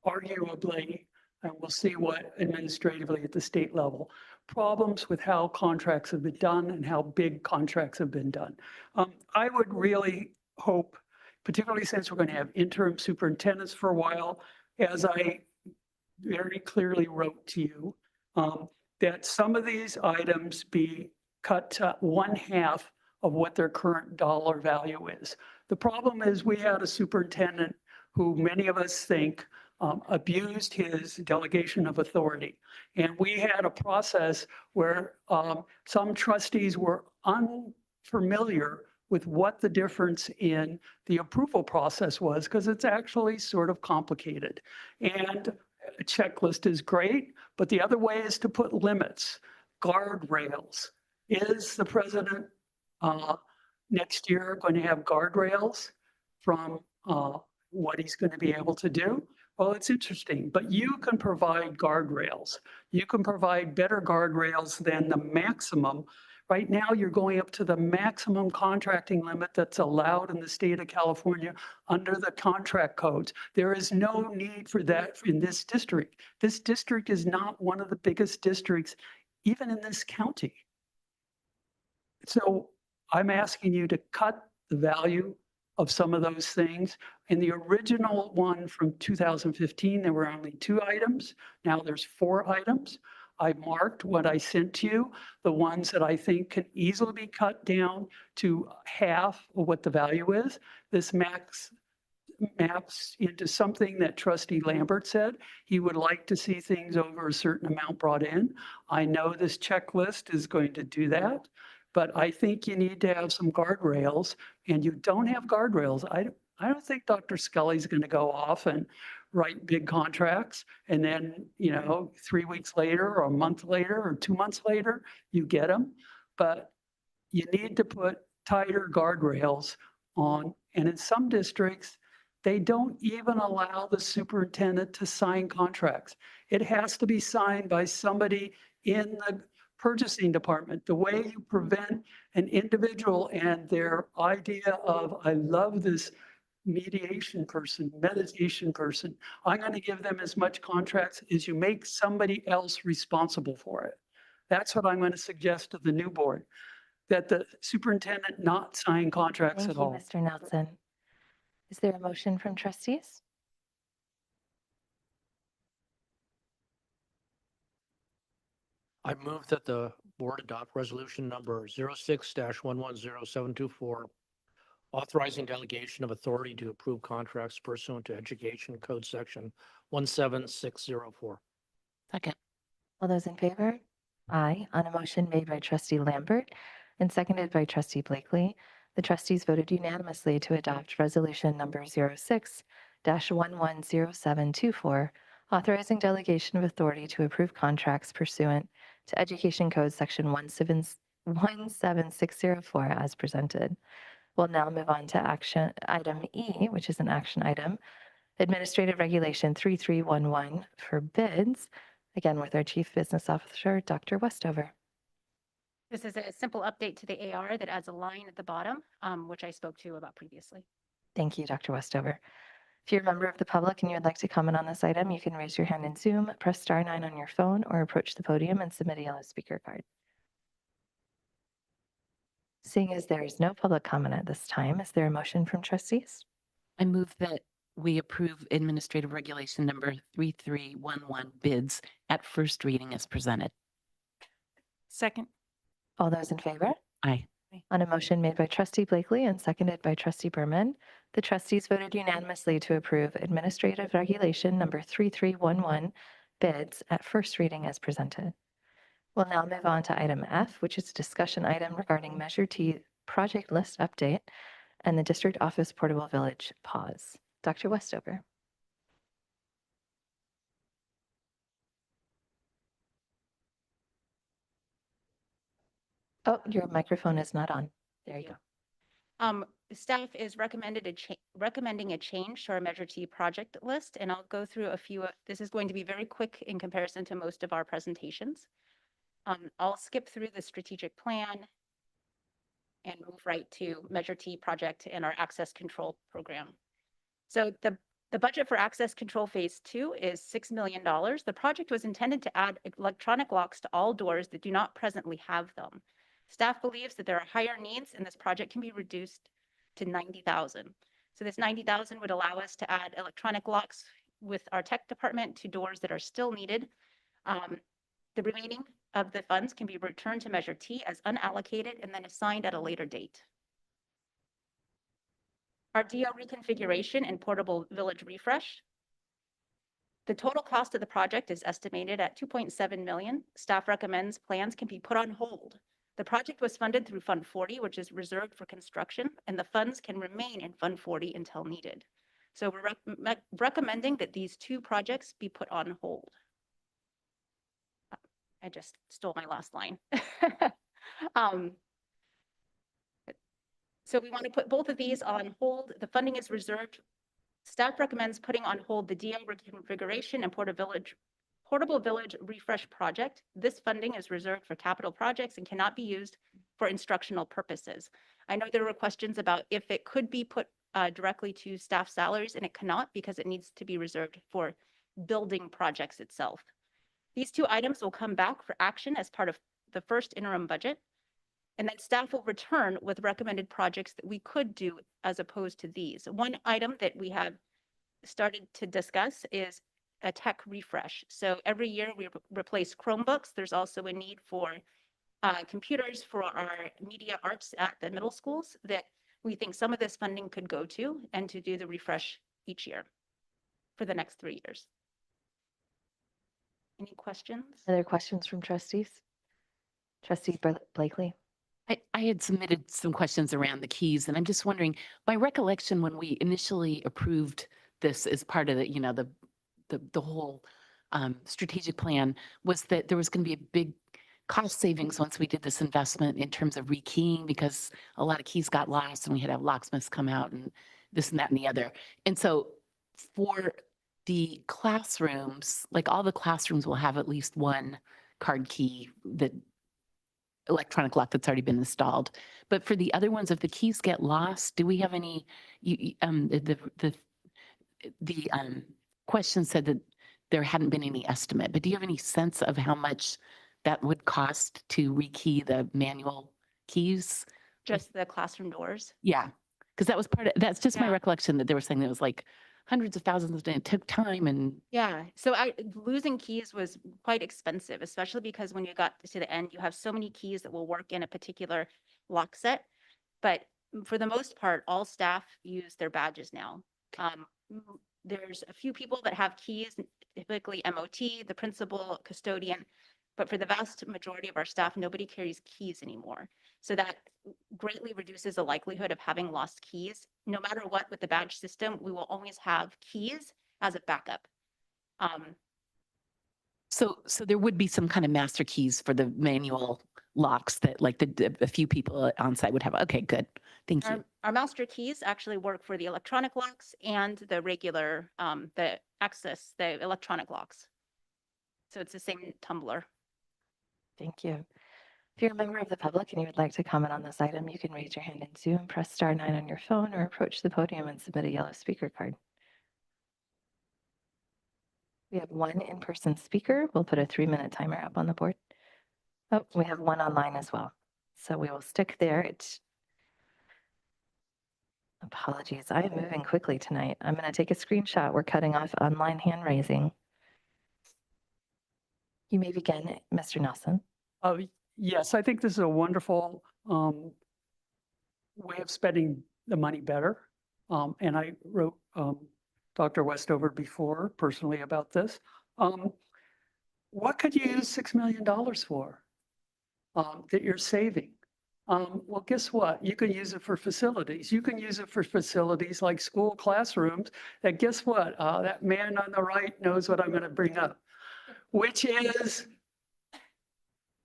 [SPEAKER 5] arguably, and we'll see what administratively at the state level, problems with how contracts have been done and how big contracts have been done. I would really hope, particularly since we're going to have interim superintendents for a while, as I very clearly wrote to you, that some of these items be cut to 1/2 of what their current dollar value is. The problem is we had a superintendent who many of us think abused his delegation of authority. And we had a process where some trustees were unfamiliar with what the difference in the approval process was, because it's actually sort of complicated. And a checklist is great, but the other way is to put limits, guardrails. Is the president next year going to have guardrails from what he's going to be able to do? Well, it's interesting, but you can provide guardrails. You can provide better guardrails than the maximum. Right now, you're going up to the maximum contracting limit that's allowed in the state of California under the contract codes. There is no need for that in this district. This district is not one of the biggest districts, even in this county. So I'm asking you to cut the value of some of those things. In the original one from 2015, there were only 2 items. Now there's 4 items. I marked what I sent to you, the ones that I think can easily be cut down to 1/2 of what the value is. This maps into something that Trustee Lambert said. He would like to see things over a certain amount brought in. I know this checklist is going to do that, but I think you need to have some guardrails, and you don't have guardrails. I don't think Dr. Scully's going to go off and write big contracts, and then, 3 weeks later or a month later or 2 months later, you get them. But you need to put tighter guardrails on, and in some districts, they don't even allow the superintendent to sign contracts. It has to be signed by somebody in the purchasing department. The way you prevent an individual and their idea of, I love this mediation person, meditation person, I'm going to give them as much contracts as you make somebody else responsible for it. That's what I'm going to suggest to the new board, that the superintendent not sign contracts
[SPEAKER 1] Thank
[SPEAKER 5] at
[SPEAKER 1] you,
[SPEAKER 5] all.
[SPEAKER 1] Mr. Nelson. Is there a motion from trustees?
[SPEAKER 2] I move that the board adopt resolution number 06-110724, authorizing delegation of authority to approve contracts pursuant to Education Code Section 17604.
[SPEAKER 3] Second.
[SPEAKER 1] All those in favor? Aye. On a motion made by Trustee Lambert and seconded by Trustee Blakely, the trustees voted unanimously to adopt resolution number 06-110724, authorizing delegation of authority to approve contracts pursuant to Education Code Section 17604 as presented. We'll now move on to action item E, which is an action item, Administrative Regulation 3311 for bids, again with our Chief Business Officer, Dr. Westover.
[SPEAKER 20] This is a simple update to the AR that adds a line at the bottom, which I spoke to about previously.
[SPEAKER 1] Thank you, Dr. Westover. If you're a member of the public and you would like to comment on this item, you can raise your hand in Zoom, press *9 on your phone, or approach the podium and submit a yellow speaker card. Seeing as there is no public comment at this time, is there a motion from trustees?
[SPEAKER 3] I move that we approve Administrative Regulation number 3311 bids at first reading as presented.
[SPEAKER 8] Second.
[SPEAKER 1] All those in favor?
[SPEAKER 3] Aye.
[SPEAKER 1] On a motion made by Trustee Blakely and seconded by Trustee Berman, the trustees voted unanimously to approve Administrative Regulation number 3311 bids at first reading as presented. We'll now move on to item F, which is a discussion item regarding Measure T project list update and the District Office Portable Village pause. Dr. Westover. Oh, your microphone is not on. There you go.
[SPEAKER 20] Staff is recommending a change to our Measure T project list, and I'll go through a few. This is going to be very quick in comparison to most of our presentations. I'll skip through the strategic plan and move right to Measure T project and our access control program. So the budget for access control phase 2 is $6 million. The project was intended to add electronic locks to all doors that do not presently have them. Staff believes that there are higher needs and this project can be reduced to $90,000. So this $90,000 would allow us to add electronic locks with our tech department to doors that are still needed. The remaining of the funds can be returned to Measure T as unallocated and then assigned at a later date. Our DO reconfiguration and portable village refresh. The total cost of the project is estimated at $2.7 million. Staff recommends plans can be put on hold. The project was funded through Fund 40, which is reserved for construction, and the funds can remain in Fund 40 until needed. So we're recommending that these two projects be put on hold. I just stole my last line. So we want to put both of these on hold. The funding is reserved. Staff recommends putting on hold the DO reconfiguration and portable village refresh project. This funding is reserved for capital projects and cannot be used for instructional purposes. I know there were questions about if it could be put directly to staff salaries, and it cannot because it needs to be reserved for building projects itself. These two items will come back for action as part of the first interim budget. And then staff will return with recommended projects that we could do as opposed to these. One item that we have started to discuss is a tech refresh. So every year we replace Chromebooks. There's also a need for computers for our media arts at the middle schools that we think some of this funding could go to, and to do the refresh each year for the next 3 years. Any questions?
[SPEAKER 1] Other questions from trustees? Trustee Blakely.
[SPEAKER 3] I had submitted some questions around the keys, and I'm just wondering, by recollection, when we initially approved this as part of the whole strategic plan, was that there was going to be a big cost savings once we did this investment in terms of rekeying, because a lot of keys got lost and we had to have locksmiths come out and this and that and the other. And so for the classrooms, like all the classrooms will have at least one card key, that electronic lock that's already been installed. But for the other ones, if the keys get lost, do we have any, the question said that there hadn't been any estimate, but do you have any sense of how much that would cost to rekey the manual keys?
[SPEAKER 20] Just the classroom doors?
[SPEAKER 3] Yeah, because that was that's just my
[SPEAKER 20] Yeah.
[SPEAKER 3] recollection, that they were saying that it was like hundreds of thousands, and it took time. And
[SPEAKER 20] Yeah, so losing keys was quite expensive, especially because when you got to the end, you have so many keys that will work in a particular lock set. But for the most part, all staff use their badges now. There's a few people that have keys, typically MOT, the principal, custodian, but for the vast majority of our staff, nobody carries keys anymore. So that greatly reduces the likelihood of having lost keys. No matter what, with the badge system, we will always have keys as a backup.
[SPEAKER 3] so there would be some kind of master keys for the manual locks that like a few people on site would have. Okay, good. Thank you.
[SPEAKER 20] Our master keys actually work for the electronic locks and the regular, the electronic locks. So it's the same tumbler.
[SPEAKER 1] Thank you. If you're a member of the public and you would like to comment on this item, you can raise your hand in Zoom, press *9 on your phone, or approach the podium and submit a yellow speaker card. We have one in-person speaker. We'll put a 3-minute timer up on the board. Oh, we have one online as well. So we will stick there. Apologies, I am moving quickly tonight. I'm going to take a screenshot. We're cutting off online hand raising. You may begin, Mr. Nelson.
[SPEAKER 5] Yes, I think this is a wonderful way of spending the money better. And I wrote Dr. Westover before personally about this. What could you use $6 million for that you're saving? Well, guess what? You can use it for facilities. You can use it for facilities like school classrooms. And guess what? That man on the right knows what I'm going to bring up, which is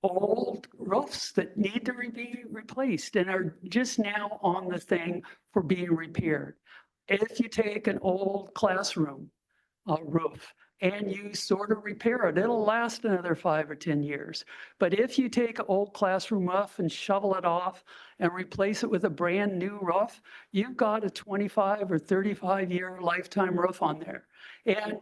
[SPEAKER 5] old roofs that need to be replaced and are just now on the thing for being repaired. If you take an old classroom roof and you sort of repair it, it'll last another 5 or 10 years. But if you take an old classroom roof and shovel it off and replace it with a brand new roof, you've got a 25 or 35-year lifetime roof on there. And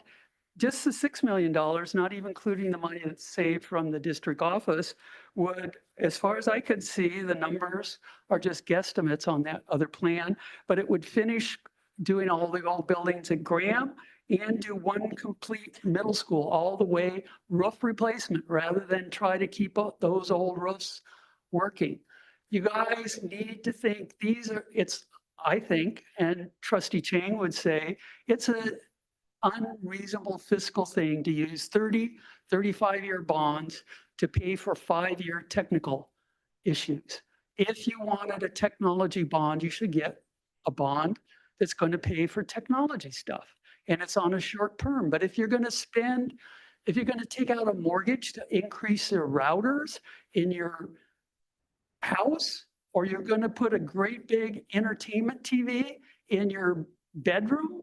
[SPEAKER 5] just the $6 million, not even including the money that's saved from the district office, would, as far as I could see, the numbers are just guesstimates on that other plan, but it would finish doing all the old buildings at Graham and do one complete middle school all the way roof replacement rather than try to keep up those old roofs working. You guys need to think I think, and Trustee Chang would say, it's an unreasonable fiscal thing to use 30, 35-year bonds to pay for 5-year technical issues. If you wanted a technology bond, you should get a bond that's going to pay for technology stuff. And it's on a short term. But if you're going to take out a mortgage to increase your routers in your house, or you're going to put a great big entertainment TV in your bedroom,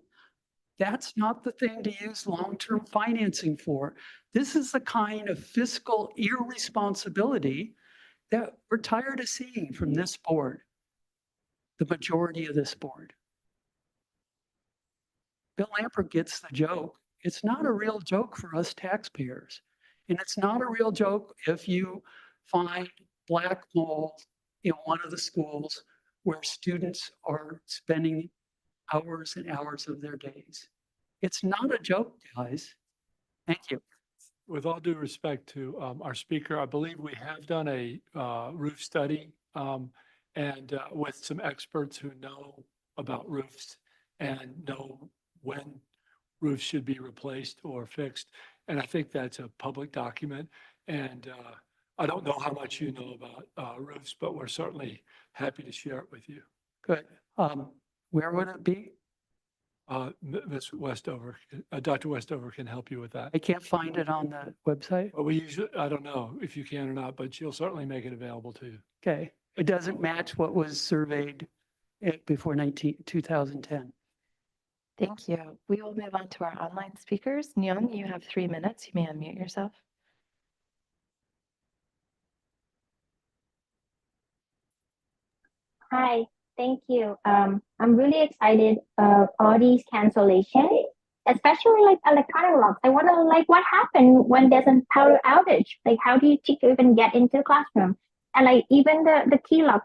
[SPEAKER 5] that's not the thing to use long-term financing for. This is the kind of fiscal irresponsibility that we're tired of seeing from this board, the majority of this board. Bill Lampert gets the joke. It's not a real joke for us taxpayers. And it's not a real joke if you find black mold in one of the schools where students are spending hours and hours of their days. It's not a joke, guys. Thank you.
[SPEAKER 4] With all due respect to our speaker, I believe we have done a roof study and with some experts who know about roofs and know when roofs should be replaced or fixed. And I think that's a public document. And I don't know how much you know about roofs, but we're certainly happy to share it with you.
[SPEAKER 5] Good. Where would it be?
[SPEAKER 4] Ms. Westover, Dr. Westover can help you with that.
[SPEAKER 5] I can't find it on the website.
[SPEAKER 4] Well, we usually, I don't know if you can or not, but she'll certainly make it available to you.
[SPEAKER 5] Okay. It doesn't match what was surveyed before 2010.
[SPEAKER 1] Thank you. We will move on to our online speakers. Nyung, you have 3 minutes. You may unmute yourself.
[SPEAKER 10] Hi, thank you. I'm really excited of all these cancellations, especially like electronic locks. I wonder like what happened when there's a power outage? Like how do you teacher even get into the classroom? And like even the key lock,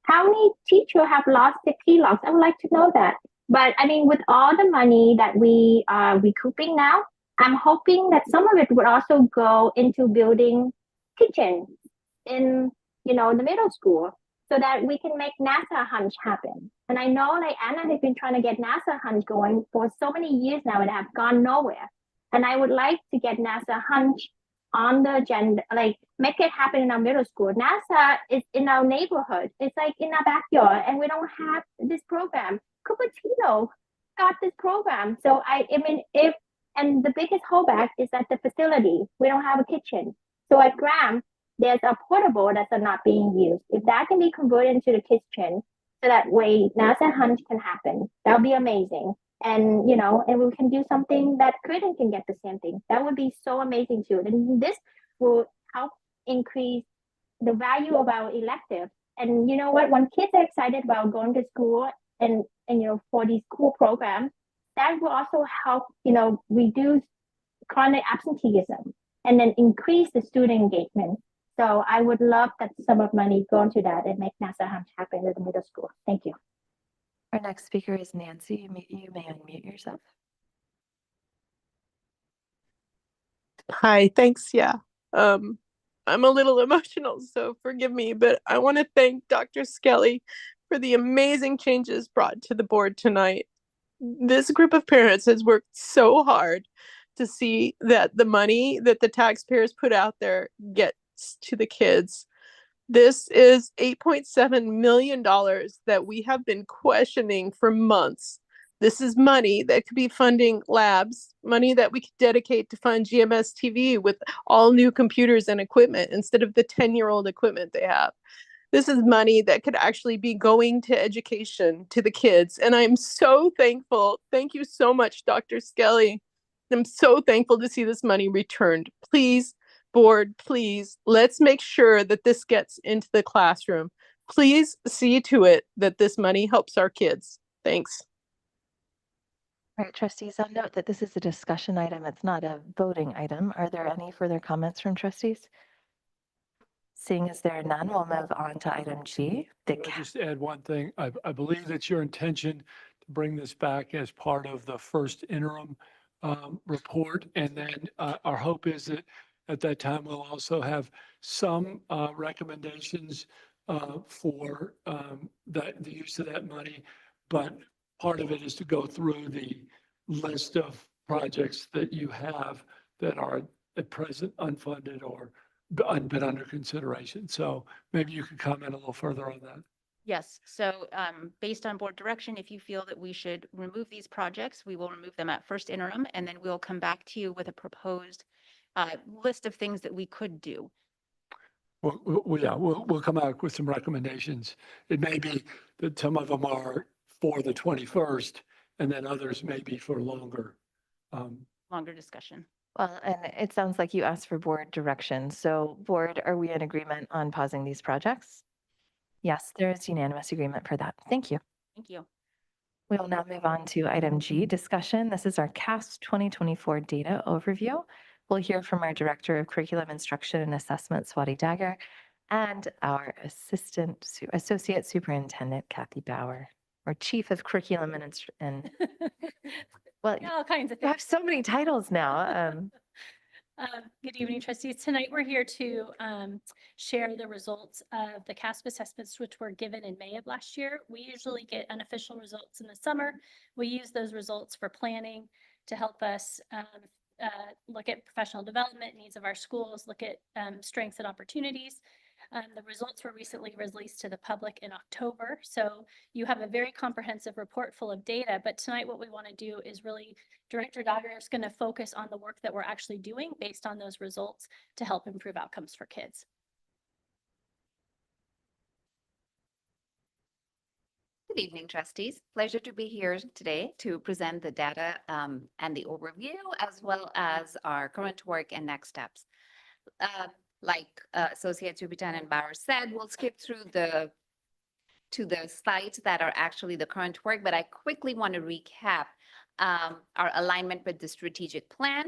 [SPEAKER 10] how many teachers have lost the key locks? I would like to know that. But I mean, with all the money that we are recouping now, I'm hoping that some of it would also go into building kitchens in, the middle school so that we can make NASA Hunch happen. And I know like Anna has been trying to get NASA Hunch going for so many years now and have gone nowhere. And I would like to get NASA Hunch on the agenda, like make it happen in our middle school. NASA is in our neighborhood. It's like in our backyard and we don't have this program. Cupertino got this program. So I mean, and the biggest holdback is at the facility. We don't have a kitchen. So at Graham, there's a portable that's not being used. If that can be converted into the kitchen, so that way NASA Hunch can happen, that would be amazing. And, and we can do something that Creighton can get the same thing. That would be so amazing too. And this will help increase the value of our elective. And you know what, when kids are excited about going to school and for these cool programs, that will also help, reduce chronic absenteeism and then increase the student engagement. So I would love that some of money go into that and make NASA Hunch happen in the middle school. Thank you.
[SPEAKER 1] Our next speaker is Nancy. You may unmute yourself.
[SPEAKER 21] Hi, thanks. Yeah. I'm a little emotional, so forgive me, but I want to thank Dr. Skelly for the amazing changes brought to the board tonight. This group of parents has worked so hard to see that the money that the taxpayers put out there gets to the kids. This is $8.7 million that we have been questioning for months This is money that could be funding labs, money that we could dedicate to fund GMS TV with all new computers and equipment instead of the 10-year-old equipment they have. This is money that could actually be going to education, to the kids. And I'm so thankful. Thank you so much, Dr. Skelly. I'm so thankful to see this money returned. Please, board, please, let's make sure that this gets into the classroom. Please see to it that this money helps our kids. Thanks.
[SPEAKER 1] All right, trustees, I'll note that this is a discussion item. It's not a voting item. Are there any further comments from trustees? Seeing as there are none, we'll move on to item G.
[SPEAKER 4] I'll just add one thing. I believe it's your intention to bring this back as part of the first interim report. And then our hope is that at that time, we'll also have some recommendations for the use of that money. But part of it is to go through the list of projects that you have that are at present unfunded or been under consideration. So maybe you could comment a little further on that.
[SPEAKER 20] Yes, so based on board direction, if you feel that we should remove these projects, we will remove them at first interim, and then we'll come back to you with a proposed list of things that we could do.
[SPEAKER 4] We'll come out with some recommendations. It may be that some of them are for the 21st, and then others may be for longer.
[SPEAKER 20] Longer discussion.
[SPEAKER 1] Well, and it sounds like you asked for board direction. So board, are we in agreement on pausing these projects? Yes, there is unanimous agreement for that. Thank you.
[SPEAKER 20] Thank you.
[SPEAKER 1] We will now move on to item G, discussion. This is our CAASPP 2024 data overview. We'll hear from our Director of Curriculum Instruction and Assessment, Swati Dagger, and our Associate Superintendent, Kathy Bauer, or Chief of Curriculum and well,
[SPEAKER 9] all kinds of
[SPEAKER 1] you have so many titles now.
[SPEAKER 9] Good evening, trustees. Tonight, we're here to share the results of the CAASPP assessments, which were given in May of last year. We usually get unofficial results in the summer. We use those results for planning to help us look at professional development needs of our schools, look at strengths and opportunities. The results were recently released to the public in October. So you have a very comprehensive report full of data, but tonight what we want to do is really, Director Dagger is going to focus on the work that we're actually doing based on those results to help improve outcomes for kids.
[SPEAKER 22] Good evening, trustees. Pleasure to be here today to present the data and the overview, as well as our current work and next steps. Like Associate Superintendent Bauer said, we'll skip through the slides that are actually the current work, but I quickly want to recap our alignment with the strategic plan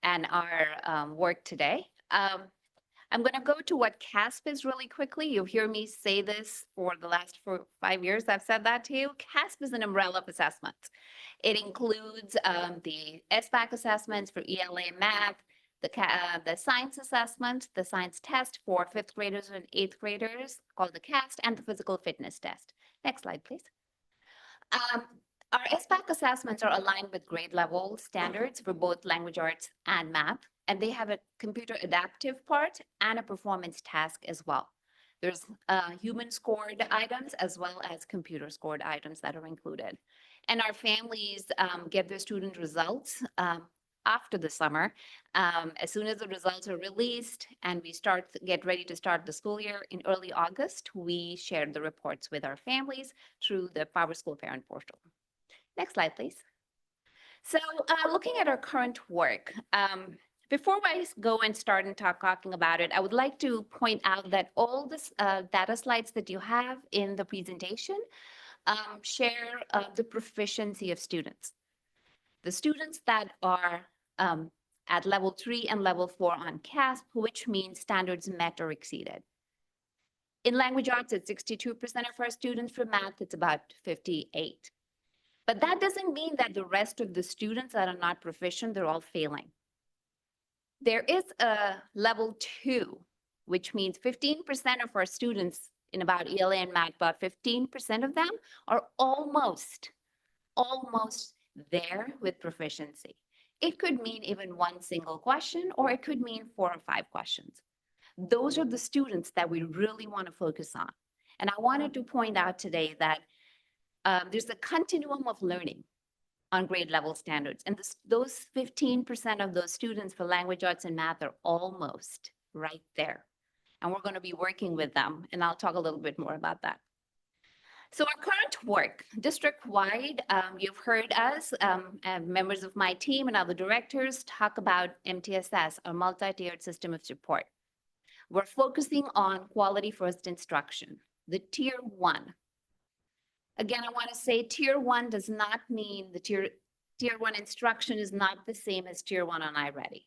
[SPEAKER 22] and our work today. I'm going to go to what CAASPP is really quickly. You'll hear me say this for the last 5 years. I've said that to you. CAASPP is an umbrella of assessments. It includes the SBAC assessments for ELA and math, the science assessment, the science test for 5th graders and 8th graders called the CAST, and the physical fitness test. Next slide, please. Our SBAC assessments are aligned with grade level standards for both language arts and math, and they have a computer adaptive part and a performance task as well. There's human scored items as well as computer scored items that are included. And our families get their student results after the summer. As soon as the results are released and we get ready to start the school year in early August, we share the reports with our families through the Power School Parent Portal. Next slide, please. So looking at our current work, before I go and start and talking about it, I would like to point out that all the data slides that you have in the presentation share the proficiency of students. The students that are at level 3 and level 4 on CAASPP, which means standards met or exceeded. In language arts, it's 62% of our students. For math, it's about 58. But that doesn't mean that the rest of the students that are not proficient, they're all failing. There is a level 2, which means 15% of our students in about ELA and math, about 15% of them are almost there with proficiency. It could mean even one single question, or it could mean 4 or 5 questions. Those are the students that we really want to focus on. And I wanted to point out today that there's a continuum of learning on grade level standards. And those 15% of those students for language arts and math are almost right there. And we're going to be working with them. And I'll talk a little bit more about that. So our current work, district-wide, you've heard us, and members of my team and other directors talk about MTSS, our multi-tiered system of support. We're focusing on quality first instruction, the tier 1. Again, I want to say tier 1 does not mean the tier 1 instruction is not the same as tier 1 on iReady.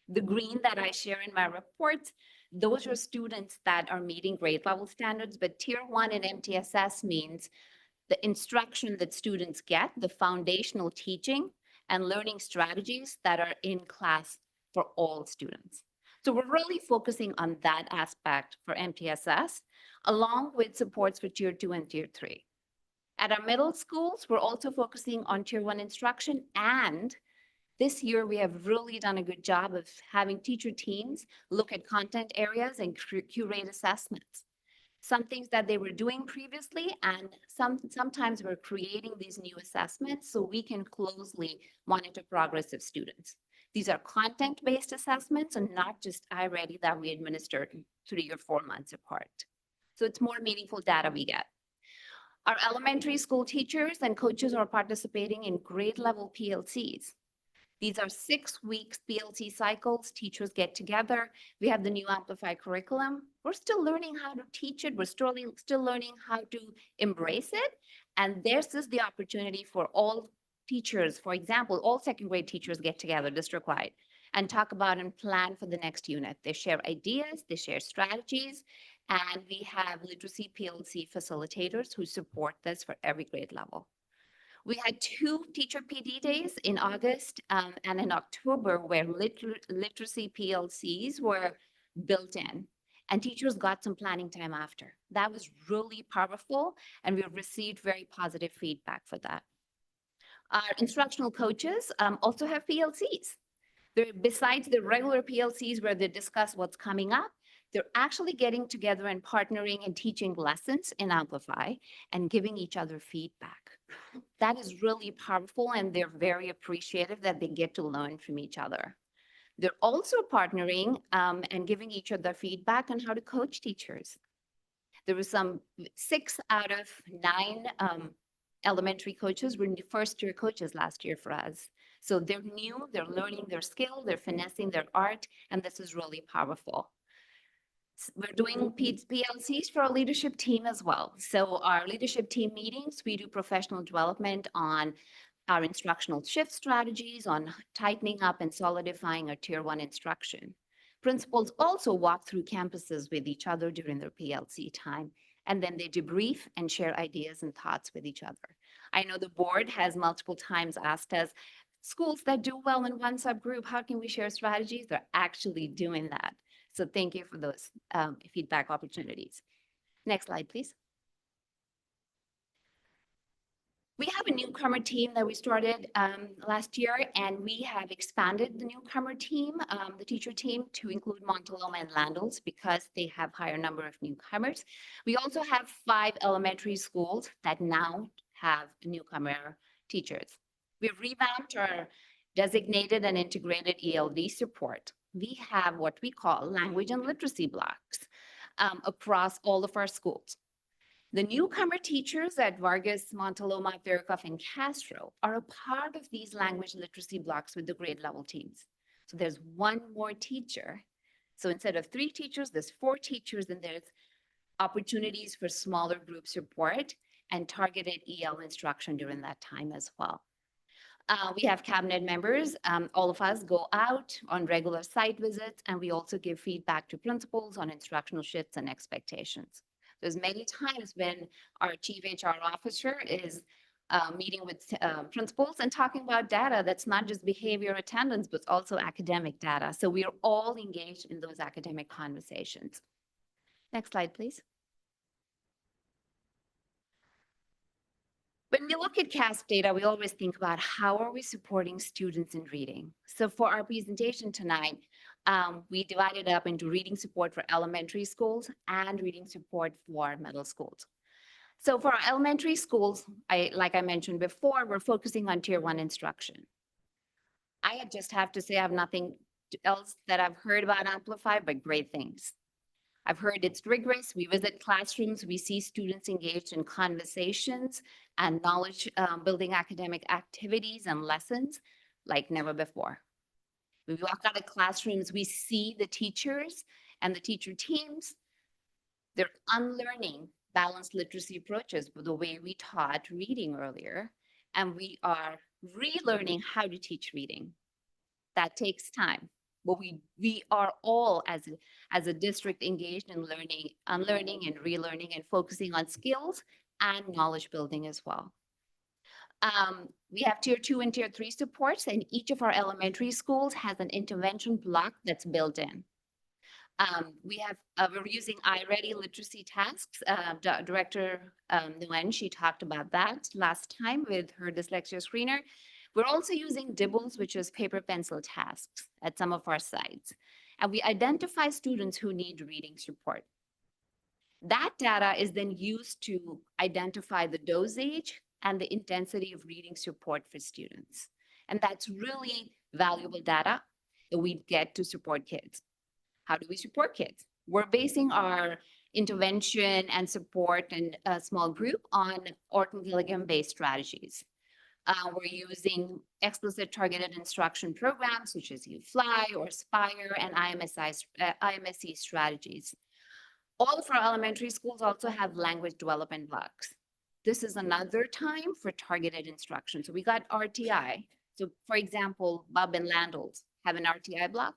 [SPEAKER 22] The green that I share in my reports, those are students that are meeting grade level standards, but tier 1 in MTSS means the instruction that students get, the foundational teaching and learning strategies that are in class for all students. So we're really focusing on that aspect for MTSS, along with supports for tier 2 and tier 3. At our middle schools, we're also focusing on tier 1 instruction, and this year we have really done a good job of having teacher teams look at content areas and curate assessments. Some things that they were doing previously, and sometimes we're creating these new assessments so we can closely monitor progress of students. These are content-based assessments and not just iReady that we administer 3 or 4 months apart. So it's more meaningful data we get. Our elementary school teachers and coaches are participating in grade level PLCs. These are 6 weeks PLC cycles. Teachers get together. We have the new Amplify curriculum. We're still learning how to teach it. We're still learning how to embrace it. And this is the opportunity for all teachers, for example, all second grade teachers get together district-wide and talk about and plan for the next unit. They share ideas, they share strategies, and we have literacy PLC facilitators who support this for every grade level. We had 2 teacher PD days in August and in October where literacy PLCs were built in, and teachers got some planning time after. That was really powerful, and we've received very positive feedback for that. Our instructional coaches also have PLCs. Besides the regular PLCs where they discuss what's coming up, they're actually getting together and partnering and teaching lessons in Amplify and giving each other feedback. That is really powerful, and they're very appreciative that they get to learn from each other. They're also partnering and giving each other feedback on how to coach teachers. There was some 6 out of 9 elementary coaches were first-year coaches last year for us. So they're new, they're learning their skill, they're finessing their art, and this is really powerful. We're doing PLCs for our leadership team as well. So our leadership team meetings, we do professional development on our instructional shift strategies, on tightening up and solidifying our tier 1 instruction. Principals also walk through campuses with each other during their PLC time, and then they debrief and share ideas and thoughts with each other. I know the board has multiple times asked us, schools that do well in one subgroup, how can we share strategies? They're actually doing that. So thank you for those feedback opportunities. Next slide, please. We have a newcomer team that we started last year, and we have expanded the newcomer team, the teacher team, to include Montaloma and Landals because they have higher number of newcomers. We also have 5 elementary schools that now have newcomer teachers. We've revamped our designated and integrated ELD support. We have what we call language and literacy blocks across all of our schools. The newcomer teachers at Vargas, Montaloma, Veracruz, and Castro are a part of these language literacy blocks with the grade level teams. So there's 1 more teacher. So instead of 3 teachers, there's 4 teachers, and there's opportunities for smaller group support and targeted EL instruction during that time as well. We have cabinet members. All of us go out on regular site visits, and we also give feedback to principals on instructional shifts and expectations. There's many times when our chief HR officer is meeting with principals and talking about data that's not just behavior attendance, but also academic data. So we are all engaged in those academic conversations. Next slide, please. When we look at CAASPP data, we always think about how are we supporting students in reading. So for our presentation tonight, we divided up into reading support for elementary schools and reading support for middle schools. So for our elementary schools, like I mentioned before, we're focusing on tier 1 instruction. I just have to say I have nothing else that I've heard about Amplify but great things. I've heard it's rigorous. We visit classrooms. We see students engaged in conversations and knowledge building academic activities and lessons like never before. We walk out of classrooms, we see the teachers and the teacher teams. They're unlearning balanced literacy approaches with the way we taught reading earlier, and we are relearning how to teach reading. That takes time, but we are all as a district engaged in learning, unlearning and relearning and focusing on skills and knowledge building as well. We have tier 2 and tier 3 supports, and each of our elementary schools has an intervention block that's built in. We're using iReady literacy tasks. Director Nguyen, she talked about that last time with her dyslexia screener. We're also using DIBBLES, which is paper pencil tasks at some of our sites. And we identify students who need reading support. That data is then used to identify the dosage and the intensity of reading support for students. And that's really valuable data that we get to support kids. How do we support kids? We're basing our intervention and support in a small group on Orton-Gilligan-based strategies. We're using explicit targeted instruction programs such as UFly or Spire and IMSE strategies. All of our elementary schools also have language development blocks. This is another time for targeted instruction. So we got RTI. So for example, Bob and Landals have an RTI block.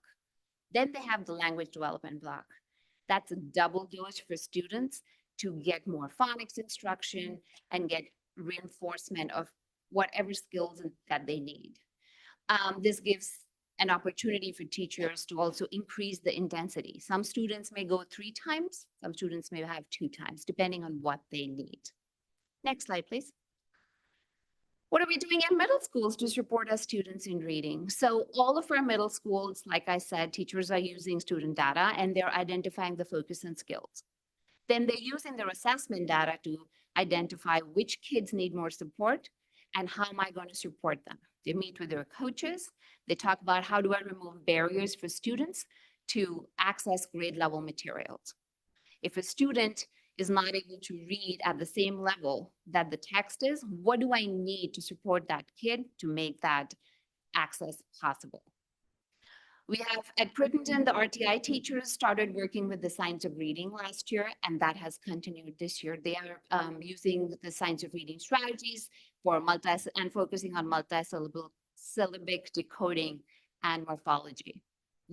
[SPEAKER 22] Then they have the language development block. That's a double dose for students to get more phonics instruction and get reinforcement of whatever skills that they need. This gives an opportunity for teachers to also increase the intensity. Some students may go 3 times, some students may have 2 times, depending on what they need. Next slide, please. What are we doing in middle schools to support our students in reading? So all of our middle schools, like I said, teachers are using student data and they're identifying the focus and skills. Then they're using their assessment data to identify which kids need more support and how am I going to support them. They meet with their coaches. They talk about how do I remove barriers for students to access grade level materials. If a student is not able to read at the same level that the text is, what do I need to support that kid to make that access possible? We have at Crittenden, the RTI teachers started working with the science of reading last year, and that has continued this year. They are using the science of reading strategies for and focusing on multi-syllabic decoding and morphology.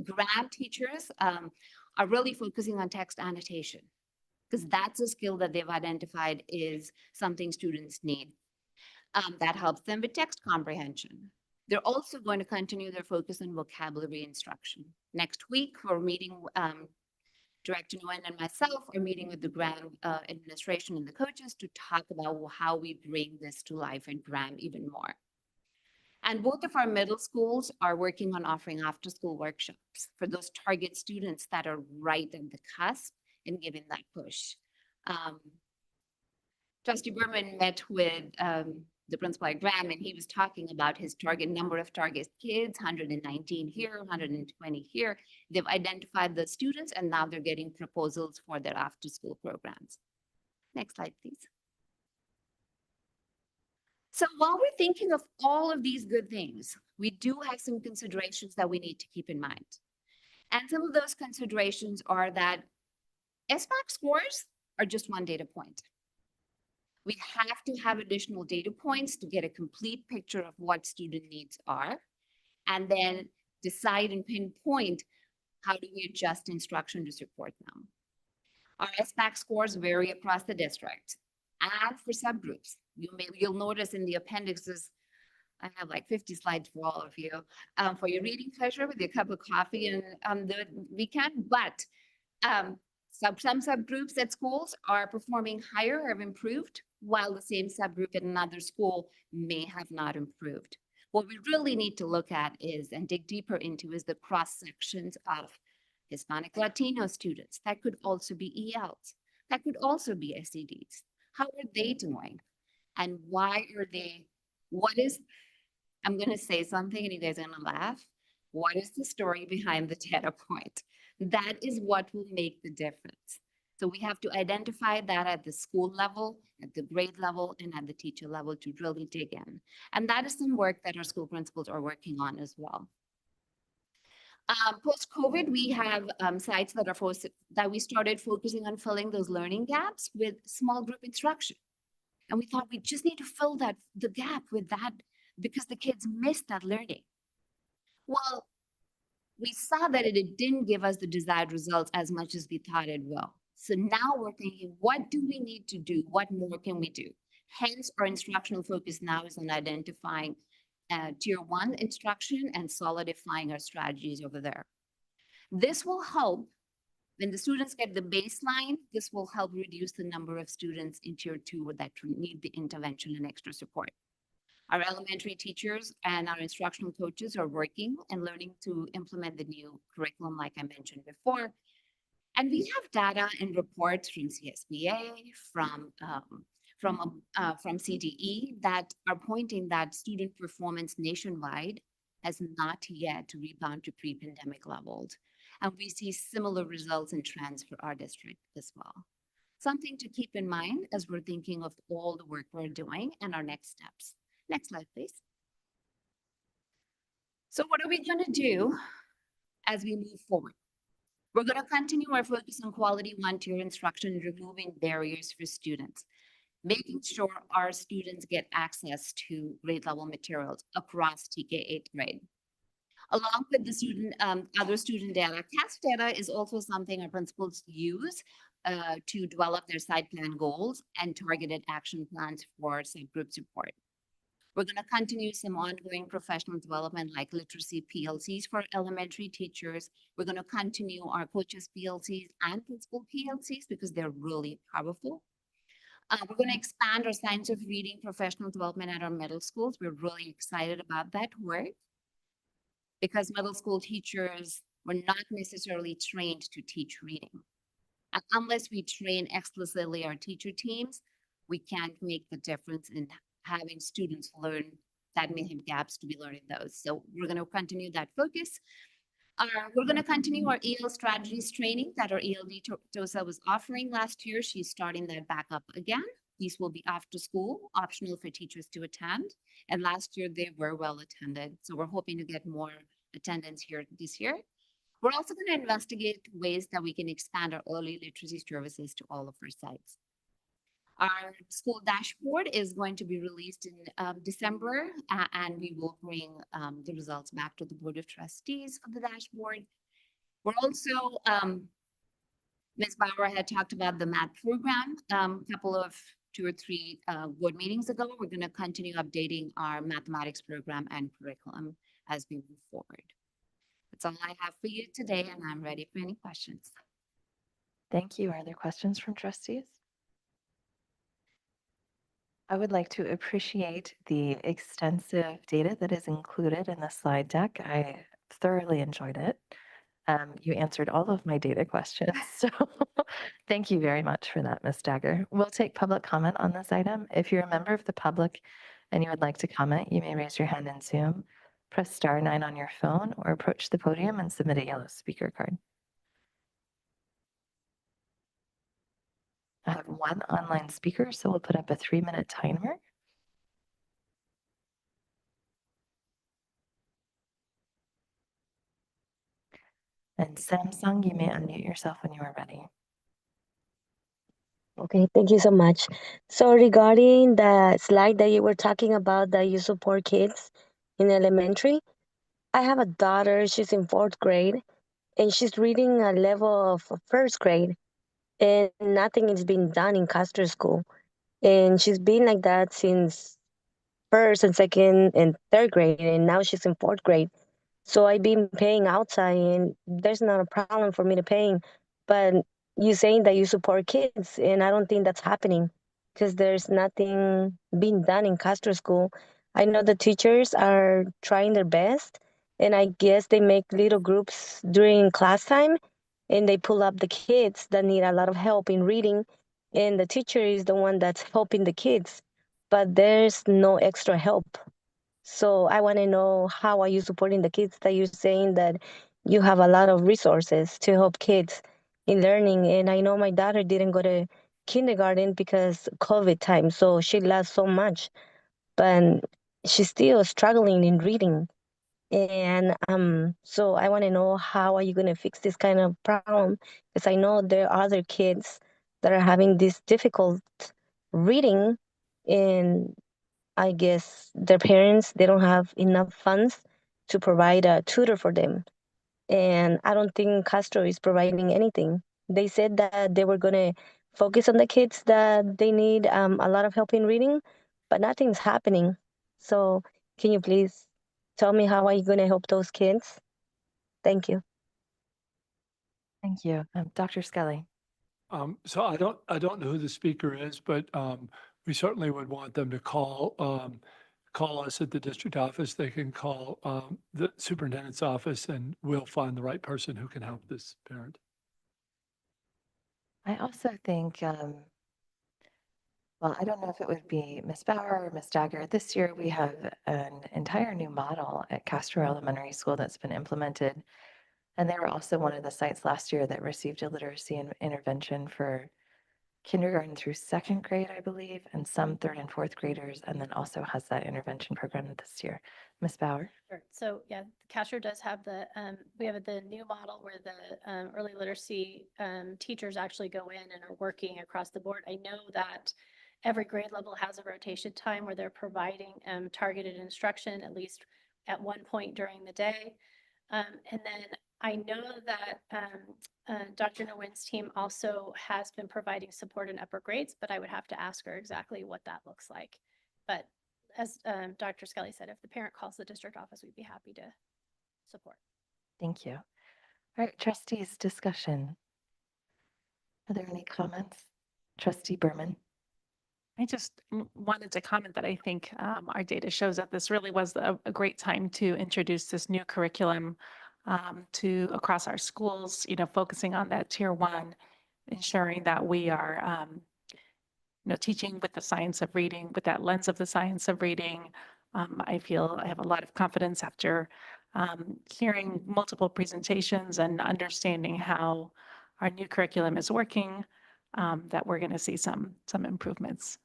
[SPEAKER 22] GRAM teachers are really focusing on text annotation, because that's a skill that they've identified is something students need. That helps them with text comprehension. They're also going to continue their focus on vocabulary instruction. Next week, we're meeting, Director Nguyen and myself are meeting with the GRAM administration and the coaches to talk about how we bring this to life in GRAM even more. And both of our middle schools are working on offering after-school workshops for those target students that are right at the cusp and giving that push. Trustee Berman met with the principal at GRAM, and he was talking about his number of target kids, 119 here, 120 here. They've identified the students, and now they're getting proposals for their after-school programs. Next slide, please. So while we're thinking of all of these good things, we do have some considerations that we need to keep in mind. And some of those considerations are that SBAC scores are just one data point. We have to have additional data points to get a complete picture of what student needs are, and then decide and pinpoint how do we adjust instruction to support them. Our SBAC scores vary across the district and for subgroups. You'll notice in the appendixes, I have like 50 slides for all of you, for your reading pleasure with your cup of coffee and on the weekend, but some subgroups at schools are performing higher or have improved, while the same subgroup at another school may have not improved. What we really need to look at is, and dig deeper into, is the cross sections of Hispanic Latino students. That could also be ELs. That could also be SEDs. How are they doing? And why are they, what is, I'm going to say something and you guys are going to laugh. What is the story behind the data point? That is what will make the difference. So we have to identify that at the school level, at the grade level, and at the teacher level to really dig in. And that is some work that our school principals are working on as well. Post-COVID, we have sites that are that we started focusing on filling those learning gaps with small group instruction. And we thought we just need to fill the gap with that because the kids missed that learning. Well, we saw that it didn't give us the desired results as much as we thought it will. So now we're thinking, what do we need to do? What more can we do? Hence, our instructional focus now is on identifying tier 1 instruction and solidifying our strategies over there. This will help when the students get the baseline. This will help reduce the number of students in tier 2 that need the intervention and extra support. Our elementary teachers and our instructional coaches are working and learning to implement the new curriculum, like I mentioned before. And we have data and reports from CAASPP, from CDE that are pointing that student performance nationwide has not yet rebounded to pre-pandemic levels. And we see similar results and trends for our district as well. Something to keep in mind as we're thinking of all the work we're doing and our next steps. Next slide, please. So what are we going to do as we move forward? We're going to continue our focus on quality one-tier instruction, removing barriers for students, making sure our students get access to grade level materials across TK 8th grade. Along with the other student data, CAASPP data is also something our principals use to develop their side plan goals and targeted action plans for subgroup support. We're going to continue some ongoing professional development like literacy PLCs for elementary teachers. We're going to continue our coaches PLCs and principal PLCs because they're really powerful. We're going to expand our science of reading professional development at our middle schools. We're really excited about that work because middle school teachers were not necessarily trained to teach reading. And unless we train explicitly our teacher teams, we can't make the difference in having students learn that may have gaps to be learning those. So we're going to continue that focus. We're going to continue our EL strategies training that our ELD TOSA was offering last year. She's starting that back up again. These will be after school, optional for teachers to attend. And last year they were well attended. So we're hoping to get more attendance here this year. We're also going to investigate ways that we can expand our early literacy services to all of our sites. Our school dashboard is going to be released in December, and we will bring the results back to the Board of Trustees for the dashboard. We're also, Ms. Bauer had talked about the math program a couple of 2 or 3 board meetings ago. We're going to continue updating our mathematics program and curriculum as we move forward. That's all I have for you today, and I'm ready for any questions.
[SPEAKER 1] Thank you. Are there questions from trustees? I would like to appreciate the extensive data that is included in the slide deck. I thoroughly enjoyed it. You answered all of my data questions, so thank you very much for that, Ms. Dagger. We'll take public comment on this item. If you're a member of the public and you would like to comment, you may raise your hand in Zoom, press *9 on your phone, or approach the podium and submit a yellow speaker card. I have 1 online speaker, so we'll put up a 3-minute timer. And Samsung, you may unmute yourself when you are ready.
[SPEAKER 16] Okay, thank you so much. So regarding the slide that you were talking about that you support kids in elementary, I have a daughter, she's in 4th grade, and she's reading a level of 1st grade, and nothing is being done in Castro School. And she's been like that since 1st and 2nd and 3rd grade, and now she's in 4th grade. So I've been paying outside, and there's not a problem for me to pay. But you saying that you support kids, and I don't think that's happening because there's nothing being done in Castro School. I know the teachers are trying their best, and I guess they make little groups during class time, and they pull up the kids that need a lot of help in reading, and the teacher is the one that's helping the kids, but there's no extra help. So I want to know, how are you supporting the kids that you're saying that you have a lot of resources to help kids in learning? And I know my daughter didn't go to kindergarten because COVID time, so she lost so much, but she's still struggling in reading. And so I want to know, how are you going to fix this kind of problem? Because I know there are other kids that are having this difficult reading, and I guess their parents, they don't have enough funds to provide a tutor for them. And I don't think Castro is providing anything. They said that they were going to focus on the kids that they need a lot of help in reading, but nothing's happening. So can you please tell me, how are you going to help those kids? Thank you.
[SPEAKER 1] Thank you. Dr. Scully.
[SPEAKER 4] So I don't know who the speaker is, but we certainly would want them to call us at the district office. They can call the superintendent's office, and we'll find the right person who can help this parent.
[SPEAKER 1] I also think, well, I don't know if it would be Ms. Bauer or Ms. Dagger. This year we have an entire new model at Castro Elementary School that's been implemented. And they were also one of the sites last year that received a literacy intervention for kindergarten through second grade, I believe, and some third and fourth graders, and then also has that intervention program this year. Ms. Bauer?
[SPEAKER 9] Sure. So yeah, Castro does have the, we have the new model where the early literacy teachers actually go in and are working across the board. I know that every grade level has a rotation time where they're providing targeted instruction, at least at one point during the day. And then I know that Dr. Nguyen's team also has been providing support in upper grades, but I would have to ask her exactly what that looks like. But as Dr. Scully said, if the parent calls the district office, we'd be happy to support.
[SPEAKER 1] Thank you. All right, trustees, discussion. Are there any comments? Trustee Berman?
[SPEAKER 8] I just wanted to comment that I think our data shows that this really was a great time to introduce this new curriculum to across our schools, focusing on that tier one, ensuring that we are, teaching with the science of reading, with that lens of the science of reading. I feel I have a lot of confidence after hearing multiple presentations and understanding how our new curriculum is working, that we're going to see some improvements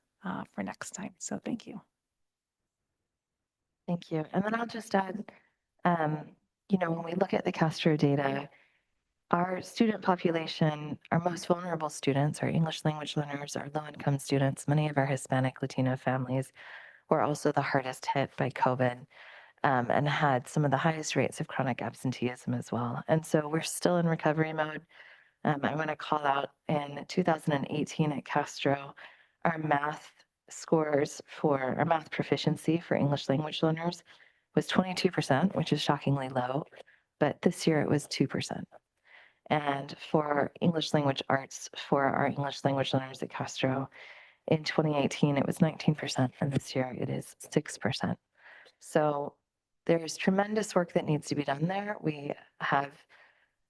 [SPEAKER 8] for next time. So thank you.
[SPEAKER 1] Thank you. And then I'll just add, when we look at the Castro data, our student population, our most vulnerable students, our English language learners, our low-income students, many of our Hispanic Latino families were also the hardest hit by COVID and had some of the highest rates of chronic absenteeism as well. And so we're still in recovery mode. I want to call out in 2018 at Castro, our math scores for our math proficiency for English language learners was 22%, which is shockingly low, but this year it was 2%. And for English language arts for our English language learners at Castro, in 2018 it was 19%, and this year it is 6%. So there's tremendous work that needs to be done there. We have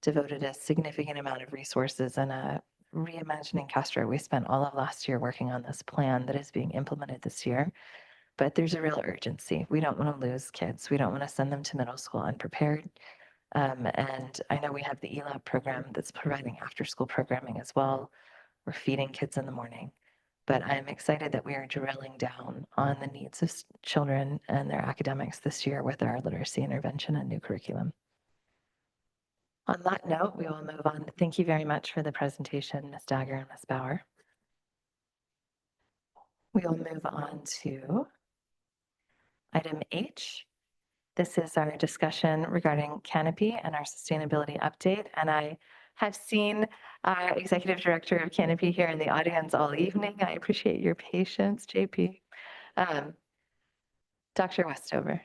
[SPEAKER 1] devoted a significant amount of resources and reimagining Castro. We spent all of last year working on this plan that is being implemented this year, but there's a real urgency. We don't want to lose kids. We don't want to send them to middle school unprepared. And I know we have the ELAB program that's providing after school programming as well. We're feeding kids in the morning, but I'm excited that we are drilling down on the needs of children and their academics this year with our literacy intervention and new curriculum. On that note, we will move on. Thank you very much for the presentation, Ms. Dagger and Ms. Bauer. We will move on to item H. This is our discussion regarding Canopy and our sustainability update. And I have seen our Executive Director of Canopy here in the audience all evening. I appreciate your patience, JP. Dr. Westover.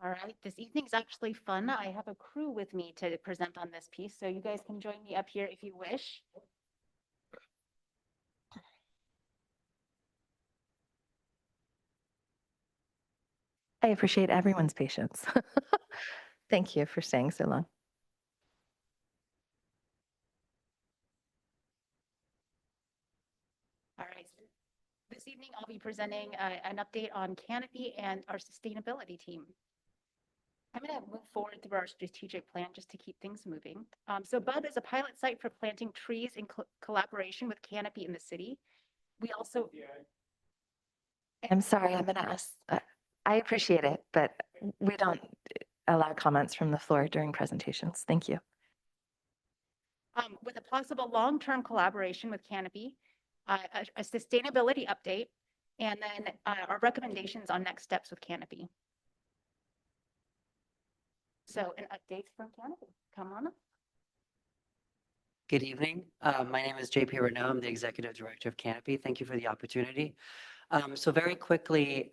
[SPEAKER 20] All right, this evening's actually fun. I have a crew with me to present on this piece, so you guys can join me up here if you wish.
[SPEAKER 1] I appreciate everyone's patience. Thank you for staying so long.
[SPEAKER 20] presenting an update on Canopy and our sustainability team. I'm going to move forward through our strategic plan just to keep things moving. So BUB is a pilot site for planting trees in collaboration with Canopy in the city. We also...
[SPEAKER 1] I'm sorry, I'm going to ask, I appreciate it, but we don't allow comments from the floor during presentations. Thank you.
[SPEAKER 20] With a possible long-term collaboration with Canopy, a sustainability update, and then our recommendations on next steps with Canopy. So an update from Canopy. Come on up.
[SPEAKER 11] Good evening. My name is JP Renaud. I'm the Executive Director of Canopy. Thank you for the opportunity. So very quickly,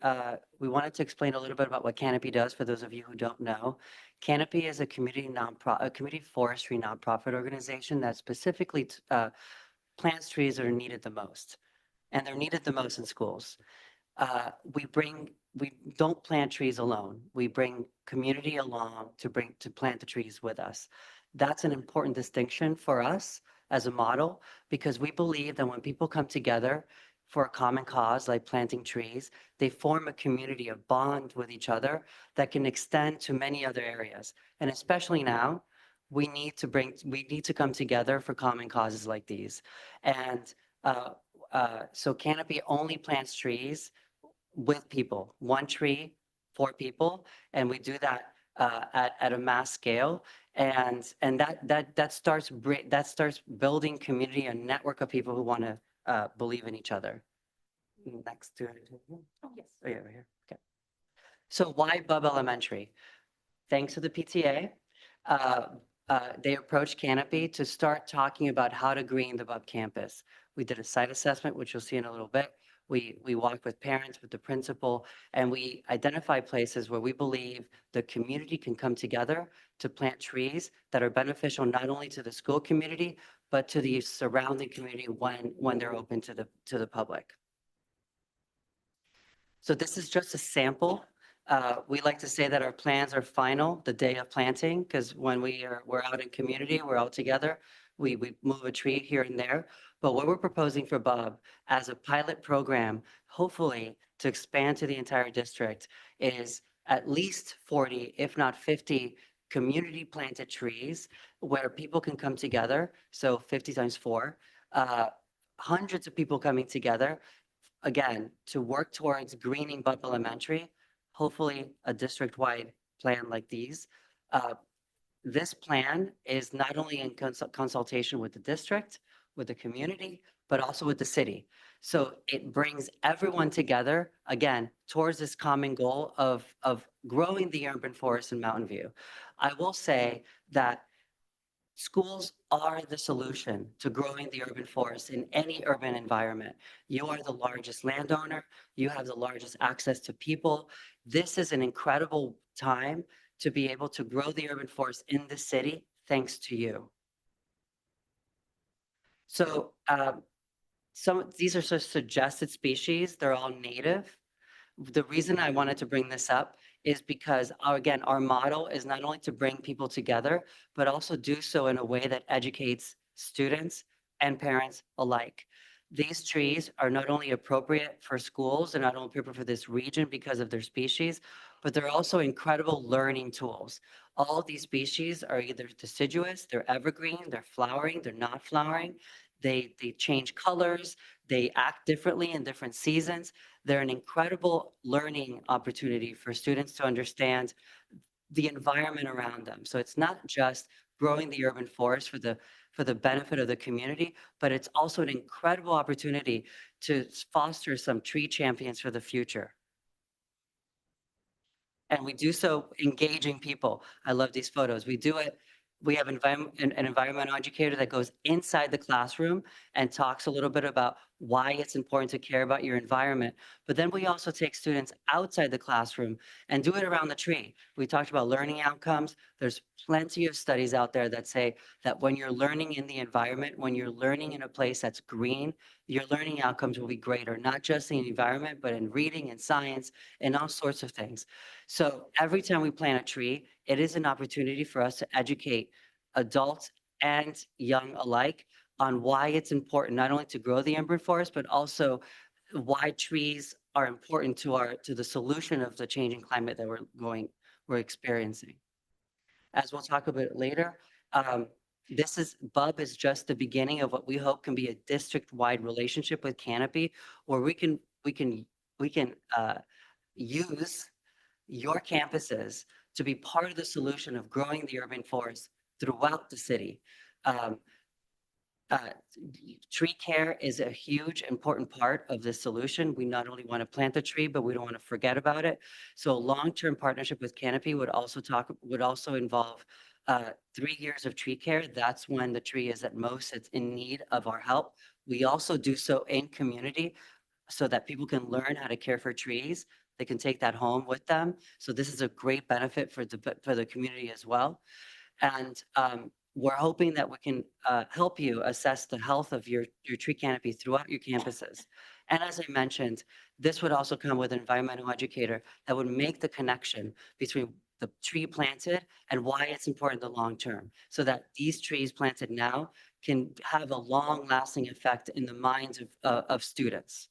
[SPEAKER 11] we wanted to explain a little bit about what Canopy does for those of you who don't know. Canopy is a community forestry nonprofit organization that specifically plants trees that are needed the most, and they're needed the most in schools. We don't plant trees alone. We bring community along to plant the trees with us. That's an important distinction for us as a model, because we believe that when people come together for a common cause like planting trees, they form a community, a bond with each other that can extend to many other areas. And especially now, we need to come together for common causes like these. And so Canopy only plants trees with people, 1 tree, 4 people, and we do that at a mass scale, and that starts building community, a network of people who want to believe in each other. Next to it.
[SPEAKER 20] Oh, yes.
[SPEAKER 11] Oh, yeah, right here. Okay. So why BUB Elementary? Thanks to the PTA, they approached Canopy to start talking about how to green the BUB campus. We did a site assessment, which you'll see in a little bit. We walked with parents, with the principal, and we identified places where we believe the community can come together to plant trees that are beneficial not only to the school community, but to the surrounding community when they're open to the public. So this is just a sample. We like to say that our plans are final the day of planting, because when we're out in community, we're all together. We move a tree here and there. But what we're proposing for BUB as a pilot program, hopefully to expand to the entire district, is at least 40, if not 50, community planted trees where people can come together. So 50 times 4, hundreds of people coming together, again, to work towards greening BUB Elementary, hopefully a district-wide plan like these. This plan is not only in consultation with the district, with the community, but also with the city. So it brings everyone together, again, towards this common goal of growing the urban forest in Mountain View. I will say that schools are the solution to growing the urban forest in any urban environment. You are the largest landowner. You have the largest access to people. This is an incredible time to be able to grow the urban forest in the city, thanks to you. So these are just suggested species. They're all native. The reason I wanted to bring this up is because, again, our model is not only to bring people together, but also do so in a way that educates students and parents alike. These trees are not only appropriate for schools, they're not only appropriate for this region because of their species, but they're also incredible learning tools. All of these species are either deciduous, they're evergreen, they're flowering, they're not flowering. They change colors, they act differently in different seasons. They're an incredible learning opportunity for students to understand the environment around them. So it's not just growing the urban forest for the benefit of the community, but it's also an incredible opportunity to foster some tree champions for the future. And we do so engaging people. I love these photos. We do it. We have an environmental educator that goes inside the classroom and talks a little bit about why it's important to care about your environment. But then we also take students outside the classroom and do it around the tree. We talked about learning outcomes. There's plenty of studies out there that say that when you're learning in the environment, when you're learning in a place that's green, your learning outcomes will be greater, not just in the environment, but in reading and science and all sorts of things. So every time we plant a tree, it is an opportunity for us to educate adults and young alike on why it's important not only to grow the urban forest, but also why trees are important to the solution of the changing climate that we're experiencing. As we'll talk about later, BUB is just the beginning of what we hope can be a district-wide relationship with Canopy, where we can use your campuses to be part of the solution of growing the urban forest throughout the city. Tree care is a huge important part of this solution. We not only want to plant the tree, but we don't want to forget about it. So a long-term partnership with Canopy would also involve 3 years of tree care. That's when the tree is at most, it's in need of our help. We also do so in community so that people can learn how to care for trees. They can take that home with them. So this is a great benefit for the community as well. And we're hoping that we can help you assess the health of your tree canopy throughout your campuses. And as I mentioned, this would also come with an environmental educator that would make the connection between the tree planted and why it's important in the long term, so that these trees planted now can have a long lasting effect in the minds of students.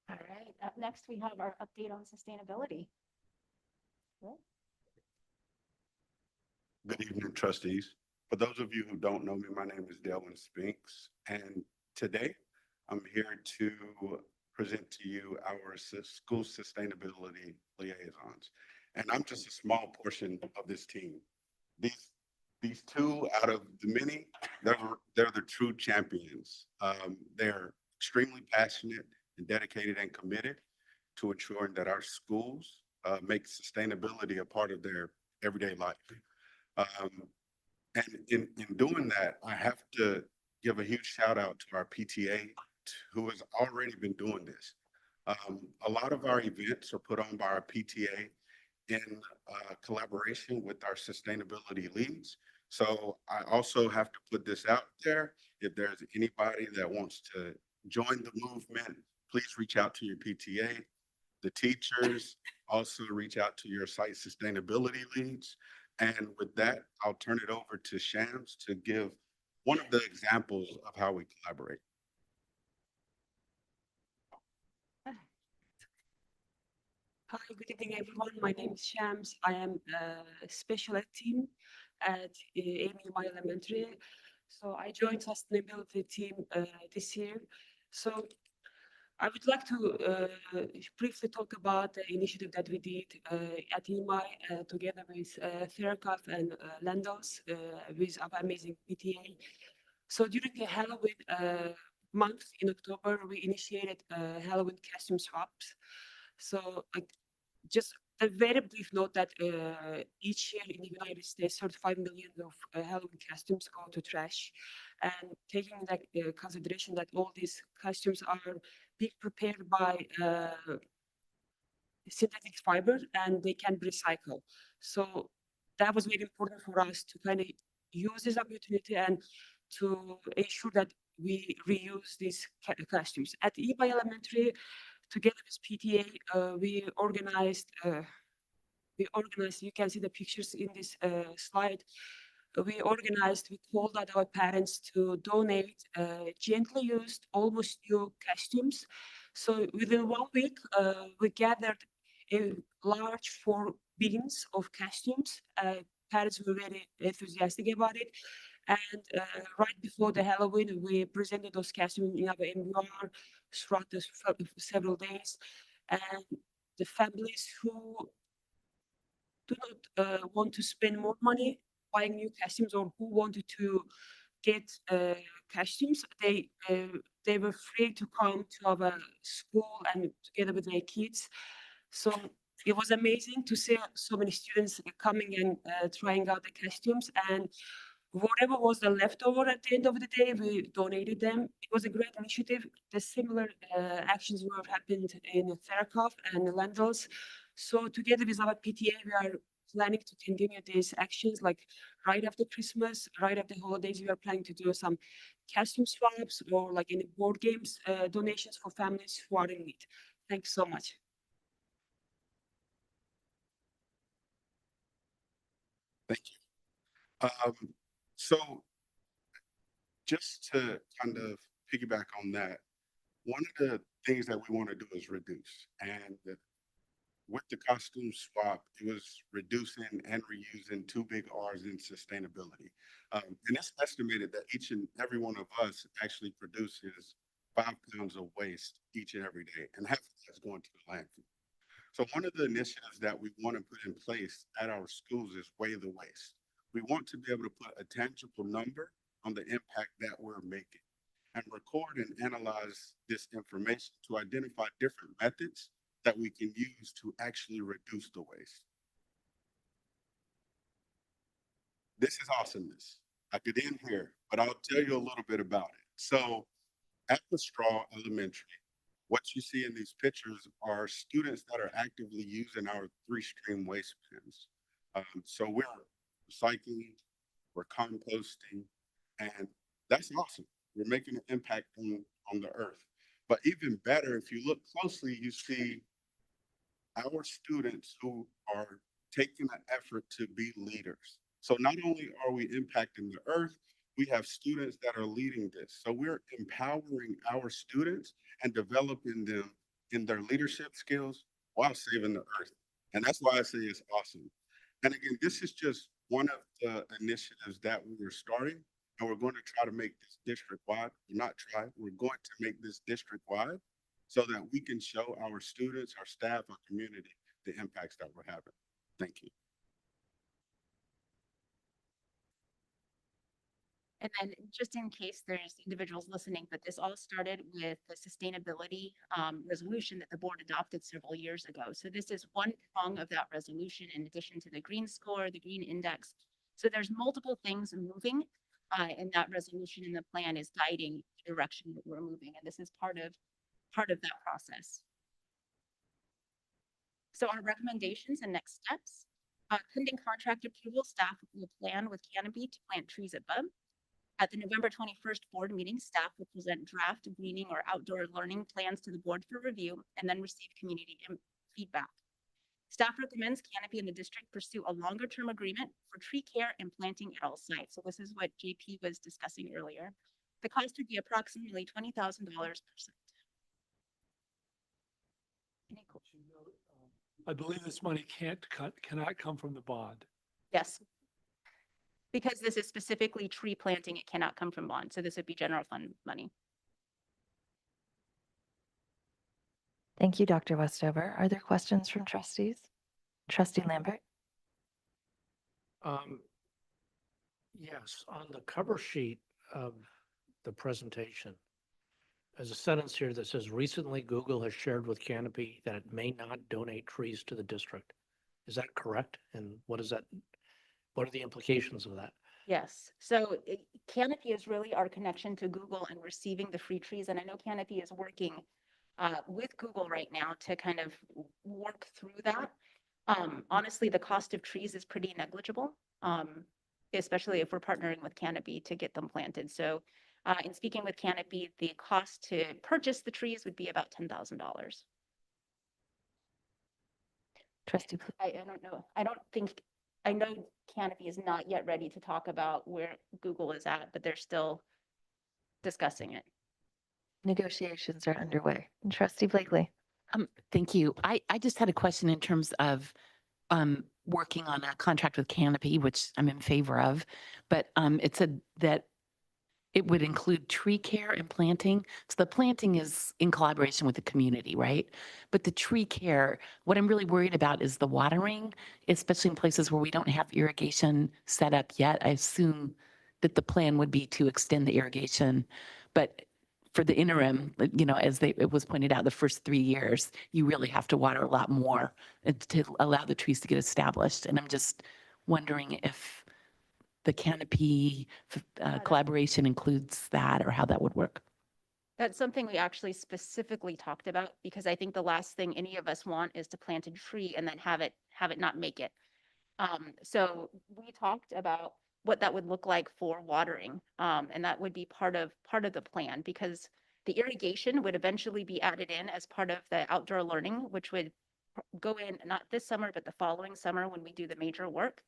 [SPEAKER 20] All right, up next we have our update on sustainability.
[SPEAKER 13] Good evening, trustees. For those of you who don't know me, my name is Delwyn Spinks, and today I'm here to present to you our school sustainability liaisons. And I'm just a small portion of this team. These two out of the many, they're the true champions. They're extremely passionate and dedicated and committed to ensuring that our schools make sustainability a part of their everyday life. And in doing that, I have to give a huge shout out to our PTA who has already been doing this. A lot of our events are put on by our PTA in collaboration with our sustainability leads. So I also have to put this out there. If there's anybody that wants to join the movement, please reach out to your PTA. The teachers also reach out to your site sustainability leads. And with that, I'll turn it over to Shams to give one of the examples of how we collaborate.
[SPEAKER 14] Hi, good evening, everyone. My name is Shams. I am a special ed team at AMUI Elementary. So I joined sustainability team this year. So I would like to briefly talk about the initiative that we did at EMI together with Faircraft and Landos with our amazing PTA. So during the Halloween month in October, we initiated Halloween costume swaps. So just a very brief note that each year in the United States, 35 million of Halloween costumes go to trash. And taking that consideration that all these costumes are being prepared by synthetic fibers and they can be recycled. So that was very important for us to kind of use this opportunity and to ensure that we reuse these costumes. At EMI Elementary, together with PTA, we organized, you can see the pictures in this slide. We called out our parents to donate gently used, almost new costumes. So within 1 week, we gathered a large 4 bins of costumes. Parents were very enthusiastic about it. And right before the Halloween, we presented those costumes in our MVR throughout the several days. And the families who do not want to spend more money buying new costumes or who wanted to get costumes, they were free to come to our school and together with their kids. So it was amazing to see so many students coming and trying out the costumes, and whatever was the leftover at the end of the day, we donated them. It was a great initiative. The similar actions were happened in Faircraft and Landals. So together with our PTA, we are planning to continue these actions, like right after Christmas, right after holidays, we are planning to do some costume swaps or like any board games donations for families who are in need. Thanks so much.
[SPEAKER 13] Thank you. So just to kind of piggyback on that, one of the things that we want to do is reduce. And with the costume swap, it was reducing and reusing two big R's in sustainability. And it's estimated that each and every one of us actually produces 5 pounds of waste each and every day, and half of that's going to the landfill. So one of the initiatives that we want to put in place at our schools is weigh the waste. We want to be able to put a tangible number on the impact that we're making and record and analyze this information to identify different methods that we can use to actually reduce the waste. This is awesomeness. I could end here, but I'll tell you a little bit about it. So at the Straw Elementary, what you see in these pictures are students that are actively using our 3-stream waste bins. So we're recycling, we're composting, and that's awesome. We're making an impact on the earth. But even better, if you look closely, you see our students who are taking an effort to be leaders. So not only are we impacting the earth, we have students that are leading this. So we're empowering our students and developing them in their leadership skills while saving the earth. And that's why I say it's awesome. And again, this is just one of the initiatives that we are starting, and we're going to try to make this district-wide. Not try, we're going to make this district-wide so that we can show our students, our staff, our community, the impacts that we're having. Thank you.
[SPEAKER 20] And then just in case there's individuals listening, but this all started with the sustainability resolution that the board adopted several years ago. So this is one prong of that resolution in addition to the green score, the green index. So there's multiple things moving and that resolution in the plan is guiding the direction that we're moving. And this is part of that process. So our recommendations and next steps, pending contract approval, staff will plan with Canopy to plant trees above. At the November 21st board meeting, staff will present draft greening or outdoor learning plans to the board for review and then receive community feedback. Staff recommends Canopy and the district pursue a longer-term agreement for tree care and planting at all sites. So this is what JP was discussing earlier. The cost would be approximately $20,000 per site.
[SPEAKER 4] I believe this money cannot come from the bond.
[SPEAKER 20] Yes. Because this is specifically tree planting, it cannot come from bond. So this would be general fund money.
[SPEAKER 1] Thank you, Dr. Westover. Are there questions from trustees? Trustee Lambert?
[SPEAKER 2] Yes, on the cover sheet of the presentation, there's a sentence here that says, recently Google has shared with Canopy that it may not donate trees to the district. Is that correct? And what is that? What are the implications of that?
[SPEAKER 20] Yes. So Canopy is really our connection to Google and receiving the free trees. And I know Canopy is working with Google right now to kind of work through that. Honestly, the cost of trees is pretty negligible, especially if we're partnering with Canopy to get them planted. So in speaking with Canopy, the cost to purchase the trees would be about $10,000.
[SPEAKER 1] Trustee,
[SPEAKER 20] I don't know. I know Canopy is not yet ready to talk about where Google is at, but they're still discussing it.
[SPEAKER 1] Negotiations are underway. And Trustee Blakely?
[SPEAKER 3] Thank you. I just had a question in terms of working on a contract with Canopy, which I'm in favor of, but it said that it would include tree care and planting. So the planting is in collaboration with the community, right? But the tree care, what I'm really worried about is the watering, especially in places where we don't have irrigation set up yet. I assume that the plan would be to extend the irrigation, but for the interim, as it was pointed out, the first 3 years, you really have to water a lot more to allow the trees to get established. And I'm just wondering if the Canopy collaboration includes that or how that would work.
[SPEAKER 20] That's something we actually specifically talked about because I think the last thing any of us want is to plant a tree and then have it not make it. So we talked about what that would look like for watering, and that would be part of the plan because the irrigation would eventually be added in as part of the outdoor learning, which would go in not this summer but the following summer when we do the major work.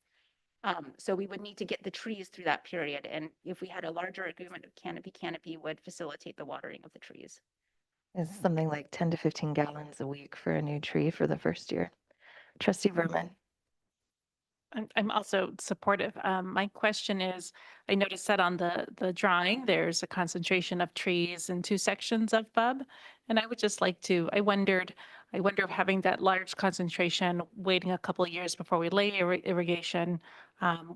[SPEAKER 20] So we would need to get the trees through that period. And if we had a larger agreement of Canopy, Canopy would facilitate the watering of the trees.
[SPEAKER 1] It's something like 10 to 15 gallons a week for a new tree for the first year. Trustee Berman.
[SPEAKER 8] I'm also supportive. My question is, I noticed that on the drawing, there's a concentration of trees in 2 sections of BUB. And I would just like to, I wonder if having that large concentration, waiting a couple of years before we lay irrigation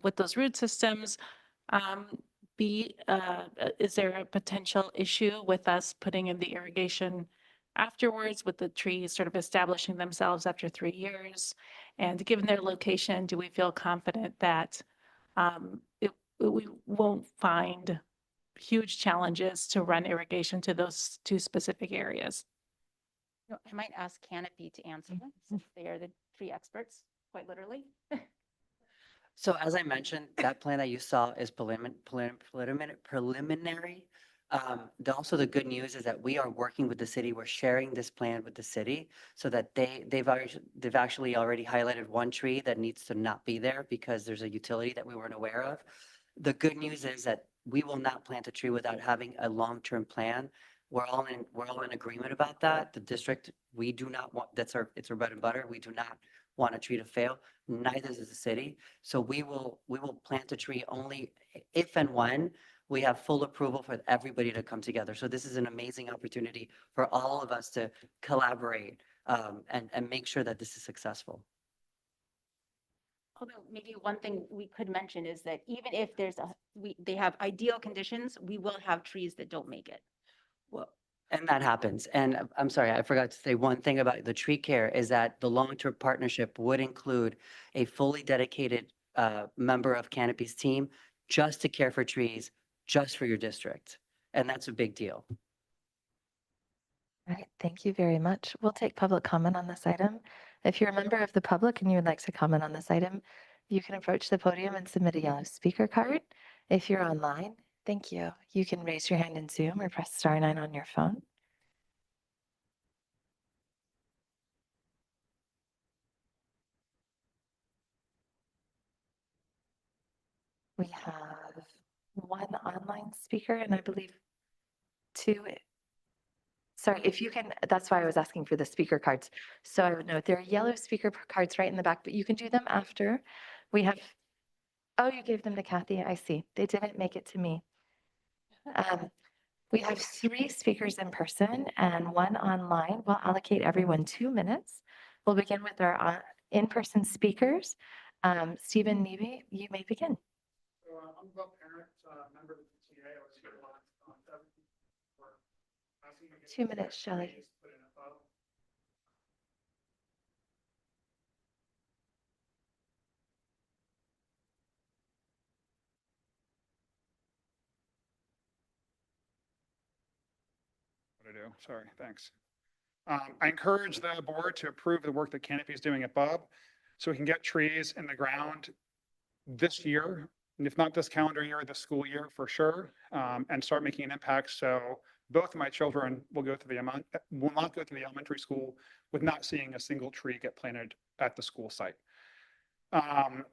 [SPEAKER 8] with those root systems, is there a potential issue with us putting in the irrigation afterwards with the trees sort of establishing themselves after 3 years? And given their location, do we feel confident that we won't find huge challenges to run irrigation to those 2 specific areas?
[SPEAKER 20] I might ask Canopy to answer that since they are the tree experts, quite literally.
[SPEAKER 11] So as I mentioned, that plan that you saw is preliminary. Also the good news is that we are working with the city. We're sharing this plan with the city so that they've actually already highlighted 1 tree that needs to not be there because there's a utility that we weren't aware of. The good news is that we will not plant a tree without having a long-term plan. We're all in agreement about that. The district, we do not want, it's our bread and butter. We do not want a tree to fail. Neither does the city. So we will plant a tree only if and when we have full approval for everybody to come together. So this is an amazing opportunity for all of us to collaborate and make sure that this is successful.
[SPEAKER 20] Although maybe one thing we could mention is that even if they have ideal conditions, we will have trees that don't make it.
[SPEAKER 11] Well, and that happens. And I'm sorry, I forgot to say one thing about the tree care is that the long-term partnership would include a fully dedicated member of Canopy's team just to care for trees, just for your district. And that's a big deal.
[SPEAKER 1] All right, thank you very much. We'll take public comment on this item. If you're a member of the public and you would like to comment on this item, you can approach the podium and submit a yellow speaker card. If you're online, thank you. You can raise your hand in Zoom or press *9 on your phone. We have 1 online speaker and I believe 2. Sorry, if you can, that's why I was asking for the speaker cards. So I would note there are yellow speaker cards right in the back, but you can do them after. We have, oh, you gave them to Kathy. I see. They didn't make it to me. We have 3 speakers in person and 1 online. We'll allocate everyone 2 minutes. We'll begin with our in-person speakers. Stephen Neve, you may begin.
[SPEAKER 7] So I'm a parent, member of the PTA. I was here on
[SPEAKER 1] 2 minutes, Shelley.
[SPEAKER 7] What I do? Sorry, thanks. I encourage the board to approve the work that Canopy is doing at BUB so we can get trees in the ground this year, and if not this calendar year, this school year for sure, and start making an impact. So both of my children will not go through the elementary school with not seeing a single tree get planted at the school site. I'm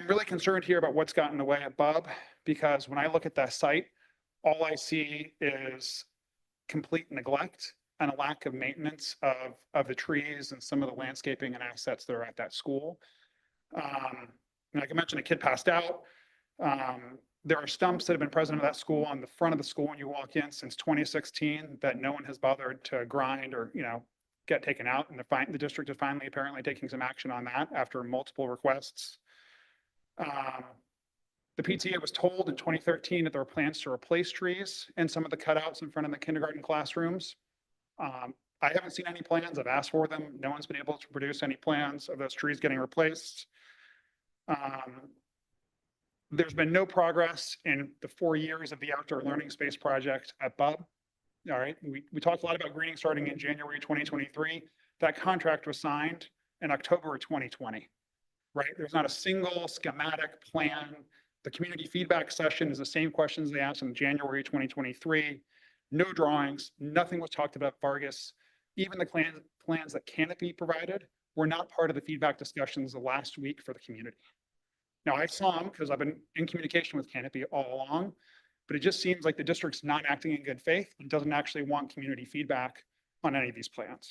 [SPEAKER 7] really concerned here about what's gotten in the way at BUB because when I look at that site, all I see is complete neglect and a lack of maintenance of the trees and some of the landscaping and assets that are at that school. Like I mentioned, a kid passed out. There are stumps that have been present in that school on the front of the school when you walk in since 2016 that no one has bothered to grind or, get taken out. And the district is finally apparently taking some action on that after multiple requests. The PTA was told in 2013 that there were plans to replace trees in some of the cutouts in front of the kindergarten classrooms. I haven't seen any plans. I've asked for them. No one's been able to produce any plans of those trees getting replaced. There's been no progress in the 4 years of the outdoor learning space project at BUB. All right, we talked a lot about greening starting in January 2023. That contract was signed in October of 2020, right? There's not a single schematic plan. The community feedback session is the same questions they asked in January 2023. No drawings, nothing was talked about Vargas. Even the plans that Canopy provided were not part of the feedback discussions the last week for the community. Now, I have some because I've been in communication with Canopy all along, but it just seems like the district's not acting in good faith and doesn't actually want community feedback on any of these plans.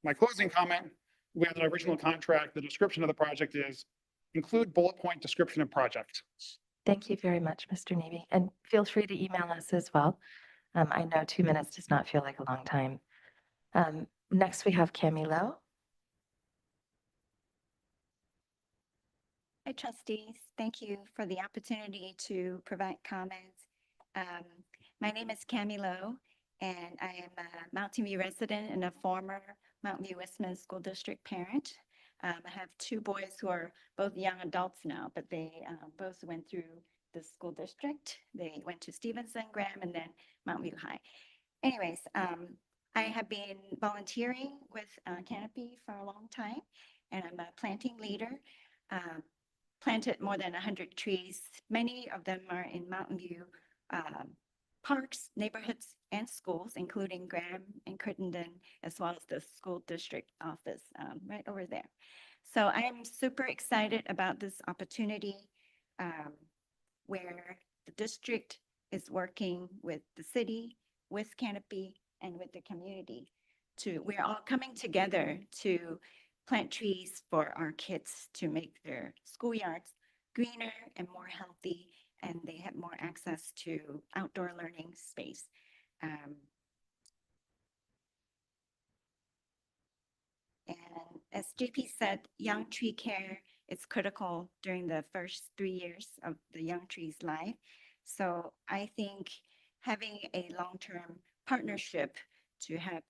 [SPEAKER 7] My closing comment, we have an original contract. The description of the project is include bullet point description of project.
[SPEAKER 1] Thank you very much, Mr. Neby, and feel free to email us as well. I know 2 minutes does not feel like a long time. Next, we have Cami Lowe.
[SPEAKER 15] Hi, trustees. Thank you for the opportunity to provide comments. My name is Cami Lowe, and I am a Mountain View resident and a former Mountain View Westminster School District parent. I have 2 boys who are both young adults now, but they both went through the school district. They went to Stevenson, Graham, and then Mountain View High. Anyways, I have been volunteering with Canopy for a long time, and I'm a planting leader. Planted more than 100 trees. Many of them are in Mountain View parks, neighborhoods, and schools, including Graham and Crittenden, as well as the school district office right over there. So I am super excited about this opportunity where the district is working with the city, with Canopy, and with the community. We're all coming together to plant trees for our kids to make their schoolyards greener and more healthy, and they have more access to outdoor learning space. And as JP said, young tree care is critical during the first 3 years of the young tree's life. So I think having a long-term partnership to have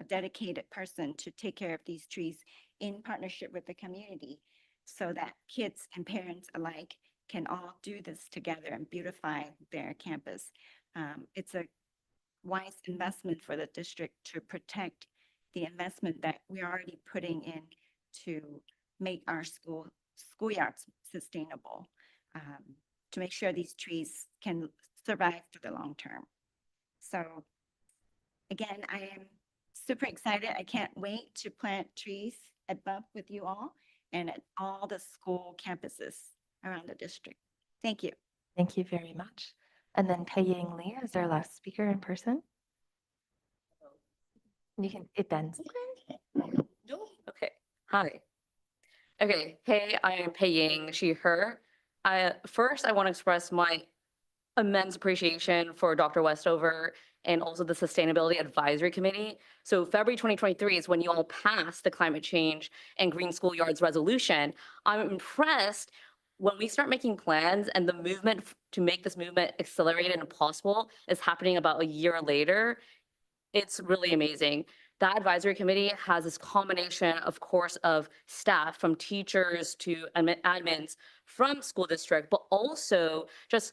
[SPEAKER 15] a dedicated person to take care of these trees in partnership with the community so that kids and parents alike can all do this together and beautify their campus. It's a wise investment for the district to protect the investment that we're already putting in to make our schoolyards sustainable, to make sure these trees can survive for the long term. So again, I am super excited. I can't wait to plant trees at BUB with you all and at all the school campuses around the district. Thank you.
[SPEAKER 1] Thank you very much. And then Pei-Ying Lee is our last speaker in person. You can, it bends.
[SPEAKER 17] Okay. Hi. Okay. Hey, I am Pei-Ying, she, her. First, I want to express my immense appreciation for Dr. Westover and also the Sustainability Advisory Committee. So February 2023 is when you all passed the climate change and green schoolyards resolution. I'm impressed when we start making plans and the movement to make this movement accelerated and possible is happening about a year later. It's really amazing. That advisory committee has this combination, of course, of staff from teachers to admins from school district, but also just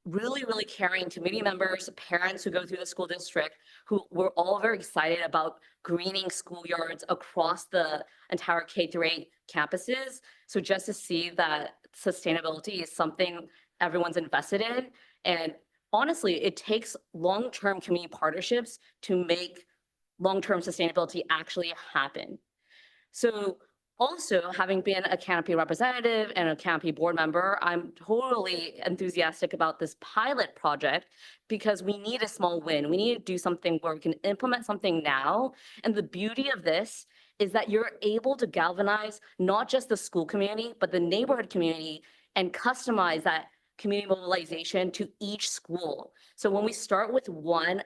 [SPEAKER 17] really, really caring community members, parents who go through the school district, who were all very excited about greening schoolyards across the entire K-8 campuses. So just to see that sustainability is something everyone's invested in. And honestly, it takes long-term community partnerships to make long-term sustainability actually happen. So also, having been a Canopy representative and a Canopy board member, I'm totally enthusiastic about this pilot project because we need a small win. We need to do something where we can implement something now. And the beauty of this is that you're able to galvanize not just the school community, but the neighborhood community and customize that community mobilization to each school. So when we start with one,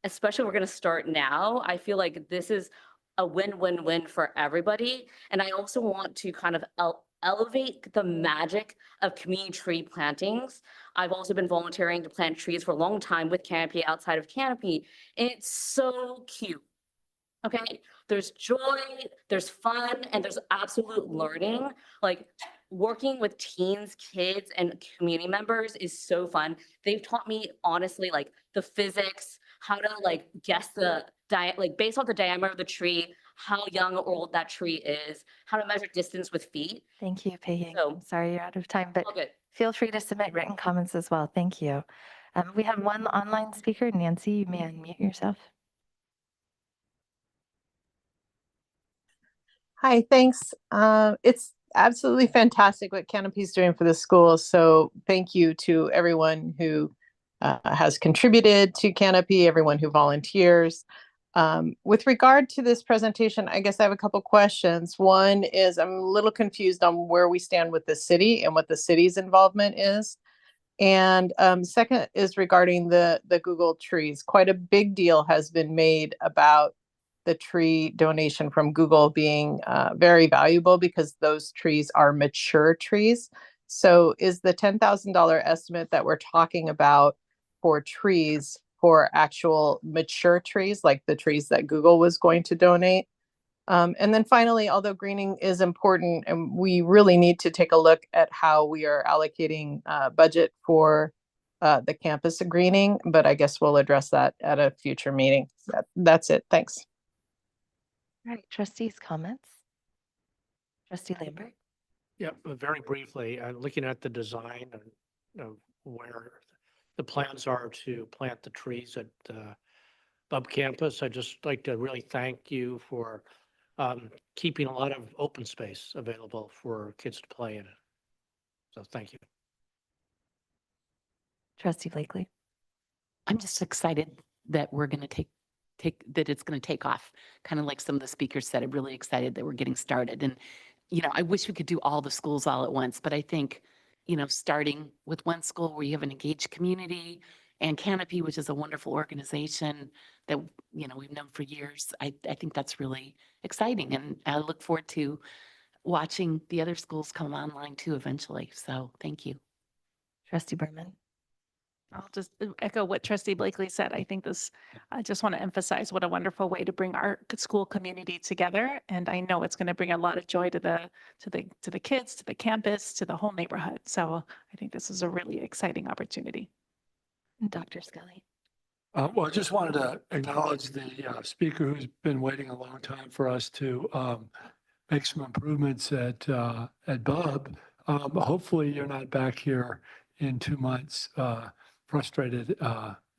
[SPEAKER 17] especially we're going to start now, I feel like this is a win-win-win for everybody. And I also want to kind of elevate the magic of community tree plantings. I've also been volunteering to plant trees for a long time with Canopy outside of Canopy. And it's so cute. Okay, there's joy, there's fun, and there's absolute learning. Like working with teens, kids, and community members is so fun. They've taught me honestly, like the physics, how to like guess the like based on the diameter of the tree, how young or old that tree is, how to measure distance with feet.
[SPEAKER 1] Thank you, Pei-Ying.
[SPEAKER 17] So,
[SPEAKER 1] I'm sorry you're out of time, but
[SPEAKER 17] all good.
[SPEAKER 1] feel free to submit written comments as well. Thank you. We have one online speaker, Nancy. You may unmute yourself.
[SPEAKER 23] Hi, thanks. It's
[SPEAKER 21] absolutely fantastic what Canopy is doing for the school. So thank you to everyone who has contributed to Canopy, everyone who volunteers. With regard to this presentation, I guess I have a couple questions. One is I'm a little confused on where we stand with the city and what the city's involvement is. And second is regarding the Google trees. Quite a big deal has been made about the tree donation from Google being very valuable because those trees are mature trees. So is the $10,000 estimate that we're talking about for trees for actual mature trees, like the trees that Google was going to donate? And then finally, although greening is important and we really need to take a look at how we are allocating budget for the campus greening, but I guess we'll address that at a future meeting. That's it. Thanks.
[SPEAKER 1] All right, trustees' comments? Trustee Lambert?
[SPEAKER 2] Yeah, very briefly, looking at the design of where the plans are to plant the trees at Bub campus, I'd just like to really thank you for keeping a lot of open space available for kids to play in it. So thank you.
[SPEAKER 1] Trustee Blakely?
[SPEAKER 3] I'm just excited that we're going to that it's going to take off. Kind of like some of the speakers said, I'm really excited that we're getting started. And, you know, I wish we could do all the schools all at once, but I think, you know, starting with one school where you have an engaged community and Canopy, which is a wonderful organization that, you know, we've known for years. I think that's really exciting. And I look forward to watching the other schools come online too eventually. So thank you.
[SPEAKER 1] Trustee Berman?
[SPEAKER 8] I'll just echo what Trustee Blakely said. I think I just want to emphasize what a wonderful way to bring our school community together. And I know it's going to bring a lot of joy to the kids, to the campus, to the whole neighborhood. So I think this is a really exciting opportunity.
[SPEAKER 1] Dr. Scully?
[SPEAKER 4] Well, I just wanted to acknowledge the speaker who's been waiting a long time for us to make some improvements at Bub. Hopefully you're not back here in 2 months frustrated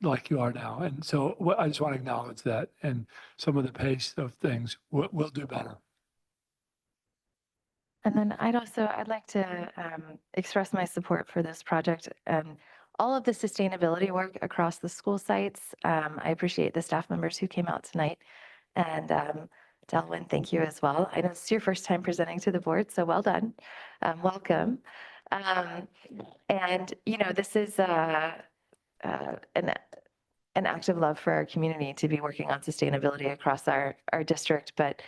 [SPEAKER 4] like you are now. And so I just want to acknowledge that, and some of the pace of things we'll do better.
[SPEAKER 1] And then I'd like to express my support for this project and all of the sustainability work across the school sites. I appreciate the staff members who came out tonight. And Delwyn, thank you as well. I know it's your first time presenting to the board, so well done. Welcome. And, you know, this is an act of love for our community to be working on sustainability across our district, but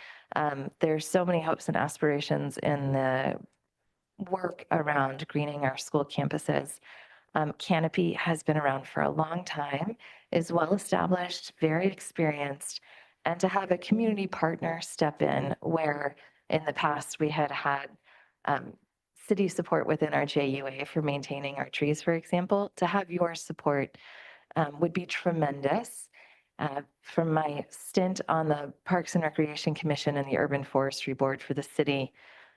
[SPEAKER 1] there's so many hopes and aspirations in the work around greening our school campuses. Canopy has been around for a long time, is well established, very experienced, and to have a community partner step in where in the past we had city support within our JUA for maintaining our trees, for example, to have your support would be tremendous. From my stint on the Parks and Recreation Commission and the Urban Forestry Board for the city,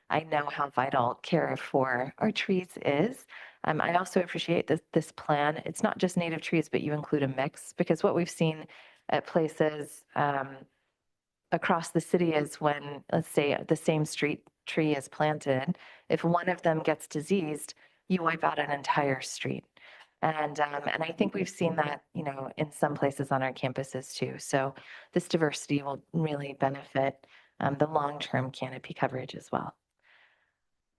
[SPEAKER 1] I know how vital care for our trees is. I also appreciate this plan. It's not just native trees, but you include a mix, because what we've seen at places across the city is when, let's say, the same street tree is planted, if one of them gets diseased, you wipe out an entire street. And I think we've seen that, you know, in some places on our campuses too. So this diversity will really benefit the long-term canopy coverage as well.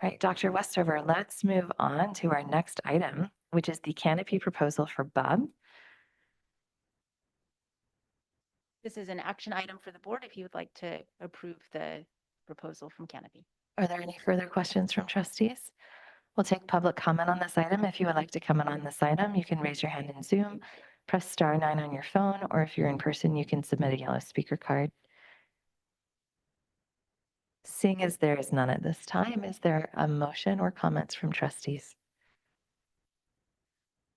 [SPEAKER 1] All right, Dr. Westover, let's move on to our next item, which is the canopy proposal for Bub.
[SPEAKER 20] This is an action item for the board if you would like to approve the proposal from Canopy.
[SPEAKER 1] Are there any further questions from trustees? We'll take public comment on this item. If you would like to comment on this item, you can raise your hand in Zoom, press *9 on your phone, or if you're in person, you can submit a yellow speaker card. Seeing as there is none at this time, is there a motion or comments from trustees?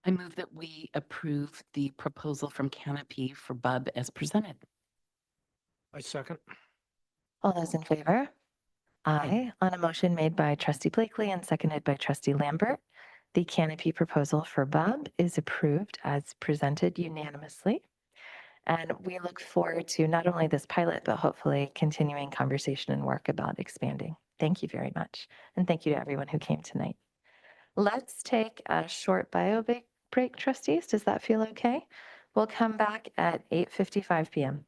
[SPEAKER 3] I move that we approve the proposal from Canopy for Bub as presented.
[SPEAKER 2] I second.
[SPEAKER 1] All those in favor? Aye. On a motion made by Trustee Blakely and seconded by Trustee Lambert, the canopy proposal for Bub is approved as presented unanimously. And we look forward to not only this pilot, but hopefully continuing conversation and work about expanding. Thank you very much. And thank you to everyone who came tonight. Let's take a short bio break, trustees. Does that feel okay? We'll come back at 8:55 p.m.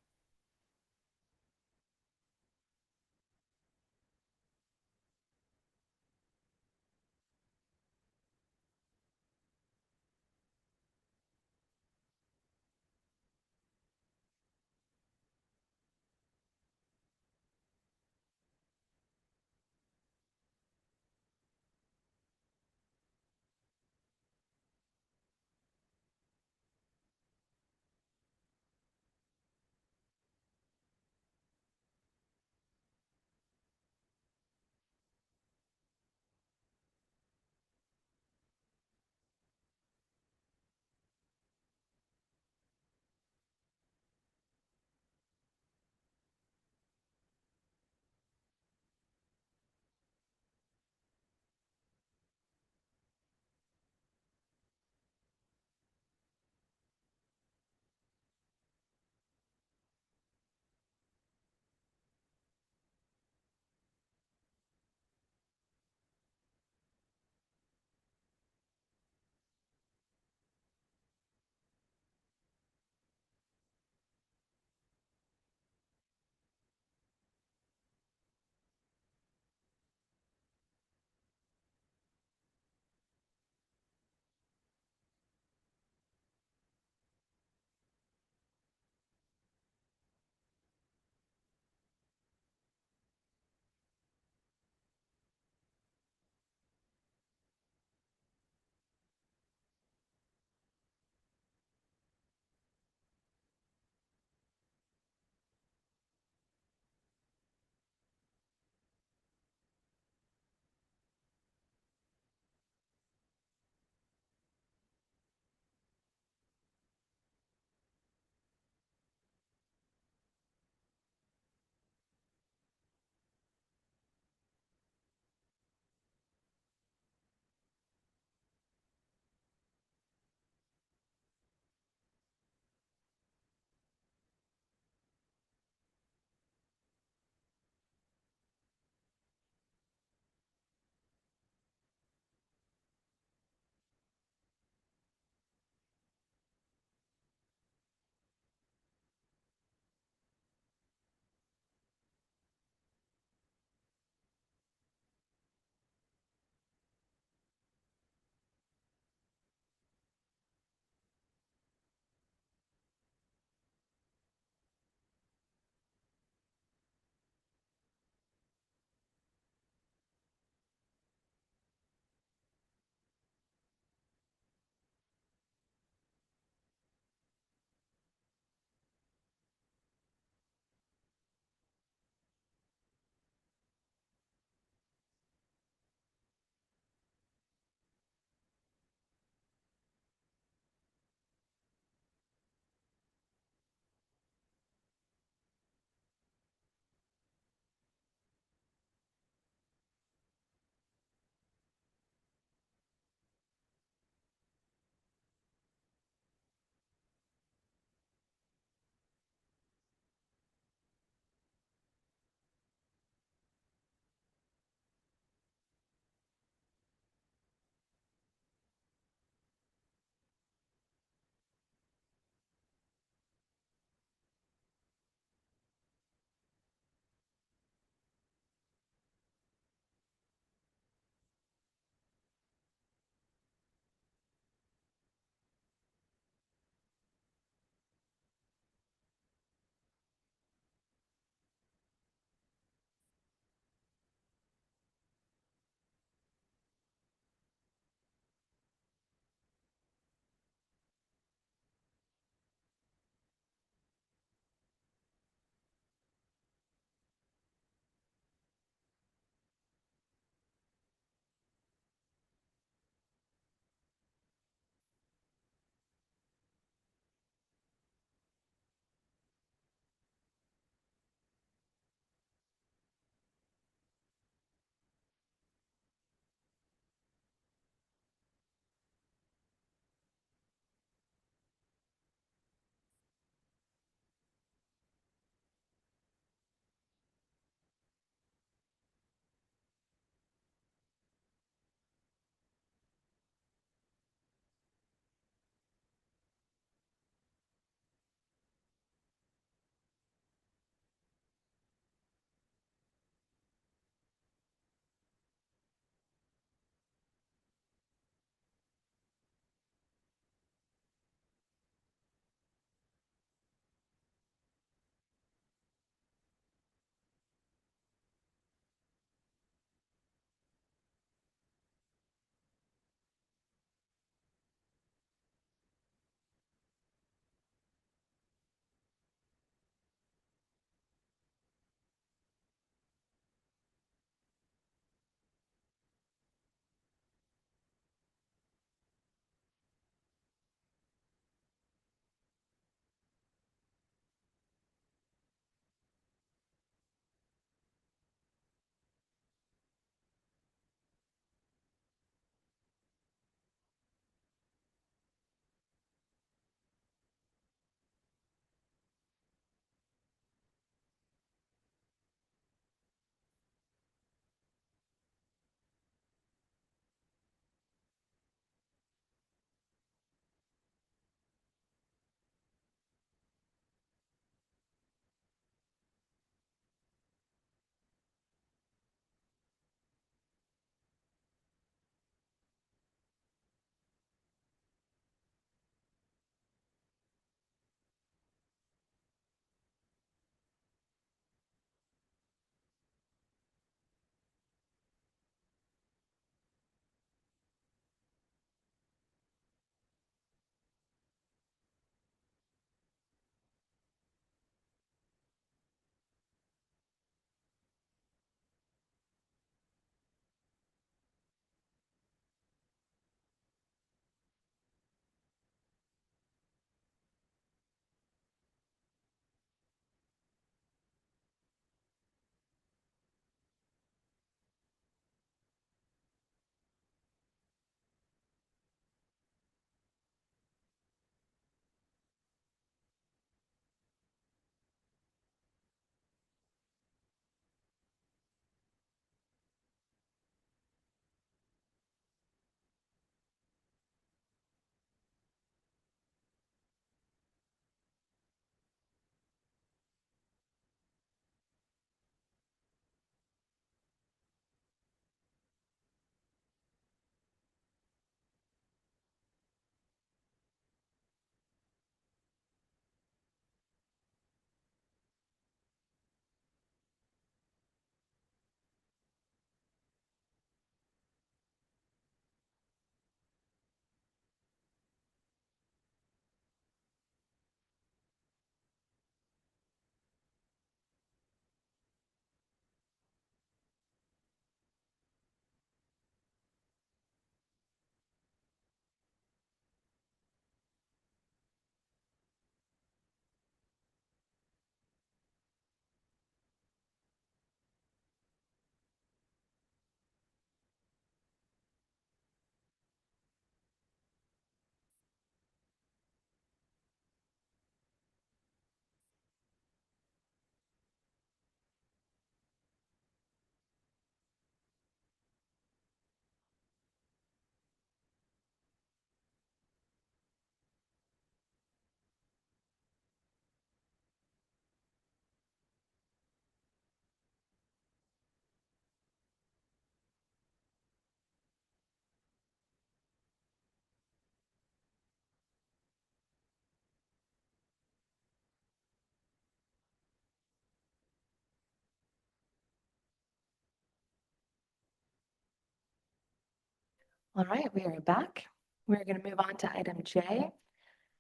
[SPEAKER 1] All right, we are back. We're going to move on to item J.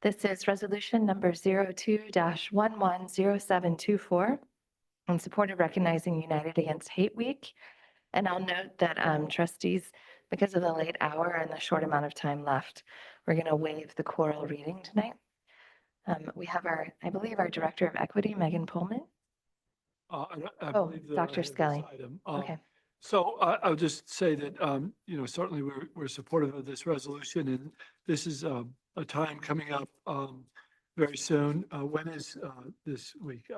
[SPEAKER 1] This is resolution number 02-110724 in support of recognizing United Against Hate Week. And I'll note that trustees, because of the late hour and the short amount of time left, we're going to waive the choral reading tonight. We have I believe our Director of Equity, Megan Pullman.
[SPEAKER 4] I
[SPEAKER 1] Oh,
[SPEAKER 4] believe that I
[SPEAKER 1] Dr.
[SPEAKER 4] have this
[SPEAKER 1] Skelly.
[SPEAKER 4] item.
[SPEAKER 1] Okay.
[SPEAKER 4] So I'll just say that, certainly we're supportive of this resolution, and this is a time coming up very soon. When is this week?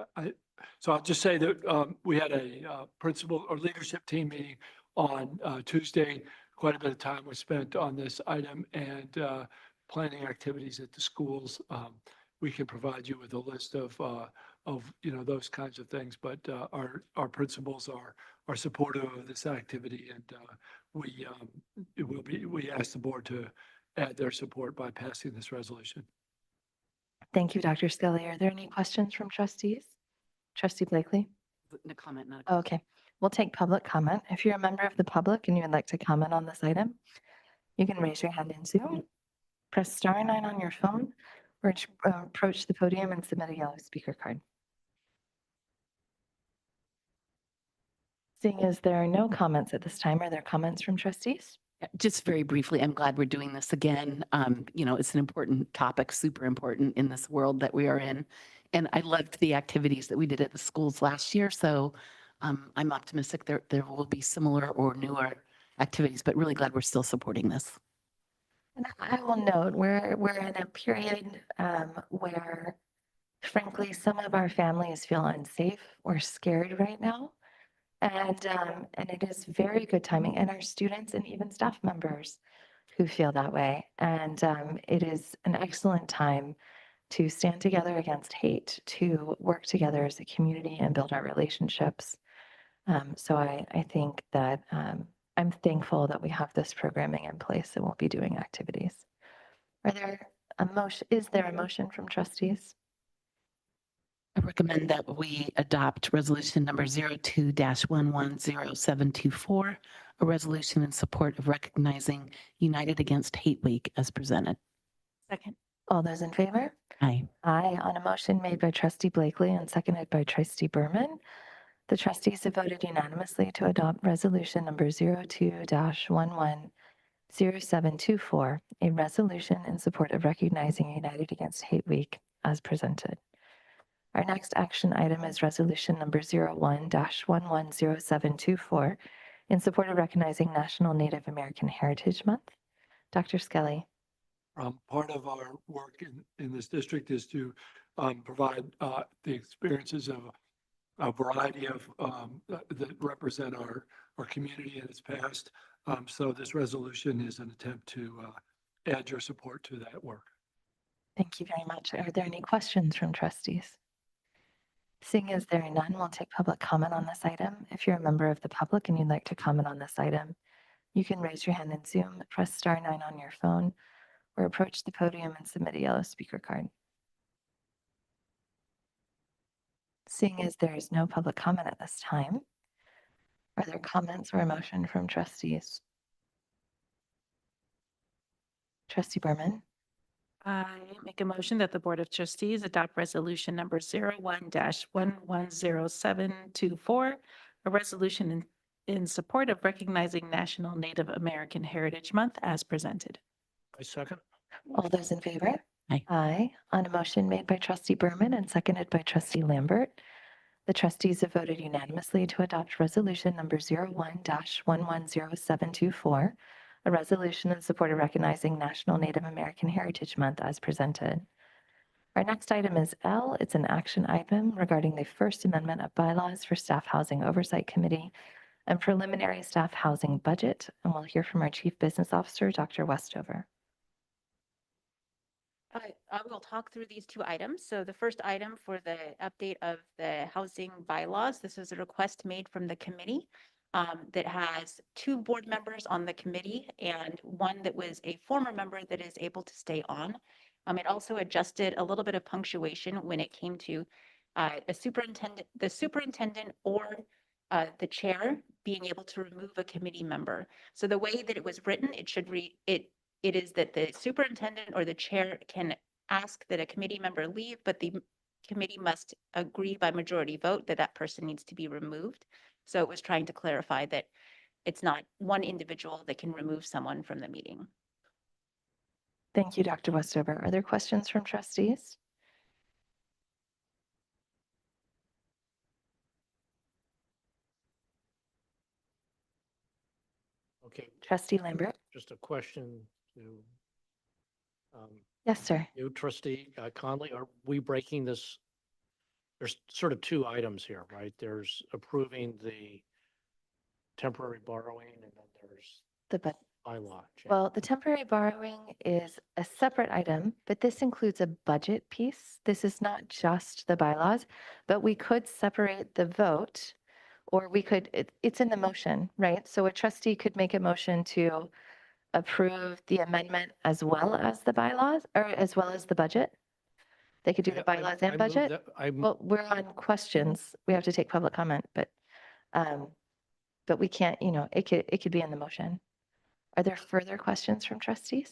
[SPEAKER 4] So I'll just say that we had a principal or leadership team meeting on Tuesday. Quite a bit of time was spent on this item and planning activities at the schools. We can provide you with a list of those kinds of things, but our principals are supportive of this activity, and we ask the board to add their support by passing this resolution.
[SPEAKER 1] Thank you, Dr. Skelly. Are there any questions from trustees? Trustee Blakely?
[SPEAKER 3] No comment, not a
[SPEAKER 1] Okay, we'll take public comment. If you're a member of the public and you would like to comment on this item, you can raise your hand in Zoom, press *9 on your phone, or approach the podium and submit a yellow speaker card. Seeing as there are no comments at this time, are there comments from trustees?
[SPEAKER 3] Just very briefly, I'm glad we're doing this again. It's an important topic, super important in this world that we are in. And I loved the activities that we did at the schools last year. So I'm optimistic there will be similar or newer activities, but really glad we're still supporting this.
[SPEAKER 1] And I will note we're in a period where, frankly, some of our families feel unsafe or scared right now. And it is very good timing, and our students and even staff members who feel that way. And it is an excellent time to stand together against hate, to work together as a community and build our relationships. So I think that I'm thankful that we have this programming in place and we'll be doing activities. Is there a motion from trustees?
[SPEAKER 3] I recommend that we adopt resolution number 02-110724, a resolution in support of recognizing United Against Hate Week as presented.
[SPEAKER 8] Second.
[SPEAKER 1] All those in favor?
[SPEAKER 3] Aye.
[SPEAKER 1] Aye, on a motion made by trustee Blakely and seconded by trustee Berman. The trustees have voted unanimously to adopt resolution number 02-110724, a resolution in support of recognizing United Against Hate Week as presented. Our next action item is resolution number 01-110724 in support of recognizing National Native American Heritage Month. Dr. Skelly.
[SPEAKER 4] Part of our work in this district is to provide the experiences of a variety of that represent our community in its past. So this resolution is an attempt to add your support to that work.
[SPEAKER 1] Thank you very much. Are there any questions from trustees? Seeing as there are none, we'll take public comment on this item. If you're a member of the public and you'd like to comment on this item, you can raise your hand in Zoom, press *9 on your phone, or approach the podium and submit a yellow speaker card. Seeing as there is no public comment at this time, are there comments or a motion from trustees? Trustee Berman.
[SPEAKER 8] I make a motion that the Board of Trustees adopt resolution number 01-110724, a resolution in support of recognizing National Native American Heritage Month as presented.
[SPEAKER 2] I second.
[SPEAKER 1] All those in favor?
[SPEAKER 3] Aye.
[SPEAKER 1] Aye. On a motion made by trustee Berman and seconded by trustee Lambert, the trustees have voted unanimously to adopt resolution number 01-110724, a resolution in support of recognizing National Native American Heritage Month as presented. Our next item is L. It's an action item regarding the First Amendment of bylaws for Staff Housing Oversight Committee and preliminary staff housing budget. And we'll hear from our Chief Business Officer, Dr. Westover.
[SPEAKER 20] I will talk through these two items. So the first item for the update of the housing bylaws, this is a request made from the committee that has 2 board members on the committee and one that was a former member that is able to stay on. It also adjusted a little bit of punctuation when it came to the superintendent or the chair being able to remove a committee member. So the way that it was written, it should read, it is that the superintendent or the chair can ask that a committee member leave, but the committee must agree by majority vote that that person needs to be removed. So it was trying to clarify that it's not one individual that can remove someone from the meeting.
[SPEAKER 1] Thank you, Dr. Westover. Are there questions from trustees?
[SPEAKER 2] Okay.
[SPEAKER 1] Trustee Lambert?
[SPEAKER 2] Just a question to
[SPEAKER 1] Yes, sir.
[SPEAKER 2] you, trustee Conley, are we breaking this? There's sort of two items here, right? There's approving the temporary borrowing and then there's
[SPEAKER 1] The budget.
[SPEAKER 2] bylaw change.
[SPEAKER 1] Well, the temporary borrowing is a separate item, but this includes a budget piece. This is not just the bylaws, but we could separate the vote, or we could, it's in the motion, right? So a trustee could make a motion to approve the amendment as well as the bylaws, or as well as the budget. They could do the bylaws and budget. Well, we're on questions. We have to take public comment, but we can't, it could be in the motion. Are there further questions from trustees?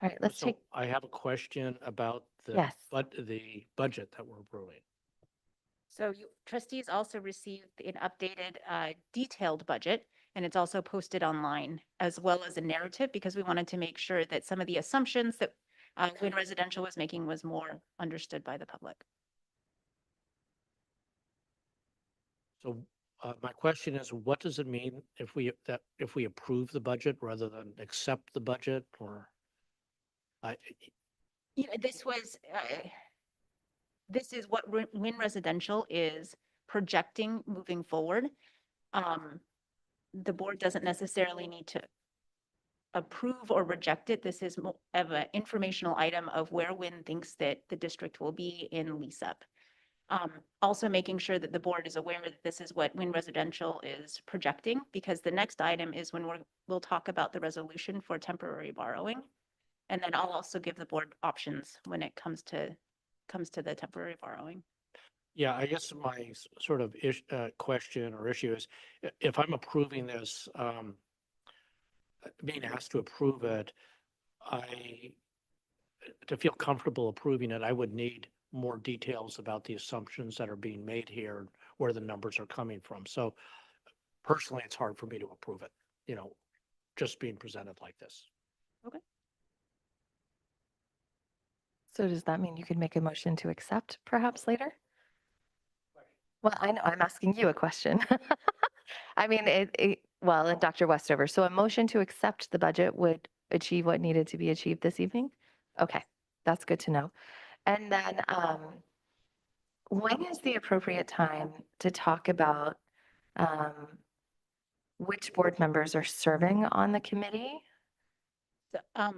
[SPEAKER 1] All right, let's
[SPEAKER 2] So
[SPEAKER 1] take,
[SPEAKER 2] I have a question about the,
[SPEAKER 1] Yes.
[SPEAKER 2] the budget that we're approving.
[SPEAKER 20] So you trustees also received an updated detailed budget, and it's also posted online, as well as a narrative, because we wanted to make sure that some of the assumptions that Wynn Residential was making was more understood by the public.
[SPEAKER 2] So my question is, what does it mean if we approve the budget rather than accept the budget, or?
[SPEAKER 20] This is what Wynn Residential is projecting moving forward. The board doesn't necessarily need to approve or reject it. This is more of an informational item of where Wynn thinks that the district will be in lease up. Also making sure that the board is aware that this is what Wynn Residential is projecting, because the next item is when we'll talk about the resolution for temporary borrowing. And then I'll also give the board options when it comes to the temporary borrowing.
[SPEAKER 2] Yeah, I guess my sort of question or issue is, if I'm approving this, being asked to approve it, to feel comfortable approving it, I would need more details about the assumptions that are being made here, where the numbers are coming from. So personally, it's hard for me to approve it, just being presented like this.
[SPEAKER 20] Okay.
[SPEAKER 1] so does that mean you could make a motion to accept perhaps later? Well, I know, I'm asking you a question. I mean, well, and Dr. Westover, so a motion to accept the budget would achieve what needed to be achieved this evening? Okay, that's good to know. And then when is the appropriate time to talk about which board members are serving on the committee?
[SPEAKER 20] So,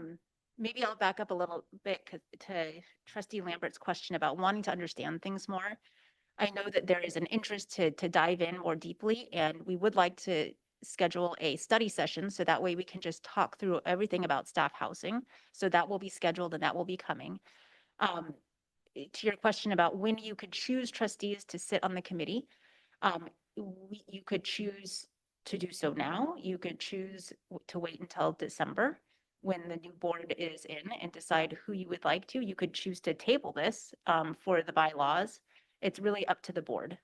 [SPEAKER 20] maybe I'll back up a little bit to Trustee Lambert's question about wanting to understand things more. I know that there is an interest to dive in more deeply, and we would like to schedule a study session so that way we can just talk through everything about staff housing. So that will be scheduled and that will be coming. To your question about when you could choose trustees to sit on the committee, you could choose to do so now. You could choose to wait until December when the new board is in and decide who you would like to. You could choose to table this for the bylaws. It's really up to the board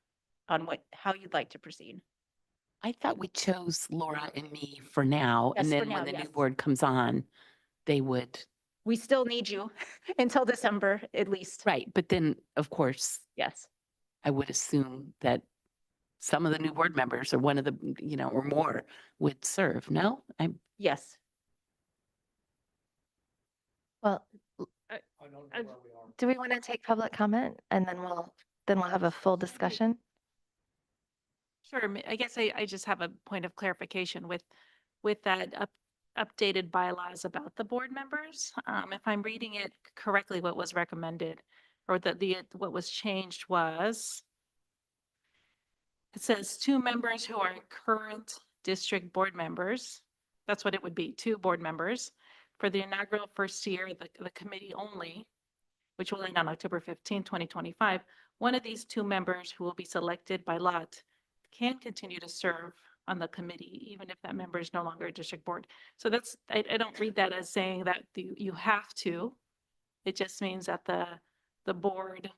[SPEAKER 20] on how you'd like to proceed.
[SPEAKER 3] I thought we chose Laura and me for now,
[SPEAKER 20] Yes,
[SPEAKER 3] and
[SPEAKER 20] for
[SPEAKER 3] then when
[SPEAKER 20] now,
[SPEAKER 3] the new
[SPEAKER 20] yes.
[SPEAKER 3] board comes on, they would.
[SPEAKER 20] We still need you until December at least.
[SPEAKER 3] Right, but then, of course,
[SPEAKER 20] Yes.
[SPEAKER 3] I would assume that some of the new board members or one of the, or more would serve. No?
[SPEAKER 20] Yes.
[SPEAKER 1] Well, do we want to take public comment and then we'll have a full discussion?
[SPEAKER 8] Sure. I guess I just have a point of clarification with that updated bylaws about the board members. If I'm reading it correctly, what was recommended or what was changed was, it says 2 members who are current district board members. That's what it would be, 2 board members for the inaugural first year, the committee only, which will end on October 15, 2025. One of these 2 members who will be selected by lot can continue to serve on the committee, even if that member is no longer a district board. So that's, I don't read that as saying that you have to. It just means that the board,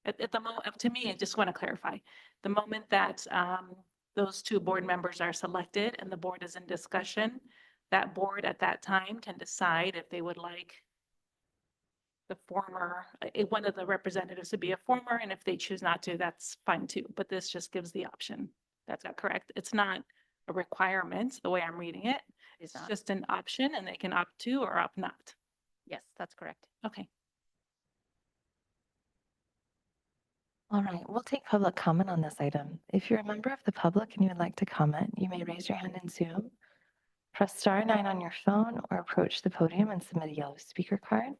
[SPEAKER 8] at the moment, to me, I just want to clarify, the moment that those two board members are selected and the board is in discussion, that board at that time can decide if they would like the former, one of the representatives to be a former, and if they choose not to, that's fine too. But this just gives the option. That's not correct. It's not a requirement, the way I'm reading it. It's
[SPEAKER 20] not.
[SPEAKER 8] just an option, and they can opt to or opt not.
[SPEAKER 20] Yes, that's correct.
[SPEAKER 8] Okay.
[SPEAKER 1] All right, we'll take public comment on this item. If you're a member of the public and you would like to comment, you may raise your hand in Zoom, press *9 on your phone, or approach the podium and submit a yellow speaker card.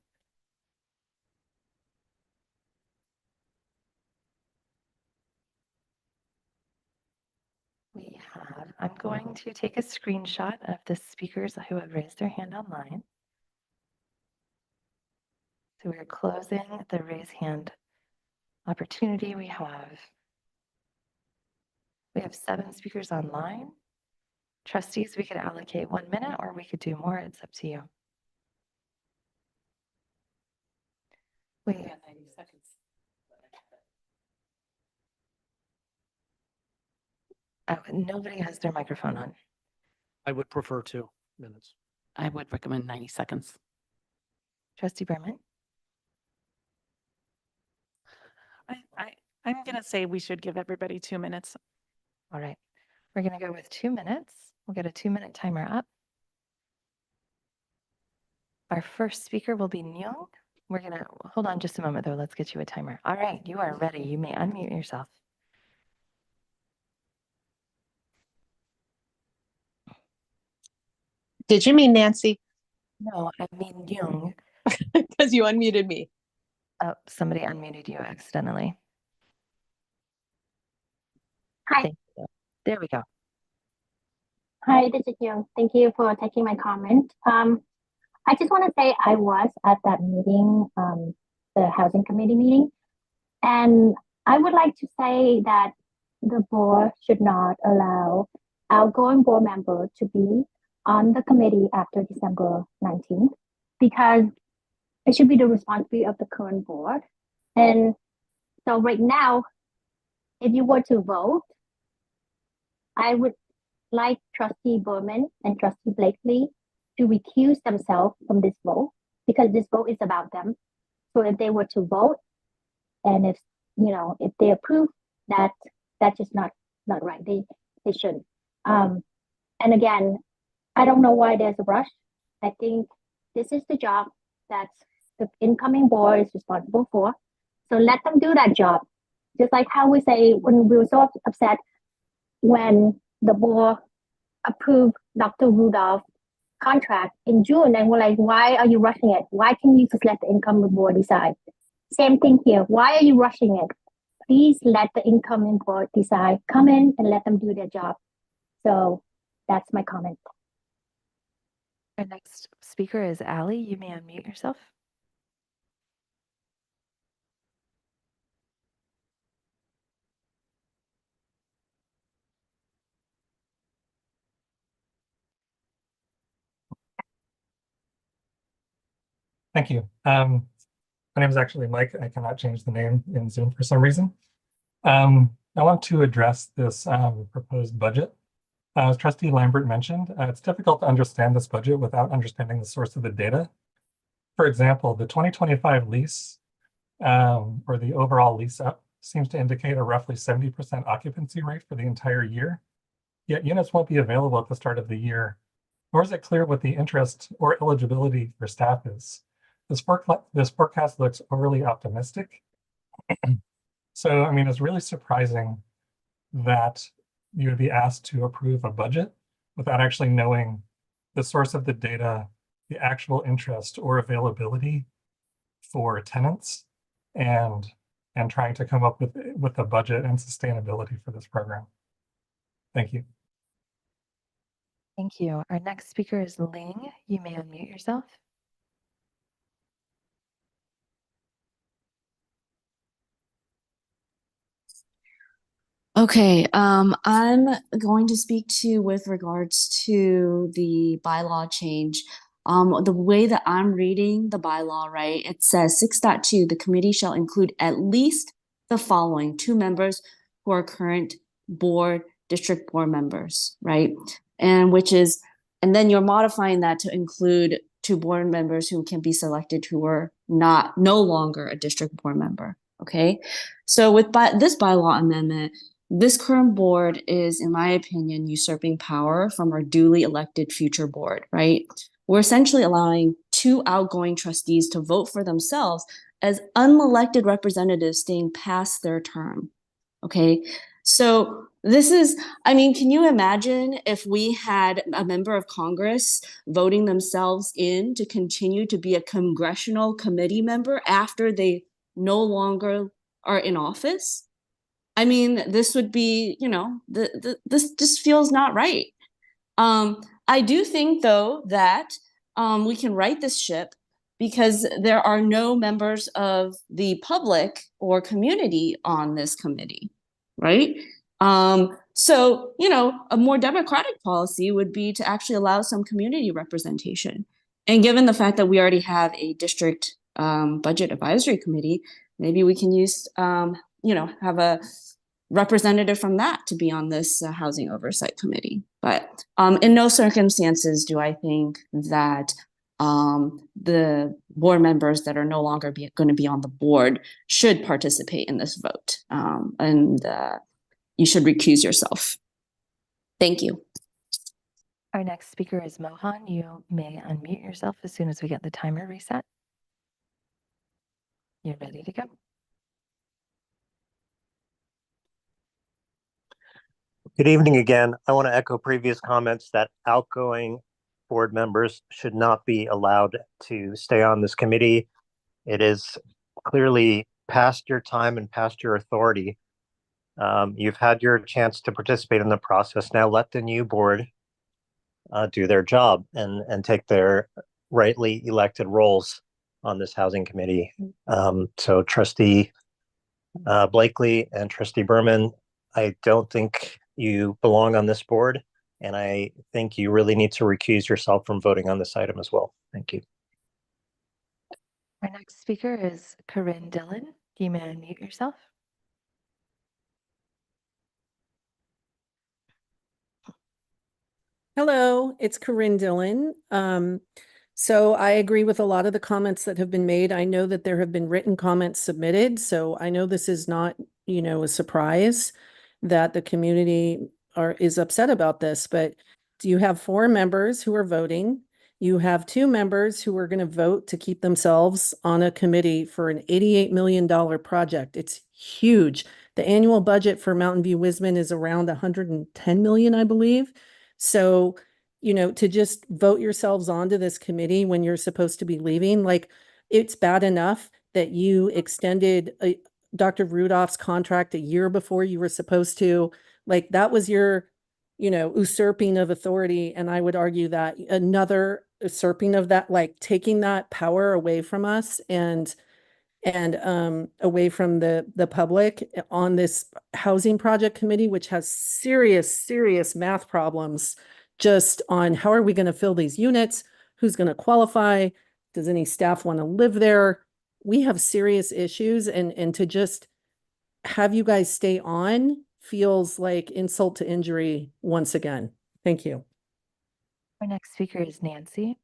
[SPEAKER 1] I'm going to take a screenshot of the speakers who have raised their hand online. So we're closing the raise hand opportunity. We have 7 speakers online. Trustees, we could allocate 1 minute or we could do more. It's up to you. We got 90 seconds. Oh, nobody has their microphone on.
[SPEAKER 2] I would prefer 2 minutes.
[SPEAKER 3] I would recommend 90 seconds.
[SPEAKER 1] Trustee Berman?
[SPEAKER 8] I'm going to say we should give everybody 2 minutes.
[SPEAKER 1] All right. We're going to go with 2 minutes. We'll get a 2-minute timer up. Our first speaker will be Neil. We're going to hold on just a moment, though. Let's get you a timer. All right. You are ready. You may unmute yourself.
[SPEAKER 21] Did you mean Nancy?
[SPEAKER 1] No, I mean Jung.
[SPEAKER 21] Because you unmuted me.
[SPEAKER 1] Oh, somebody unmuted you accidentally.
[SPEAKER 10] Hi.
[SPEAKER 1] Thank you. There we go.
[SPEAKER 10] Hi, this is Young. Thank you for taking my comment. I just want to say I was at that meeting, the housing committee meeting, and I would like to say that the board should not allow outgoing board members to be on the committee after December 19th, because it should be the responsibility of the current board. And so right now, if you were to vote, I would like Trustee Berman and Trustee Blakely to recuse themselves from this vote, because this vote is about them. So if they were to vote, and if they approve that, that's just not right. They shouldn't. And again, I don't know why there's a rush. I think this is the job that the incoming board is responsible for. So let them do that job. Just like how we say when we were so upset when the board approved Dr. Rudolph's contract in June, and we're like, why are you rushing it? Why can't you just let the incoming board decide? Same thing here. Why are you rushing it? Please let the incoming board decide. Come in and let them do their job. So that's my comment.
[SPEAKER 1] Our next speaker is Allie. You may unmute yourself.
[SPEAKER 18] Thank you. My name is actually Mike. I cannot change the name in Zoom for some reason. I want to address this proposed budget. As Trustee Lambert mentioned, it's difficult to understand this budget without understanding the source of the data. For example, the 2025 lease or the overall lease up seems to indicate a roughly 70% occupancy rate for the entire year. Yet units won't be available at the start of the year, nor is it clear what the interest or eligibility for staff is. This forecast looks overly optimistic. So, I mean, it's really surprising that you would be asked to approve a budget without actually knowing the source of the data, the actual interest or availability for tenants, and trying to come up with a budget and sustainability for this program. Thank you.
[SPEAKER 1] Thank you. Our next speaker is Ling. You may unmute yourself.
[SPEAKER 12] Okay, I'm going to speak to with regards to the bylaw change. The way that I'm reading the bylaw, right, it says 6.2, the committee shall include at least the following: 2 members who are current district board members, right? And then you're modifying that to include 2 board members who can be selected who are no longer a district board member, okay? So with this bylaw amendment, this current board is, in my opinion, usurping power from our duly elected future board, right? We're essentially allowing 2 outgoing trustees to vote for themselves as unelected representatives staying past their term, okay? So this is, I mean, can you imagine if we had a member of Congress voting themselves in to continue to be a congressional committee member after they no longer are in office? I mean, this would be, this just feels not right. I do think, though, that we can right this ship because there are no members of the public or community on this committee, right? So, a more democratic policy would be to actually allow some community representation. And given the fact that we already have a district budget advisory committee, maybe we can use, have a representative from that to be on this housing oversight committee. But in no circumstances do I think that the board members that are no longer going to be on the board should participate in this vote. And you should recuse yourself. Thank you.
[SPEAKER 1] Our next speaker is Mohan. You may unmute yourself as soon as we get the timer reset. You're ready to go.
[SPEAKER 6] Good evening again. I want to echo previous comments that outgoing board members should not be allowed to stay on this committee. It is clearly past your time and past your authority. You've had your chance to participate in the process. Now let the new board do their job and take their rightly elected roles on this housing committee. So Trustee Blakely and Trustee Berman, I don't think you belong on this board, and I think you really need to recuse yourself from voting on this item as well. Thank you.
[SPEAKER 1] Our next speaker is Corinne Dillon. You may unmute yourself.
[SPEAKER 19] Hello, it's Corinne Dillon. So I agree with a lot of the comments that have been made. I know that there have been written comments submitted, so I know this is not, a surprise that the community is upset about this, but you have 4 members who are voting. You have 2 members who are going to vote to keep themselves on a committee for an $88 million project. It's huge. The annual budget for Mountain View Wisman is around 110 million, I believe. So, to just vote yourselves onto this committee when you're supposed to be leaving, like, it's bad enough that you extended Dr. Rudolph's contract a year before you were supposed to. Like, that was your, usurping of authority. And I would argue that another usurping of that, like taking that power away from us and away from the public on this housing project committee, which has serious math problems just on how are we going to fill these units? Who's going to qualify? Does any staff want to live there? We have serious issues, and to just have you guys stay on feels like insult to injury once again. Thank you.
[SPEAKER 1] Our next speaker is Nancy.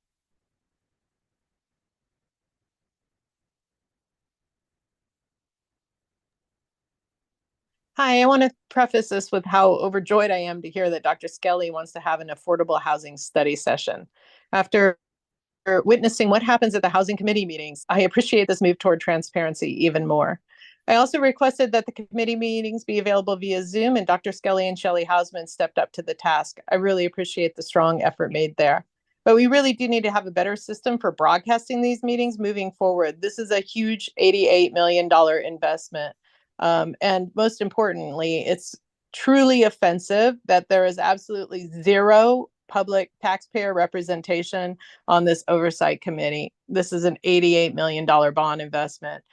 [SPEAKER 23] Hi, I want to preface this with how overjoyed I am to hear that Dr. Skelly wants to have an affordable housing study session. After witnessing what happens at the housing committee meetings, I appreciate this move toward transparency even more. I also requested that the committee meetings be available via Zoom, and Dr. Skelly and Shelley Hausman stepped up to the task. I really appreciate the strong effort made there. But we really do need to have a better system for broadcasting these meetings moving forward. This is a huge $88 million investment. And most importantly, it's truly offensive that there is absolutely zero public taxpayer representation on this oversight committee. This is an $88 million bond investment.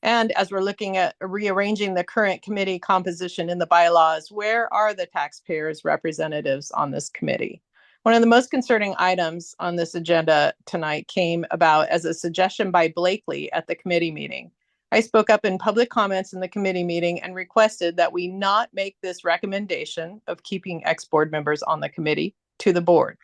[SPEAKER 23] And as we're looking at rearranging the current committee composition in the bylaws, where are the taxpayers' representatives on this committee? One of the most concerning items on this agenda tonight came about as a suggestion by Blakely at the committee meeting. I spoke up in public comments in the committee meeting and requested that we not make this recommendation of keeping ex-board members on the committee to the board.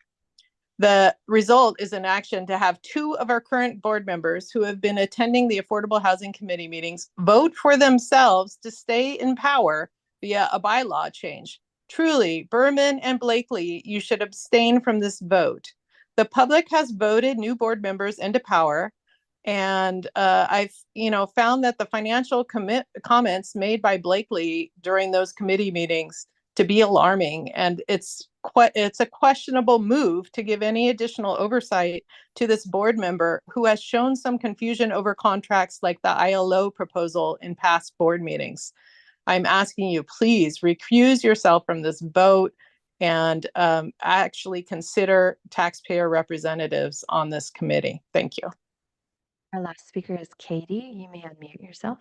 [SPEAKER 23] The result is an action to have 2 of our current board members who have been attending the Affordable Housing Committee meetings vote for themselves to stay in power via a bylaw change. Truly, Berman and Blakely, you should abstain from this vote. The public has voted new board members into power. And I've, found that the financial comments made by Blakely during those committee meetings to be alarming. And it's a questionable move to give any additional oversight to this board member who has shown some confusion over contracts like the ILO proposal in past board meetings. I'm asking you, please recuse yourself from this vote and actually consider taxpayer representatives on this committee. Thank you.
[SPEAKER 1] Our last speaker is Katie. You may unmute yourself.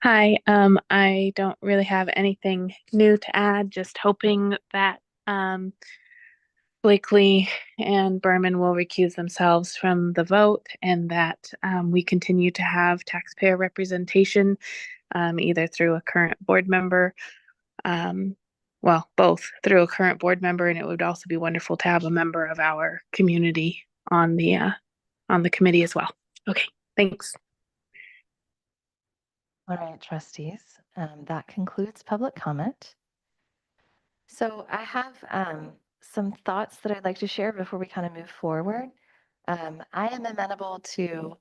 [SPEAKER 5] Hi, I don't really have anything new to add, just hoping that Blakely and Berman will recuse themselves from the vote and that we continue to have taxpayer representation either through a current board member, well, both through a current board member, and it would also be wonderful to have a member of our community on the committee as well. Okay, thanks.
[SPEAKER 1] All right, trustees, that concludes public comment. So I have some thoughts that I'd like to share before we kind of move forward. I am amenable to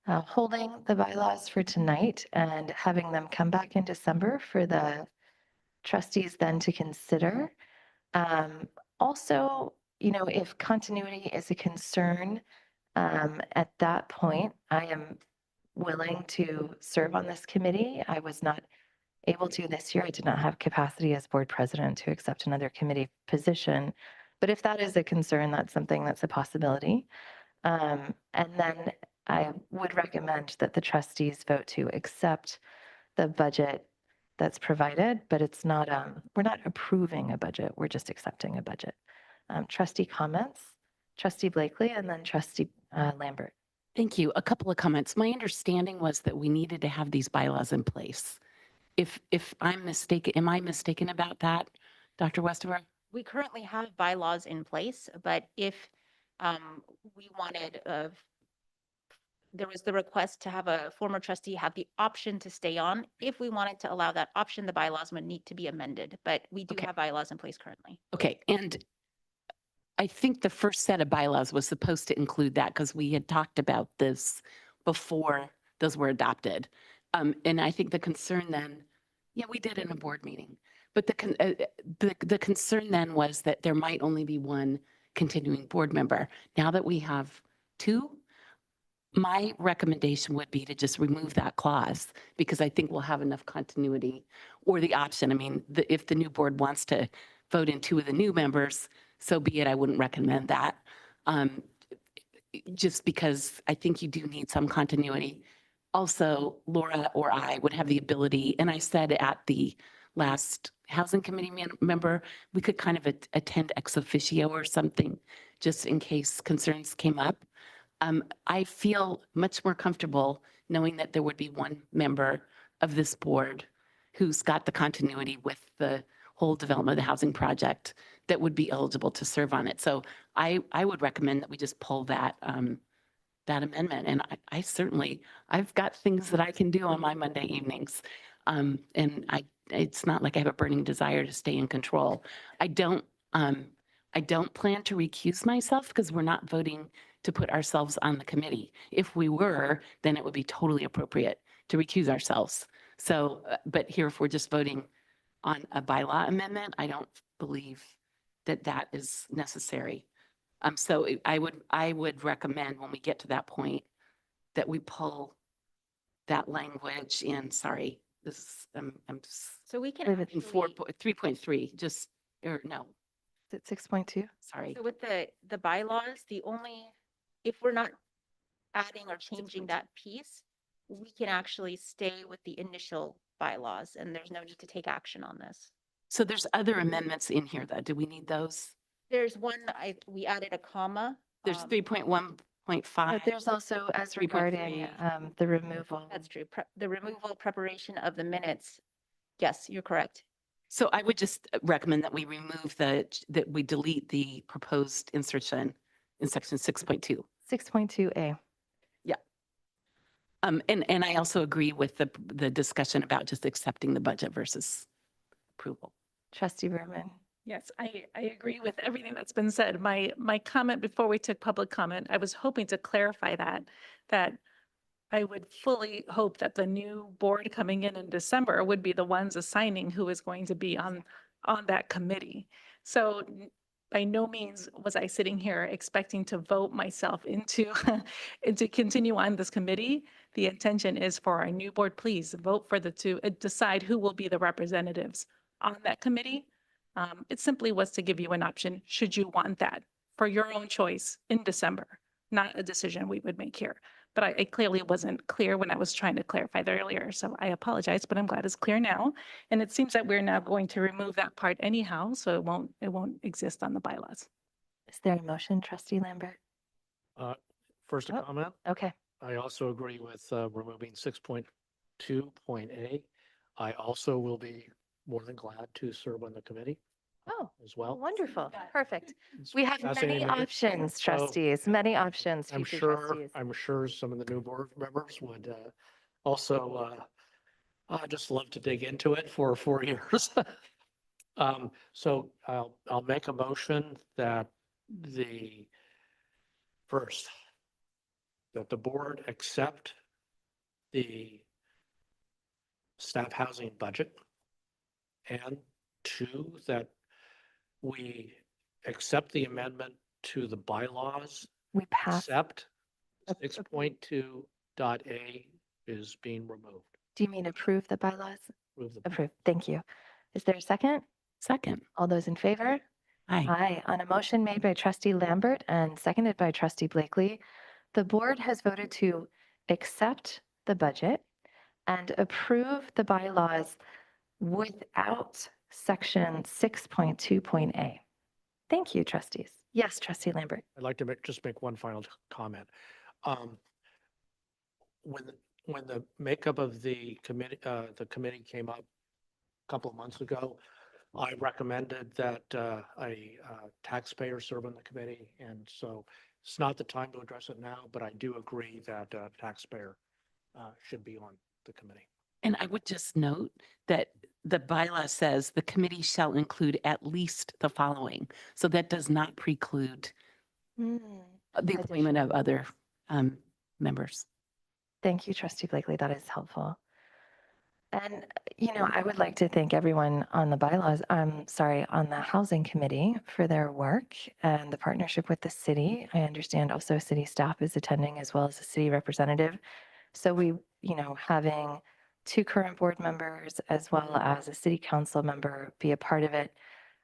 [SPEAKER 1] holding the bylaws for tonight and having them come back in December for the trustees then to consider. Also, if continuity is a concern, at that point, I am willing to serve on this committee. I was not able to this year. I did not have capacity as board president to accept another committee position. But if that is a concern, that's something that's a possibility. And then I would recommend that the trustees vote to accept the budget that's provided, but it's not, we're not approving a budget, we're just accepting a budget. Trustee comments, Trustee Blakely, and then Trustee Lambert.
[SPEAKER 3] Thank you. A couple of comments. My understanding was that we needed to have these bylaws in place. If I'm mistaken, am I mistaken about that, Dr. Westover?
[SPEAKER 20] We currently have bylaws in place, but if we wanted, there was the request to have a former trustee have the option to stay on. If we wanted to allow that option, the bylaws would need to be amended, but we do have bylaws in place currently.
[SPEAKER 3] Okay, and I think the first set of bylaws was supposed to include that because we had talked about this before those were adopted. And I think the concern then, yeah, we did in a board meeting, but the concern then was that there might only be one continuing board member. Now that we have 2, my recommendation would be to just remove that clause because I think we'll have enough continuity or the option. I mean, if the new board wants to vote in 2 of the new members, so be it. I wouldn't recommend that just because I think you do need some continuity. Also, Laura or I would have the ability, and I said at the last housing committee member, we could kind of attend ex officio or something just in case concerns came up. I feel much more comfortable knowing that there would be one member of this board who's got the continuity with the whole development of the housing project that would be eligible to serve on it. So I would recommend that we just pull that that amendment. And I certainly, I've got things that I can do on my Monday evenings. And it's not like I have a burning desire to stay in control. I don't plan to recuse myself because we're not voting to put ourselves on the committee. If we were, then it would be totally appropriate to recuse ourselves. So, but here, if we're just voting on a bylaw amendment, I don't believe that that is necessary. So I would recommend when we get to that point that we pull that language in. Sorry, this I'm
[SPEAKER 20] so we can
[SPEAKER 3] in 3.3. Just or no.
[SPEAKER 1] Is it 6.2?
[SPEAKER 3] Sorry.
[SPEAKER 20] So with the bylaws, if we're not adding or changing that piece, we can actually stay with the initial bylaws and there's no need to take action on this.
[SPEAKER 3] So there's other amendments in here though. Do we need those?
[SPEAKER 20] There's one, we added a comma.
[SPEAKER 3] There's 3.1.5.
[SPEAKER 1] There's also as regarding the removal.
[SPEAKER 20] That's true. The removal preparation of the minutes. Yes, you're correct.
[SPEAKER 3] So I would just recommend that we remove that we delete the proposed insertion in section 6.2.
[SPEAKER 1] 6.2A.
[SPEAKER 3] Yeah. And I also agree with the discussion about just accepting the budget versus approval.
[SPEAKER 1] Trustee Berman.
[SPEAKER 8] Yes, I agree with everything that's been said. My comment before we took public comment, I was hoping to clarify that I would fully hope that the new board coming in December would be the ones assigning who is going to be on that committee. So by no means was I sitting here expecting to vote myself into to continue on this committee. The intention is for our new board, please vote for to decide who will be the representatives on that committee. It simply was to give you an option, should you want that, for your own choice in December, not a decision we would make here. But I clearly wasn't clear when I was trying to clarify that earlier, so I apologize, but I'm glad it's clear now. And it seems that we're now going to remove that part anyhow, so it won't exist on the bylaws.
[SPEAKER 1] Is there a motion, Trustee Lambert?
[SPEAKER 2] First a comment.
[SPEAKER 1] Okay.
[SPEAKER 2] I also agree with removing 6.2.A. I also will be more than glad to serve on the committee as well.
[SPEAKER 1] Wonderful. Perfect. We have
[SPEAKER 2] Fascinating
[SPEAKER 1] many
[SPEAKER 2] minutes.
[SPEAKER 1] options,
[SPEAKER 2] So,
[SPEAKER 1] trustees, many options.
[SPEAKER 2] I'm
[SPEAKER 1] future
[SPEAKER 2] sure,
[SPEAKER 1] trustees.
[SPEAKER 2] I'm sure some of the new board members would also just love to dig into it for 4 years. So I'll make a motion that the board accept the staff housing budget, and 2, that we accept the amendment to the bylaws.
[SPEAKER 1] We pass.
[SPEAKER 2] Except 6.2.A is being removed.
[SPEAKER 1] Do you mean approve the bylaws?
[SPEAKER 2] Approve the
[SPEAKER 1] Approve. Thank you. Is there a second?
[SPEAKER 3] Second.
[SPEAKER 1] All those in favor?
[SPEAKER 3] Aye.
[SPEAKER 1] Aye. On a motion made by Trustee Lambert and seconded by Trustee Blakely, the board has voted to accept the budget and approve the bylaws without section 6.2.A. Thank you, trustees. Yes, Trustee Lambert.
[SPEAKER 2] I'd like to just make one final comment. When the makeup of the committee came up a couple of months ago, I recommended that a taxpayer serve on the committee, and so it's not the time to address it now, but I do agree that a taxpayer should be on the committee.
[SPEAKER 3] And I would just note that the bylaw says the committee shall include at least the following. So that does not preclude the appointment of other members.
[SPEAKER 1] Thank you, Trustee Blakely. That is helpful. And, I would like to thank everyone on the bylaws, on the Housing Committee for their work and the partnership with the city. I understand also city staff is attending as well as a city representative. So we, having 2 current board members as well as a city council member be a part of it,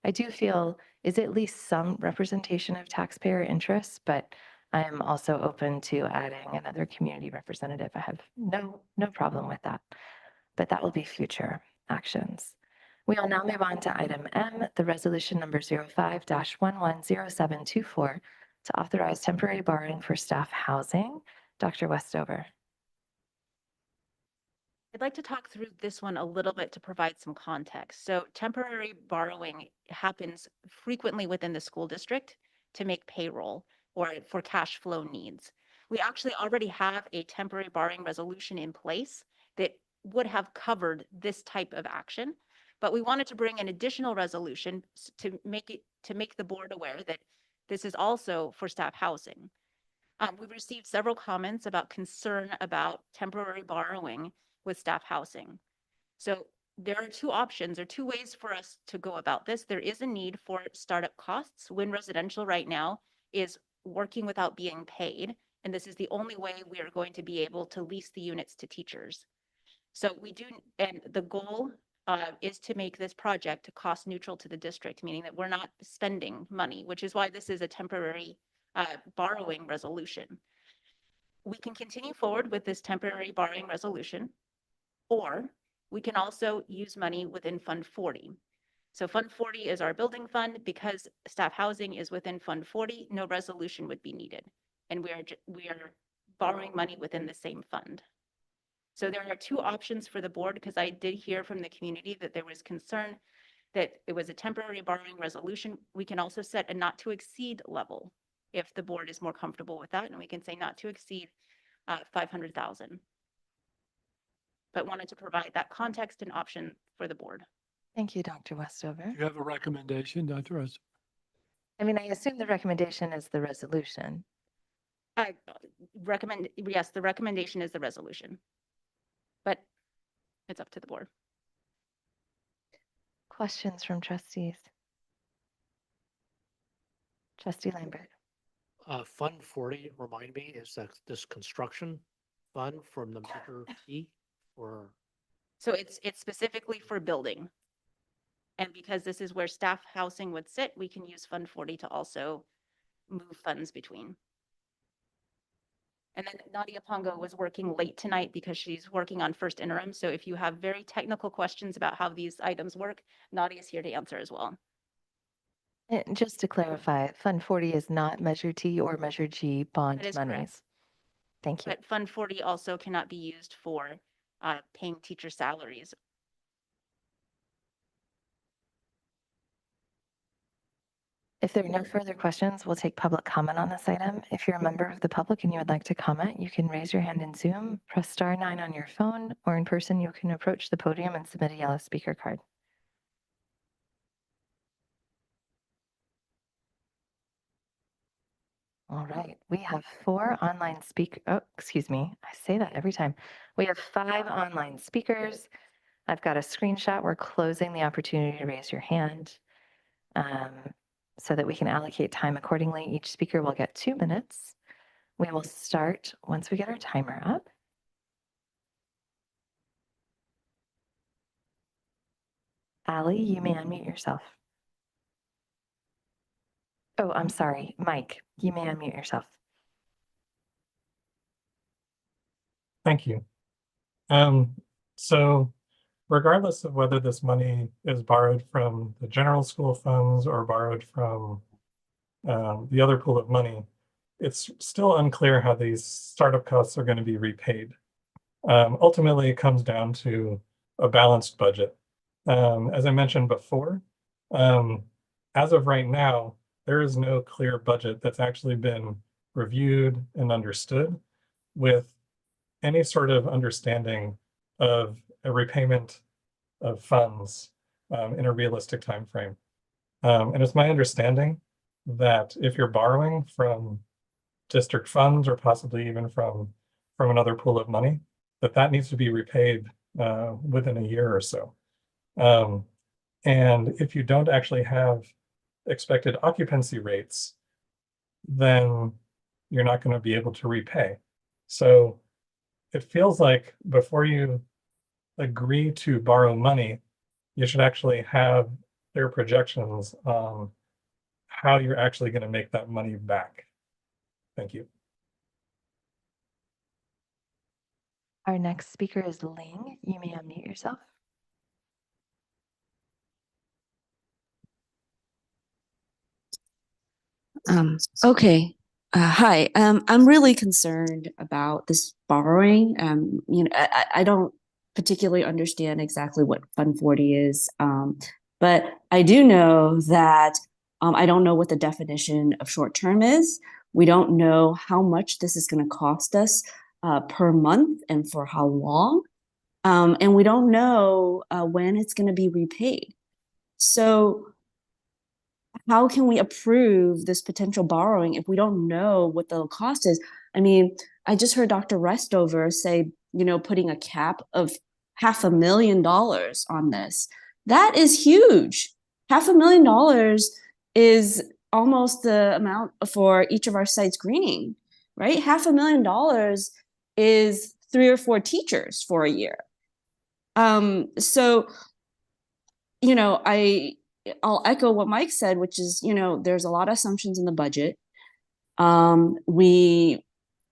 [SPEAKER 1] I do feel is at least some representation of taxpayer interests, but I am also open to adding another community representative. I have no problem with that, but that will be future actions. We will now move on to item M, the resolution number 05-110724 to authorize temporary borrowing for staff housing. Dr. Westover.
[SPEAKER 20] I'd like to talk through this one a little bit to provide some context. So temporary borrowing happens frequently within the school district to make payroll or for cash flow needs. We actually already have a temporary borrowing resolution in place that would have covered this type of action, but we wanted to bring an additional resolution to make the board aware that this is also for staff housing. We've received several comments about concern about temporary borrowing with staff housing. So there are 2 options or 2 ways for us to go about this. There is a need for startup costs. Wynn Residential right now is working without being paid, and this is the only way we are going to be able to lease the units to teachers. So we do, and the goal is to make this project cost neutral to the district, meaning that we're not spending money, which is why this is a temporary borrowing resolution. We can continue forward with this temporary borrowing resolution, or we can also use money within Fund 40. So Fund 40 is our building fund. Because staff housing is within Fund 40, no resolution would be needed. And we are borrowing money within the same fund. So there are two options for the board, because I did hear from the community that there was concern that it was a temporary borrowing resolution. We can also set a not to exceed level if the board is more comfortable with that. And we can say not to exceed 500,000. But wanted to provide that context and option for the board.
[SPEAKER 1] Thank you, Dr. Westover.
[SPEAKER 4] Do you have a recommendation, Dr. Westover?
[SPEAKER 1] I mean, I assume the recommendation is the resolution.
[SPEAKER 20] I recommend, yes, the recommendation is the resolution, but it's up to the board.
[SPEAKER 1] Questions from trustees? Trustee Lambert.
[SPEAKER 2] Fund 40, remind me, is that this construction fund from the Measure T or?
[SPEAKER 20] So it's specifically for building. And because this is where staff housing would sit, we can use Fund 40 to also move funds between. And then Nadia Pongo was working late tonight because she's working on first interim. So if you have very technical questions about how these items work, Nadia is here to answer as well.
[SPEAKER 1] And just to clarify, Fund 40 is not Measure T or Measure G bond
[SPEAKER 20] That is
[SPEAKER 1] monies.
[SPEAKER 20] correct.
[SPEAKER 1] Thank you.
[SPEAKER 20] But Fund 40 also cannot be used for paying teacher salaries.
[SPEAKER 1] If there are no further questions, we'll take public comment on this item. If you're a member of the public and you would like to comment, you can raise your hand in Zoom, press *9 on your phone, or in person, you can approach the podium and submit a yellow speaker card. All right, we have 4 online excuse me, I say that every time. We have 5 online speakers. I've got a screenshot. We're closing the opportunity to raise your hand so that we can allocate time accordingly. Each speaker will get 2 minutes. We will start once we get our timer up. Allie, you may unmute yourself. Oh, I'm sorry, Mike, you may unmute yourself.
[SPEAKER 18] Thank you. So regardless of whether this money is borrowed from the general school funds or borrowed from the other pool of money, it's still unclear how these startup costs are going to be repaid. Ultimately, it comes down to a balanced budget. As I mentioned before, as of right now, there is no clear budget that's actually been reviewed and understood with any sort of understanding of a repayment of funds in a realistic time frame. And it's my understanding that if you're borrowing from district funds or possibly even from another pool of money, that needs to be repaid within a year or so. And if you don't actually have expected occupancy rates, then you're not going to be able to repay. So it feels like before you agree to borrow money, you should actually have clear projections on how you're actually going to make that money back. Thank you.
[SPEAKER 1] Our next speaker is Ling. You may unmute yourself.
[SPEAKER 12] Okay. Hi. I'm really concerned about this borrowing. I don't particularly understand exactly what Fund 40 is, but I do know that I don't know what the definition of short term is. We don't know how much this is going to cost us per month and for how long. And we don't know when it's going to be repaid. So how can we approve this potential borrowing if we don't know what the cost is? I mean, I just heard Dr. Westover say, putting a cap of $500,000 on this. That is huge. $500,000 is almost the amount for each of our sites greening, right? $500,000 is 3 or 4 teachers for a year. So I'll echo what Mike said, which is, there's a lot of assumptions in the budget. We,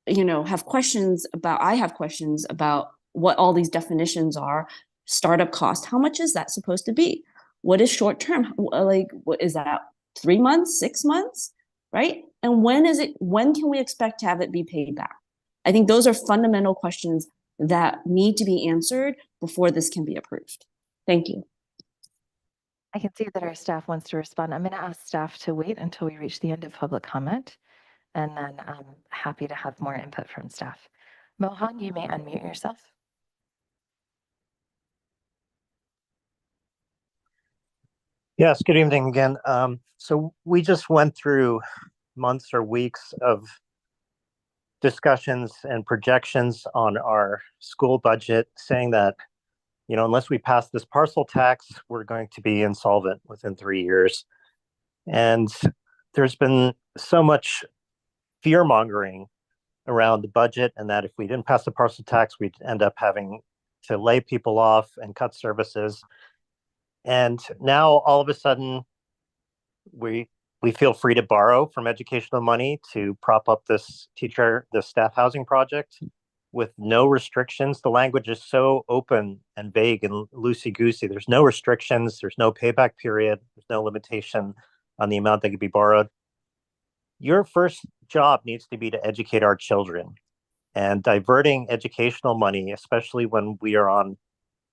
[SPEAKER 12] have questions about, I have questions about what all these definitions are. Startup cost, how much is that supposed to be? What is short term? Like, what is that? 3 months, 6 months, right? And when can we expect to have it be paid back? I think those are fundamental questions that need to be answered before this can be approved. Thank you.
[SPEAKER 1] I can see that our staff wants to respond. I'm going to ask staff to wait until we reach the end of public comment, and then I'm happy to have more input from staff. Mohan, you may unmute yourself.
[SPEAKER 6] Yes, good evening again. So we just went through months or weeks of discussions and projections on our school budget, saying that, unless we pass this parcel tax, we're going to be insolvent within 3 years. And there's been so much fear mongering around the budget, and that if we didn't pass the parcel tax, we'd end up having to lay people off and cut services. And now all of a sudden, we feel free to borrow from educational money to prop up this staff housing project with no restrictions. The language is so open and vague and loosey-goosey. There's no restrictions. There's no payback period. There's no limitation on the amount that could be borrowed. Your first job needs to be to educate our children, and diverting educational money, especially when we are on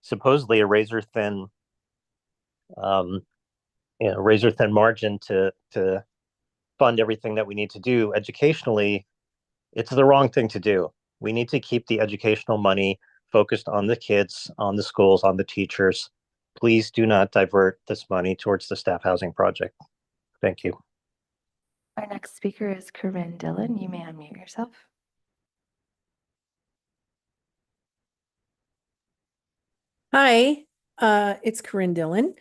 [SPEAKER 6] supposedly a razor-thin margin to fund everything that we need to do educationally, it's the wrong thing to do. We need to keep the educational money focused on the kids, on the schools, on the teachers. Please do not divert this money towards the staff housing project. Thank you.
[SPEAKER 1] Our next speaker is Corinne Dillon. You may unmute yourself.
[SPEAKER 19] Hi, it's Corinne Dillon.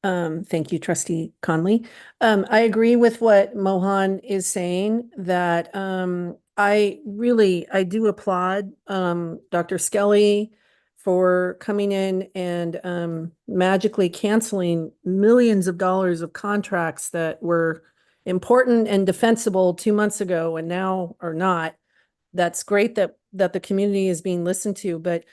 [SPEAKER 19] Thank you, Trustee Conley. I agree with what Mohan is saying, that I do applaud Dr. Skelly for coming in and magically canceling millions of dollars of contracts that were important and defensible 2 months ago and now are not. That's great that the community is being listened to, but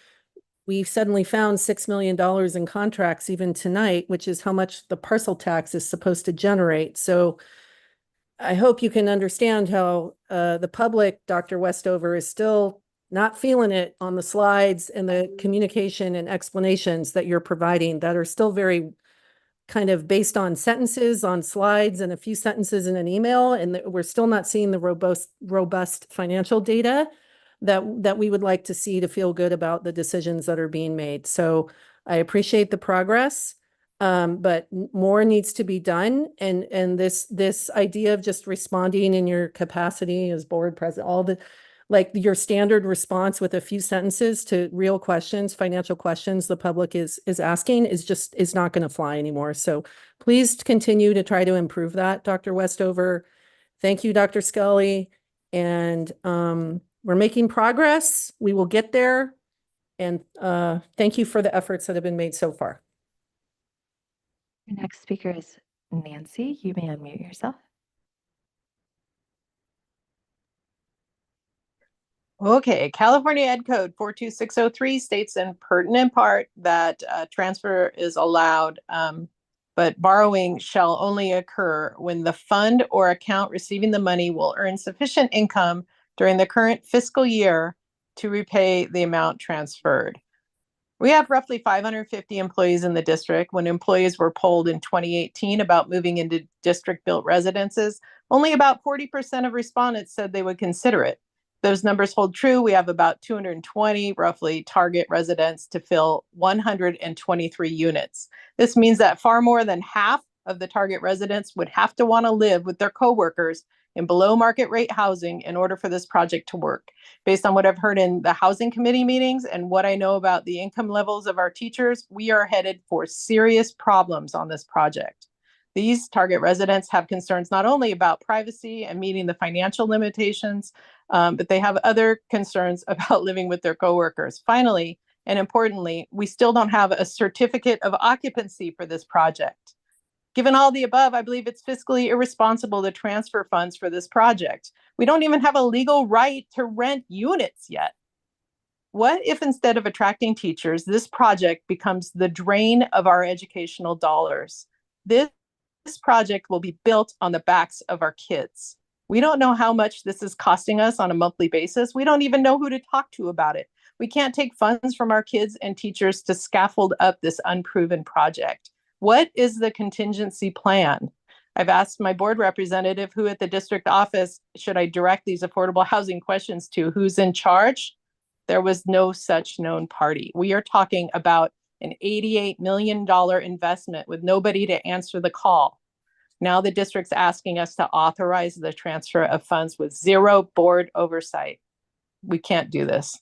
[SPEAKER 19] we've suddenly found $6 million in contracts even tonight, which is how much the parcel tax is supposed to generate. So I hope you can understand how the public, Dr. Westover, is still not feeling it on the slides and the communication and explanations that you're providing that are still very kind of based on sentences on slides and a few sentences in an email. And we're still not seeing the robust financial data that we would like to see to feel good about the decisions that are being made. So I appreciate the progress, but more needs to be done. And this idea of just responding in your capacity as board president, like your standard response with a few sentences to real questions, financial questions the public is asking is not going to fly anymore. So please continue to try to improve that, Dr. Westover. Thank you, Dr. Scully. And we're making progress. We will get there. And thank you for the efforts that have been made so far.
[SPEAKER 1] Your next speaker is Nancy. You may unmute yourself.
[SPEAKER 23] Okay, California Ed Code 42603 states in pertinent part that transfer is allowed, but borrowing shall only occur when the fund or account receiving the money will earn sufficient income during the current fiscal year to repay the amount transferred. We have roughly 550 employees in the district. When employees were polled in 2018 about moving into district-built residences, only about 40% of respondents said they would consider it. Those numbers hold true. We have about 220 roughly target residents to fill 123 units. This means that far more than half of the target residents would have to want to live with their coworkers in below market rate housing in order for this project to work. Based on what I've heard in the housing committee meetings and what I know about the income levels of our teachers, we are headed for serious problems on this project. These target residents have concerns not only about privacy and meeting the financial limitations, but they have other concerns about living with their coworkers. Finally, And importantly, we still don't have a certificate of occupancy for this project. Given all the above, I believe it's fiscally irresponsible to transfer funds for this project. We don't even have a legal right to rent units yet. What if instead of attracting teachers, this project becomes the drain of our educational dollars? This project will be built on the backs of our kids. We don't know how much this is costing us on a monthly basis. We don't even know who to talk to about it. We can't take funds from our kids and teachers to scaffold up this unproven project. What is the contingency plan? I've asked my board representative who at the district office should I direct these affordable housing questions to, who's in charge? There was no such known party. We are talking about an $88 million investment with nobody to answer the call. Now the district's asking us to authorize the transfer of funds with zero board oversight. We can't do this.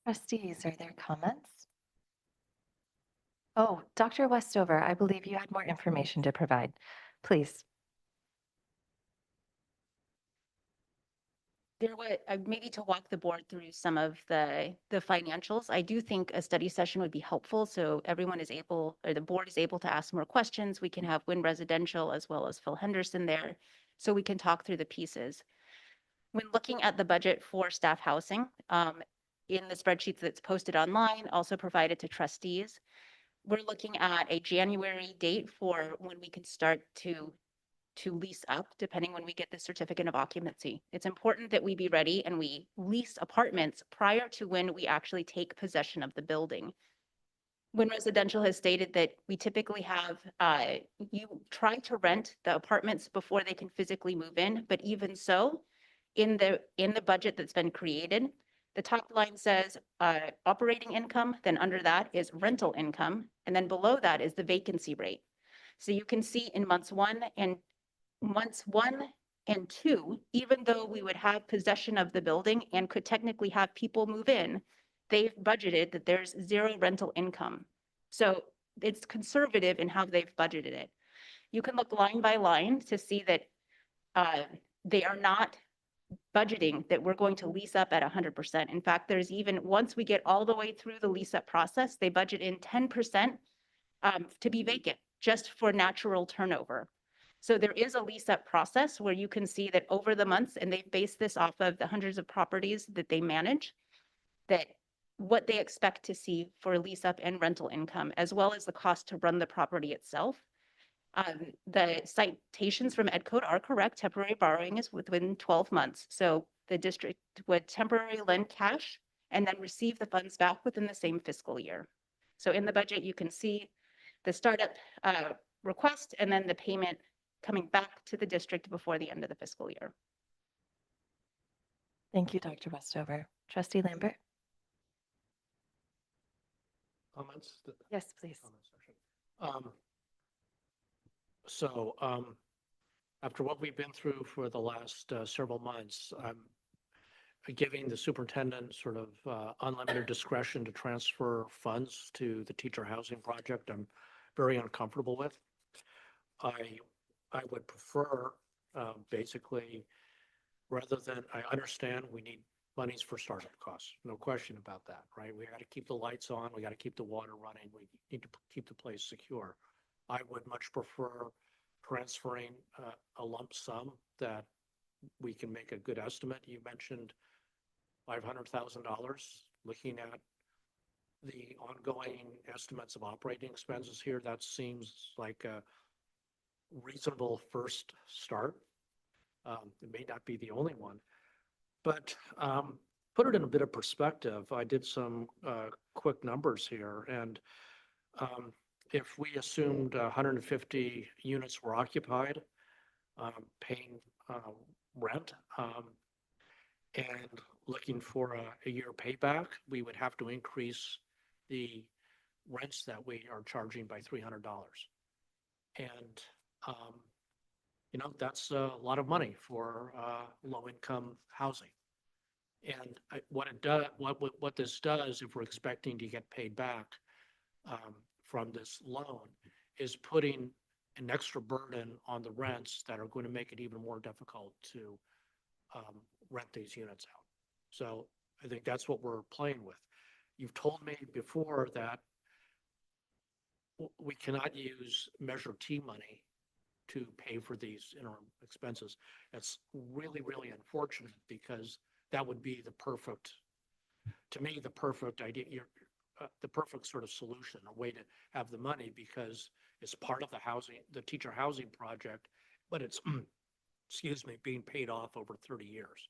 [SPEAKER 1] Trustees, are there comments? Oh, Dr. Westover, I believe you had more information to provide. Please.
[SPEAKER 20] There was maybe to walk the board through some of the financials. I do think a study session would be helpful, so everyone is able, or the board is able to ask more questions. We can have Wynn Residential as well as Phil Henderson there, so we can talk through the pieces. When looking at the budget for staff housing, in the spreadsheets that's posted online, also provided to trustees, we're looking at a January date for when we can start to lease up, depending when we get the certificate of occupancy. It's important that we be ready and we lease apartments prior to when we actually take possession of the building. When Residential has stated that we typically have, you try to rent the apartments before they can physically move in, but even so, in the budget that's been created, the top line says operating income, then under that is rental income, and then below that is the vacancy rate. So you can see in months 1 and 2, even though we would have possession of the building and could technically have people move in, they've budgeted that there's zero rental income. So it's conservative in how they've budgeted it. You can look line by line to see that they are not budgeting that we're going to lease up at 100%. In fact, there's even, once we get all the way through the lease up process, they budget in 10% to be vacant, just for natural turnover. So there is a lease up process where you can see that over the months, and they've based this off of the hundreds of properties that they manage, that what they expect to see for lease up and rental income, as well as the cost to run the property itself. The citations from EdCode are correct. Temporary borrowing is within 12 months. So the district would temporarily lend cash and then receive the funds back within the same fiscal year. So in the budget, you can see the startup request and then the payment coming back to the district before the end of the fiscal year.
[SPEAKER 1] Thank you, Dr. Westover. Trustee Lambert?
[SPEAKER 2] Comments?
[SPEAKER 1] Yes, please.
[SPEAKER 2] So after what we've been through for the last several months, I'm giving the superintendent sort of unlimited discretion to transfer funds to the teacher housing project. I'm very uncomfortable with. I would prefer basically, rather than, I understand we need monies for startup costs, no question about that, right? We got to keep the lights on, we got to keep the water running, we need to keep the place secure. I would much prefer transferring a lump sum that we can make a good estimate. You mentioned $500,000. Looking at the ongoing estimates of operating expenses here, that seems like a reasonable first start. It may not be the only one, but put it in a bit of perspective. I did some quick numbers here, and if we assumed 150 units were occupied, paying rent, and looking for a year payback, we would have to increase the rents that we are charging by $300. And, you know, that's a lot of money for low-income housing. And what this does, if we're expecting to get paid back from this loan, is putting an extra burden on the rents that are going to make it even more difficult to rent these units out. So I think that's what we're playing with. You've told me before that we cannot use Measure T money to pay for these interim expenses. That's really, really unfortunate because that would be the perfect, to me, the perfect idea, the perfect sort of solution, a way to have the money because it's part of the housing, the teacher housing project, but it's, excuse me, being paid off over 30 years,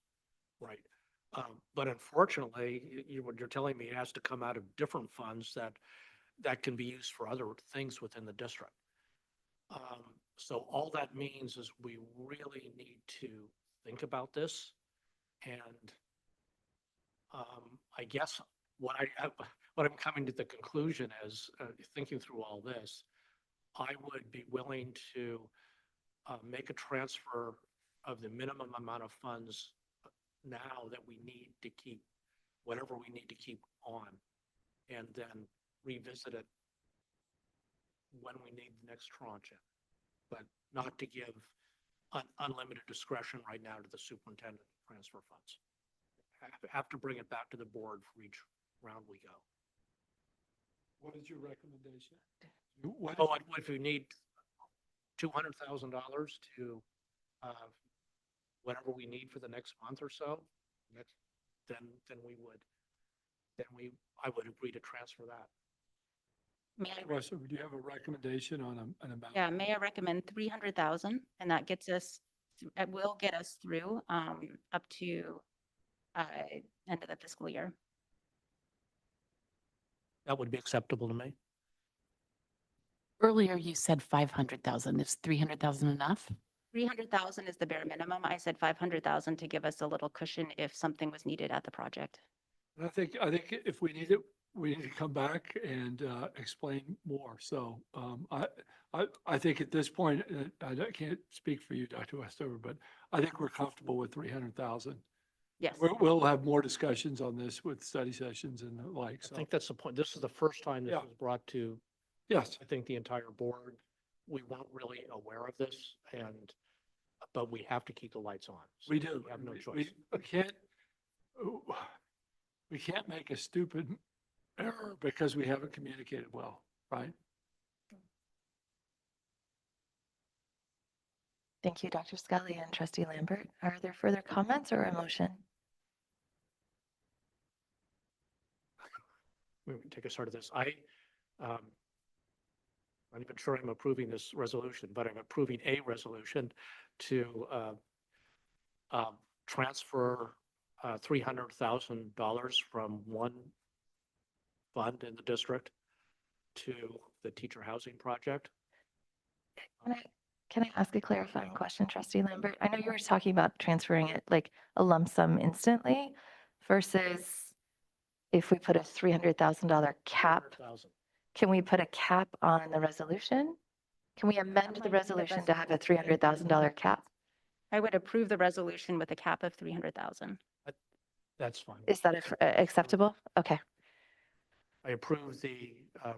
[SPEAKER 2] right? But unfortunately, what you're telling me has to come out of different funds that can be used for other things within the district. So all that means is we really need to think about this. And I guess what I'm coming to the conclusion is, thinking through all this, I would be willing to make a transfer of the minimum amount of funds now that we need to keep whatever we need to keep on, and then revisit it when we need the next tranche in, but not to give unlimited discretion right now to the superintendent to transfer funds. Have to bring it back to the board for each round we go.
[SPEAKER 4] What is your recommendation?
[SPEAKER 2] If we need $200,000 to whatever we need for the next month or so, I would agree to transfer that.
[SPEAKER 8] May I,
[SPEAKER 4] Russell, do you have a recommendation on an amount?
[SPEAKER 20] yeah, may I recommend 300,000, and that gets us, it will get us through up to end of the fiscal year.
[SPEAKER 2] That would be acceptable to me.
[SPEAKER 3] Earlier, you said 500,000. Is 300,000 enough?
[SPEAKER 20] 300,000 is the bare minimum. I said 500,000 to give us a little cushion if something was needed at the project.
[SPEAKER 4] I think if we need it, we need to come back and explain more. So I think at this point, I can't speak for you, Dr. Westover, but I think we're comfortable with 300,000.
[SPEAKER 20] Yes.
[SPEAKER 4] We'll have more discussions on this with study sessions and the like. So.
[SPEAKER 2] I think that's the point. This is the first time this was brought to,
[SPEAKER 4] yes,
[SPEAKER 2] I think the entire board. We weren't really aware of this, but we have to keep the lights on. So
[SPEAKER 4] we do.
[SPEAKER 2] We have no choice.
[SPEAKER 4] We can't make a stupid error because we haven't communicated well, right?
[SPEAKER 1] Thank you, Dr. Scully and Trustee Lambert. Are there further comments or a motion?
[SPEAKER 2] We can take a start of this. I'm not even sure I'm approving this resolution, but I'm approving a resolution to transfer $300,000 from one fund in the district to the teacher housing project.
[SPEAKER 1] Can I ask a clarifying question, Trustee Lambert? I know you were talking about transferring it like a lump sum instantly versus if we put a $300,000 cap. Can we put a cap on the resolution? Can we amend the resolution to have a $300,000 cap?
[SPEAKER 20] I would approve the resolution with a cap of 300,000.
[SPEAKER 2] That's fine.
[SPEAKER 1] Is that acceptable? Okay.
[SPEAKER 2] I approve the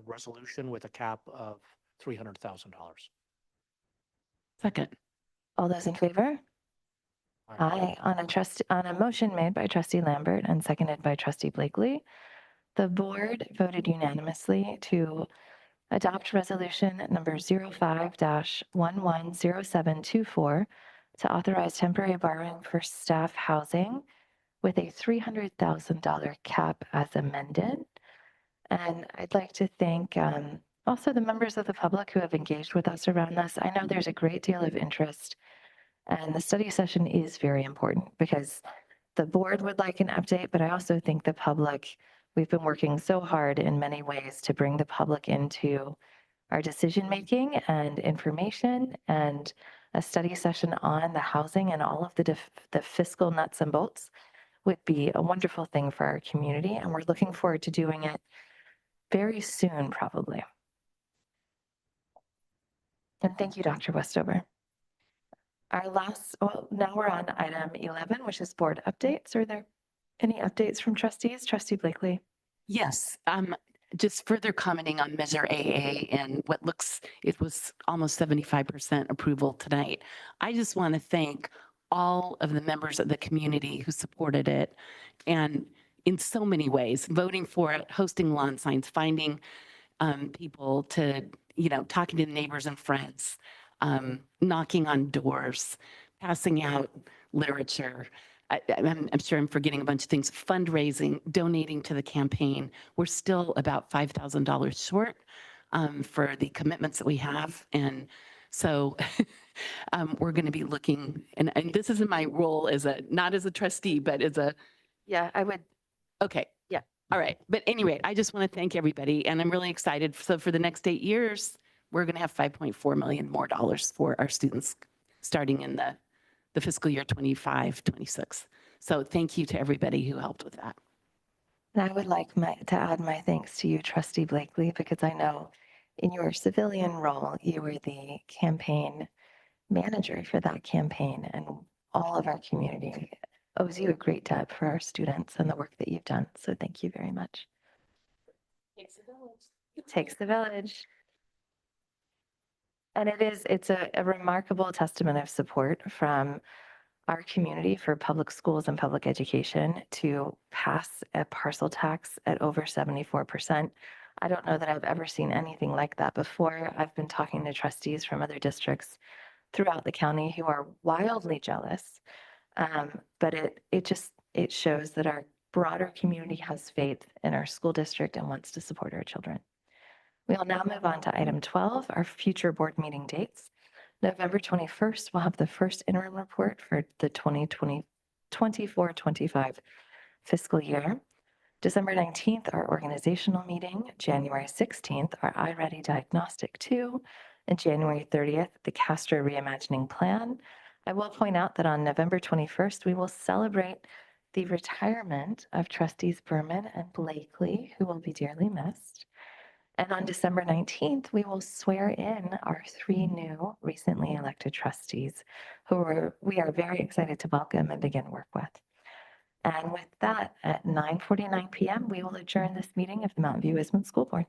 [SPEAKER 2] resolution with a cap of $300,000.
[SPEAKER 3] Second.
[SPEAKER 1] All those in favor? Aye. On a motion made by Trustee Lambert and seconded by Trustee Blakely, the board voted unanimously to adopt resolution number 05-110724 to authorize temporary borrowing for staff housing with a $300,000 cap as amended. And I'd like to thank also the members of the public who have engaged with us around this. I know there's a great deal of interest, and the study session is very important because the board would like an update, but I also think the public, we've been working so hard in many ways to bring the public into our decision-making and information, and a study session on the housing and all of the fiscal nuts and bolts would be a wonderful thing for our community. And we're looking forward to doing it very soon, probably. And thank you, Dr. Westover. Now we're on item 11, which is board updates. Are there any updates from trustees? Trustee Blakely.
[SPEAKER 3] Yes. Just further commenting on Measure AA and it was almost 75% approval tonight. I just want to thank all of the members of the community who supported it. And, in so many ways, voting for it, hosting lawn signs, finding people to, talking to neighbors and friends, knocking on doors, passing out literature. I'm sure I'm forgetting a bunch of things, fundraising, donating to the campaign. We're still about $5,000 short for the commitments that we have. And so we're going to be looking, and this isn't my role not as a trustee, but as a,
[SPEAKER 1] Yeah, I would.
[SPEAKER 3] okay. Yeah. All right. But anyway, I just want to thank everybody, and I'm really excited. So for the next 8 years, we're going to have $5.4 million more for our students starting in the fiscal year 25, 26. So thank you to everybody who helped with that.
[SPEAKER 1] And I would like to add my thanks to you, Trustee Blakely, because I know in your civilian role, you were the campaign manager for that campaign, and all of our community owes you a great debt for our students and the work that you've done. So thank you very much.
[SPEAKER 3] Takes a village.
[SPEAKER 1] It takes the village. And it's a remarkable testament of support from our community for public schools and public education to pass a parcel tax at over 74%. I don't know that I've ever seen anything like that before. I've been talking to trustees from other districts throughout the county who are wildly jealous. But it shows that our broader community has faith in our school district and wants to support our children. We will now move on to item 12, our future board meeting dates. November 21st, we'll have the first interim report for the 2024-25 fiscal year. December 19th, our organizational meeting. January 16th, our iReady Diagnostic 2. And January 30th, the Castro Reimagining Plan. I will point out that on November 21st, we will celebrate the retirement of Trustees Berman and Blakely, who will be dearly missed. And on December 19th, we will swear in our 3 new recently elected trustees who we are very excited to welcome and begin work with. And with that, at 9:49 p.m., we will adjourn this meeting of the Mountain View Isthmus School Board.